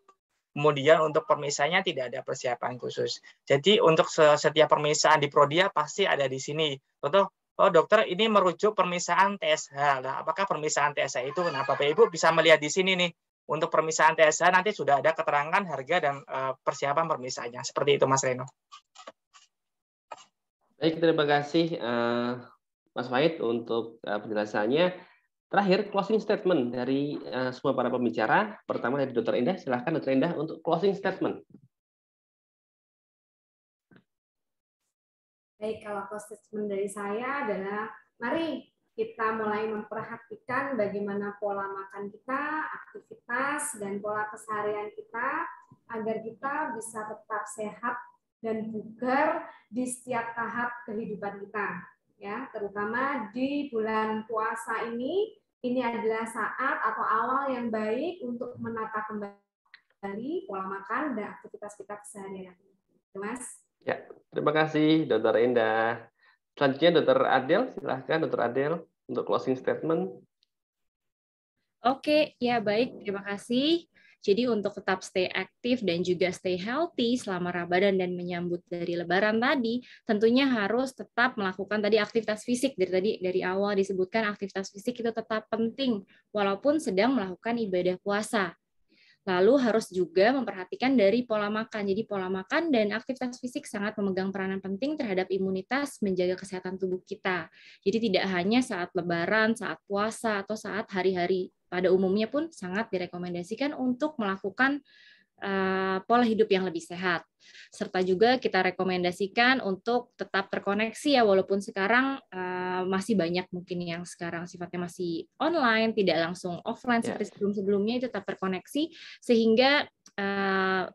Kemudian untuk pemeriksanya tidak ada persiapan khusus. Jadi untuk setiap pemeriksaan di Prodia pasti ada di sini. Contoh, oh dokter ini merujuk pemeriksaan TSH. Nah, apakah pemeriksaan TSH itu? Nah, Bapak Ibu bisa melihat di sini nih. Untuk pemeriksaan TSH nanti sudah ada keterangan harga dan persiapan pemeriksaannya. Seperti itu Mas Reno. Baik, terima kasih Mas Wahid untuk penjelasannya. Terakhir, closing statement dari semua para pembicara. Pertama dari Dr. Endah, silahkan Dr. Endah untuk closing statement. Baik, kalau closing statement dari saya adalah, mari kita mulai memperhatikan bagaimana pola makan kita, aktivitas, dan pola keseharian kita, agar kita bisa tetap sehat dan bugar di setiap tahap kehidupan kita. Ya, terutama di bulan puasa ini adalah saat atau awal yang baik untuk menata kembali pola makan dan aktivitas kita keseharian. Mas. Ya, terima kasih Dr. Endah. Selanjutnya Dr. Adel, silahkan Dr. Adel untuk closing statement. Oke, ya baik, terima kasih. Jadi untuk tetap stay aktif dan juga stay healthy selama Ramadan dan menyambut dari Lebaran tadi, tentunya harus tetap melakukan tadi aktivitas fisik. Dari awal disebutkan aktivitas fisik itu tetap penting walaupun sedang melakukan ibadah puasa. Lalu harus juga memperhatikan dari pola makan. Jadi pola makan dan aktivitas fisik sangat memegang peranan penting terhadap imunitas, menjaga kesehatan tubuh kita. Jadi tidak hanya saat Lebaran, saat puasa, atau saat hari-hari pada umumnya pun sangat direkomendasikan untuk melakukan pola hidup yang lebih sehat. Serta juga kita rekomendasikan untuk tetap terkoneksi ya, walaupun sekarang masih banyak mungkin yang sekarang sifatnya masih online, tidak langsung offline seperti sebelum-sebelumnya, itu tetap terkoneksi sehingga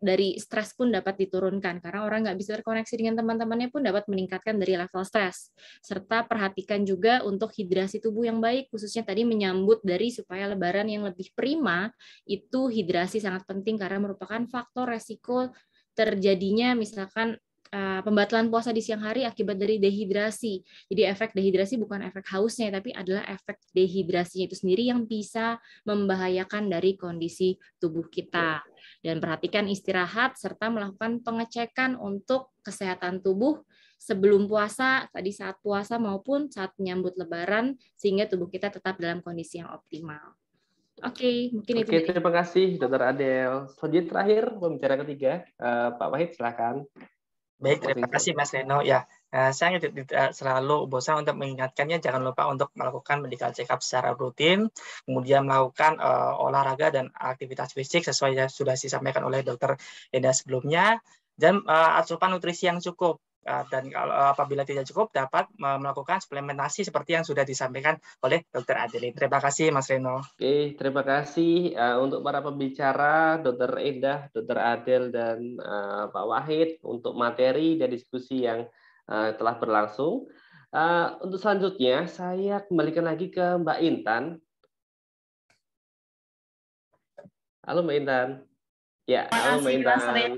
dari stres pun dapat diturunkan, karena orang nggak bisa terkoneksi dengan teman-temannya pun dapat meningkatkan dari level stres. Serta perhatikan juga untuk hidrasi tubuh yang baik, khususnya tadi menyambut dari supaya Lebaran yang lebih prima, itu hidrasi sangat penting karena merupakan faktor resiko terjadinya misalkan pembatalan puasa di siang hari akibat dari dehidrasi. Jadi efek dehidrasi bukan efek hausnya, tapi adalah efek dehidrasinya itu sendiri yang bisa membahayakan dari kondisi tubuh kita. Dan perhatikan istirahat serta melakukan pengecekan untuk kesehatan tubuh sebelum puasa, tadi saat puasa maupun saat menyambut Lebaran, sehingga tubuh kita tetap dalam kondisi yang optimal. Oke, mungkin itu. Oke, terima kasih Dr. Adel. Selanjutnya terakhir, pembicara ketiga, Pak Wahid, silakan. Baik, terima kasih Mas Reno. Ya, saya selalu bosan untuk mengingatkannya, jangan lupa untuk melakukan medical check-up secara rutin, kemudian melakukan olahraga dan aktivitas fisik sesuai yang sudah disampaikan oleh Dr. Endah sebelumnya, dan asupan nutrisi yang cukup. Dan apabila tidak cukup, dapat melakukan suplementasi seperti yang sudah disampaikan oleh Dr. Adelin. Terima kasih, Mas Reno. Oke, terima kasih untuk para pembicara, Dr. Endah, Dr. Adel, dan Pak Wahid untuk materi dan diskusi yang telah berlangsung. Untuk selanjutnya, saya kembalikan lagi ke Mbak Intan. Halo Mbak Intan. Ya, halo Mbak Intan.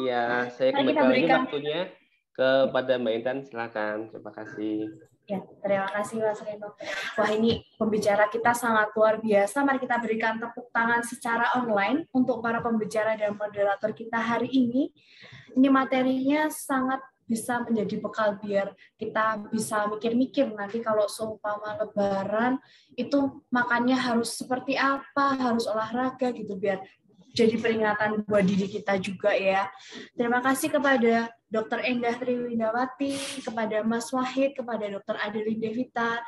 Iya, saya kembalikan lagi waktunya Kepada Mbak Intan, silakan. Terima kasih. Ya, terima kasih Mas Reno. Wah, ini pembicara kita sangat luar biasa. Mari kita berikan tepuk tangan secara online untuk para pembicara dan moderator kita hari ini. Ini materinya sangat bisa menjadi bekal biar kita bisa mikir-mikir nanti kalau seumpama Lebaran itu makannya harus seperti apa, harus olahraga gitu biar jadi peringatan buat diri kita juga ya. Terima kasih kepada Dr. Endah Triwindawati, kepada Mas Wahid, kepada Dr. Adeline Devita,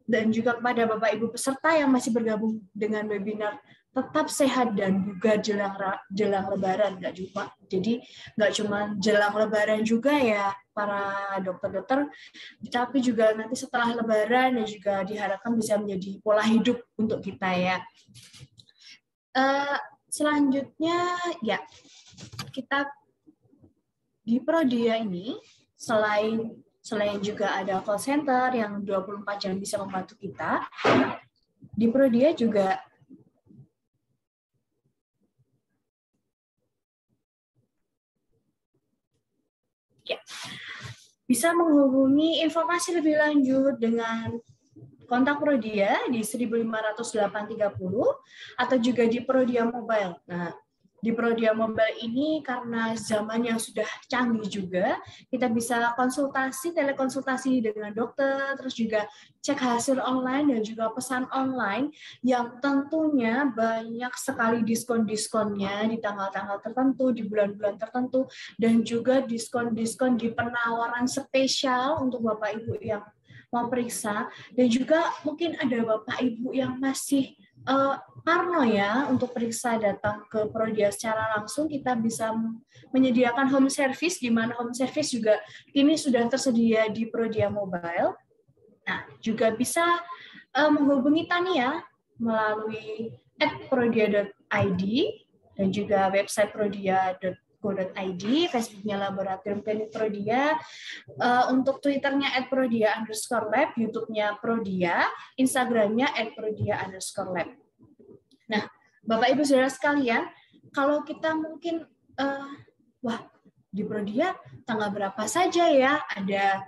dan juga kepada Bapak Ibu peserta yang masih bergabung dengan webinar Tetap Sehat dan Bugar jelang Lebaran. Jadi nggak cuma jelang Lebaran juga ya para dokter-dokter, tapi juga nanti setelah Lebaran dan juga diharapkan bisa menjadi pola hidup untuk kita ya. Selanjutnya ya kita di Prodia ini selain juga ada call center yang 24 jam bisa membantu kita, di Prodia juga ya, bisa menghubungi informasi lebih lanjut dengan kontak Prodia di 1.508.30 atau juga di Prodia Mobile. Nah, di Prodia Mobile ini karena zaman yang sudah canggih juga, kita bisa telekonsultasi dengan dokter, terus juga cek hasil online dan juga pesan online yang tentunya banyak sekali diskon-diskonnya di tanggal-tanggal tertentu, di bulan-bulan tertentu, dan juga diskon-diskon di penawaran spesial untuk Bapak Ibu yang mau periksa, dan juga mungkin ada Bapak Ibu yang masih parno ya untuk periksa datang ke Prodia secara langsung. Kita bisa menyediakan home service, di mana home service juga ini sudah tersedia di Prodia Mobile. Nah, juga bisa menghubungi Tania melalui @prodia.id dan juga website prodia.co.id, Facebooknya Laboratorium Klinik Prodia, untuk Twitternya @prodia_lab, YouTube-nya Prodia, Instagramnya @prodia_lab. Nah, Bapak Ibu Saudara sekalian, kalau kita mungkin, di Prodia tanggal berapa saja ya ada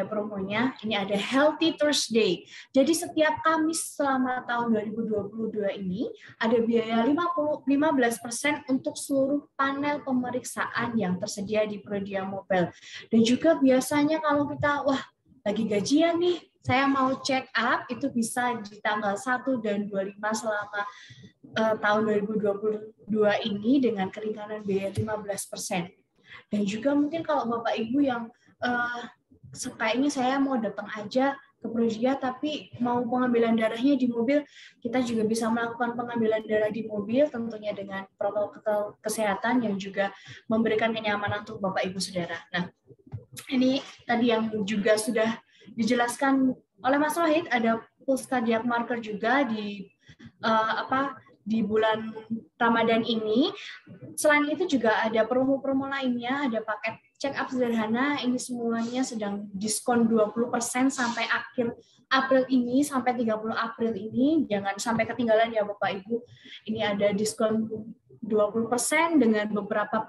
promonya, ini ada Healthy Thursday. Jadi setiap Kamis selama tahun 2022 ini ada biaya 15% untuk seluruh panel pemeriksaan yang tersedia di Prodia Mobile. Dan juga biasanya kalau kita, lagi gajian nih, saya mau check up, itu bisa di tanggal 1 dan 25 selama tahun 2022 ini dengan keringanan biaya 15%. Dan juga mungkin kalau Bapak Ibu yang kayaknya saya mau datang aja ke Prodia tapi mau pengambilan darahnya di mobil, kita juga bisa melakukan pengambilan darah di mobil tentunya dengan protokol kesehatan yang juga memberikan kenyamanan untuk Bapak Ibu Saudara. Nah, ini tadi yang juga sudah dijelaskan oleh Mas Wahid, ada pulse cardiac marker juga di bulan Ramadan ini. Selain itu juga ada promo-promo lainnya, ada paket check up sederhana, ini semuanya sedang diskon 20% sampai akhir April ini, sampai 30 April ini. Jangan sampai ketinggalan ya Bapak Ibu. Ini ada diskon 20% dengan beberapa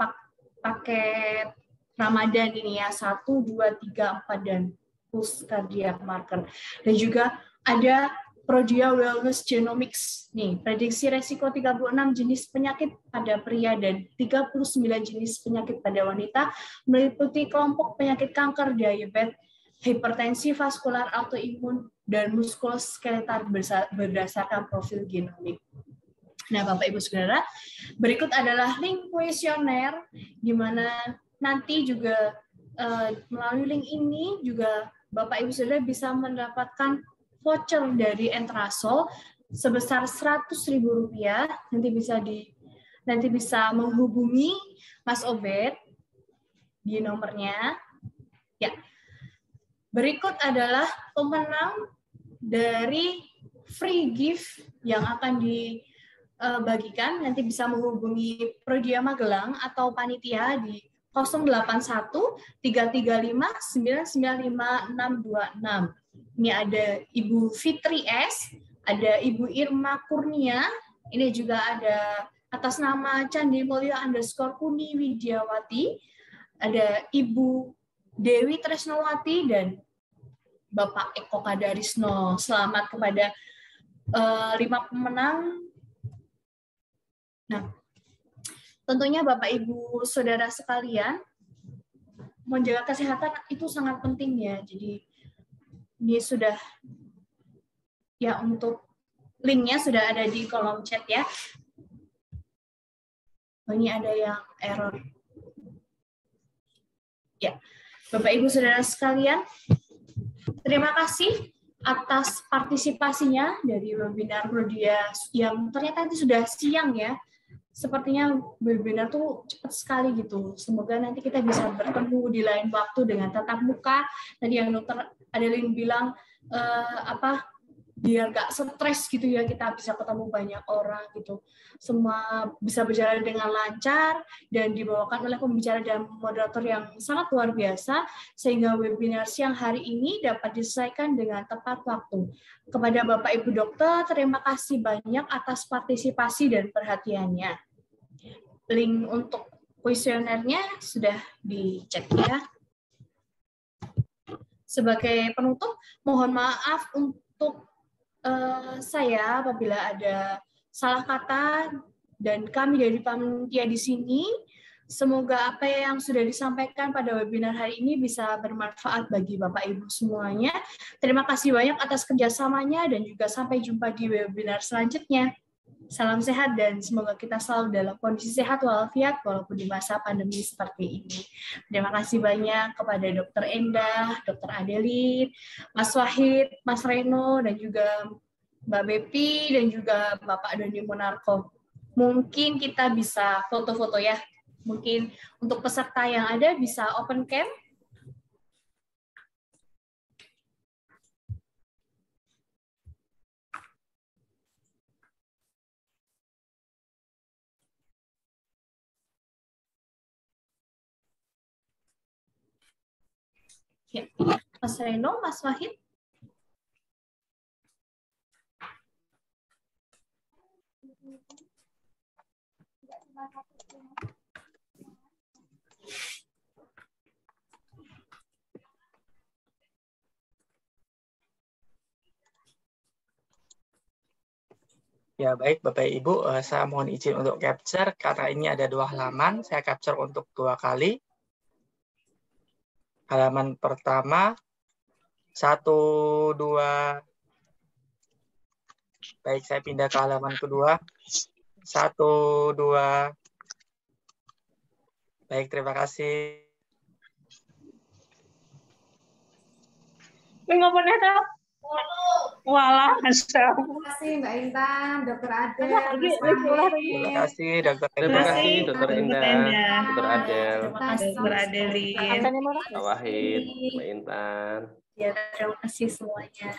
paket Ramadan ini ya, 1, 2, 3, 4, dan pulse cardiac marker. Dan juga ada Prodia Wellness Genomics. Nih, prediksi resiko 36 jenis penyakit pada pria dan 39 jenis penyakit pada wanita, meliputi kelompok penyakit kanker, diabetes, hipertensi, vaskular, autoimun, dan muskuloskeletal berdasarkan profil genomik. Nah, Bapak Ibu Saudara, berikut adalah link kuesioner, di mana nanti juga melalui link ini juga Bapak Ibu Saudara bisa mendapatkan voucher dari Entrasol sebesar Rp100.000. Nanti bisa menghubungi Mas Obed di nomornya. Ya. Berikut adalah pemenang dari free gift yang akan dibagikan. Nanti bisa menghubungi Prodia Magelang atau panitia di 081 335 995 626. Ini ada Ibu Fitri S, ada Ibu Irma Kurnia, ini juga ada atas nama Candi Mulya _Kuni Widiawati, ada Ibu Dewi Tresnowati dan Bapak Eko Kadarisno. Selamat kepada 5 pemenang. Nah, tentunya Bapak Ibu Saudara sekalian, menjaga kesehatan itu sangat penting ya. Jadi ini sudah ya, untuk linknya sudah ada di kolom chat ya. Oh, ini ada yang error. Ya, Bapak Ibu Saudara sekalian, terima kasih atas partisipasinya dari webinar Prodia yang ternyata itu sudah siang ya. Sepertinya webinar tuh cepat sekali gitu. Semoga nanti kita bisa bertemu di lain waktu dengan tatap muka. Tadi yang Dokter Adeline bilang biar gak stres gitu ya, kita bisa ketemu banyak orang gitu. Semua bisa berjalan dengan lancar dan dibawakan oleh pembicara dan moderator yang sangat luar biasa, sehingga webinar siang hari ini dapat diselesaikan dengan tepat waktu. Kepada Bapak Ibu Dokter, terima kasih banyak atas partisipasi dan perhatiannya. Link untuk kuesionernya sudah dicek ya. Sebagai penutup, mohon maaf untuk saya apabila ada salah kata, dan kami dari panitia di sini, semoga apa yang sudah disampaikan pada webinar hari ini bisa bermanfaat bagi Bapak Ibu semuanya. Terima kasih banyak atas kerjasamanya dan juga sampai jumpa di webinar selanjutnya. Salam sehat dan semoga kita selalu dalam kondisi sehat walafiat walaupun di masa pandemi seperti ini. Terima kasih banyak kepada Dr. Endah, Dr. Adeline, Mas Wahid, Mas Reno, dan juga Mbak Bepi, dan juga Bapak Doni Monarko. Mungkin kita bisa foto-foto ya. Mungkin untuk peserta yang ada bisa open cam. Ya. Mas Reno, Mas Wahid. Ya, baik Bapak Ibu, saya mohon izin untuk capture karena ini ada 2 halaman, saya capture untuk 2 kali. Halaman pertama, 1, 2. Baik, saya pindah ke halaman kedua. 1, 2. Baik, terima kasih. Walah, terima kasih Mbak Intan, Dr. Adel, Terima kasih Dr. Terima kasih Dr. Endah, Dr. Adel, Terima kasih Dr. Adeline, Pak Wahid, Mbak Intan. Ya, terima kasih semuanya.